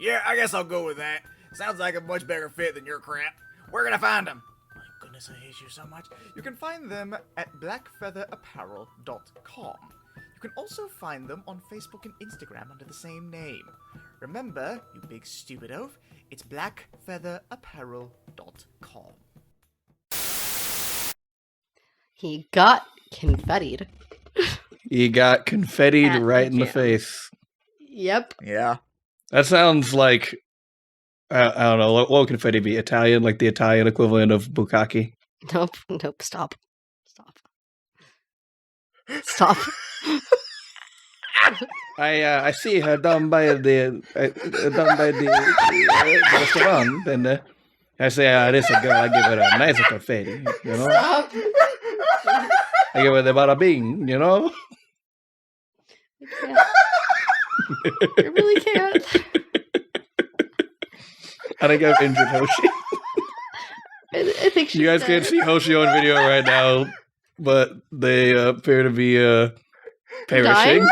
L: Yeah, I guess I'll go with that. Sounds like a much better fit than your crap. Where can I find them?
J: My goodness, I hate you so much. You can find them at blackfeatherapparel.com. You can also find them on Facebook and Instagram under the same name. Remember, you big stupid oaf, it's blackfeatherapparel.com.
D: He got confettied.
E: He got confettied
D: At
E: right
D: the
E: in the
D: gym.
E: face.
D: Yep.
B: Yeah.
E: That sounds like, I don't know, what would confetti be? Italian, like the Italian equivalent of bukkake?
D: Nope. Stop. Stop.
E: I see her down by the restaurant, and I say, this a girl. I give her a nice confetti, you know.
D: Stop.
E: I give her the bada bing, you know.
D: I really can't.
E: I think I've injured Hoshi.
D: I think she's
E: You guys
D: dead.
E: can't see Hoshi on video right now, but they appear to be perishing.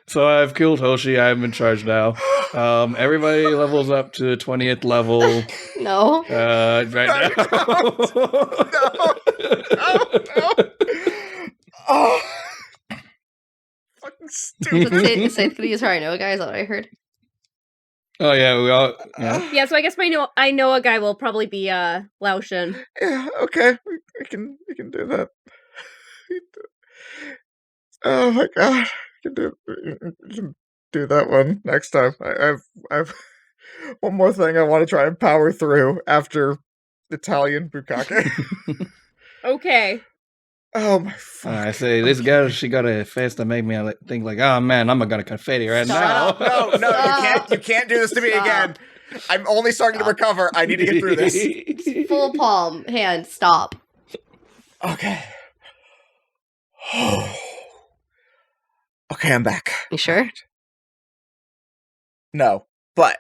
E: So I've killed Hoshi. I'm in charge now. Everybody levels up to 20th level.
D: No.
E: Right now.
J: No. Oh. Fucking stupid.
D: Say could use her I know, guys. That's what I heard.
E: Oh yeah, we all. Yeah.
H: Yeah, so I guess I know a guy will probably be Laoshin.
B: Yeah, okay. We can do that. Oh my god. We can do that one next time. I've one more thing I want to try and power through after Italian bukkake.
H: Okay.
B: Oh my fuck.
E: I say, this girl, she got a face that make me think like, oh man, I'm gonna confetti right now.
B: No, you can't do this to me again. I'm only starting to recover. I need to get through this.
D: Full palm hand. Stop.
B: Okay. Okay, I'm back.
D: You sure?
B: No, but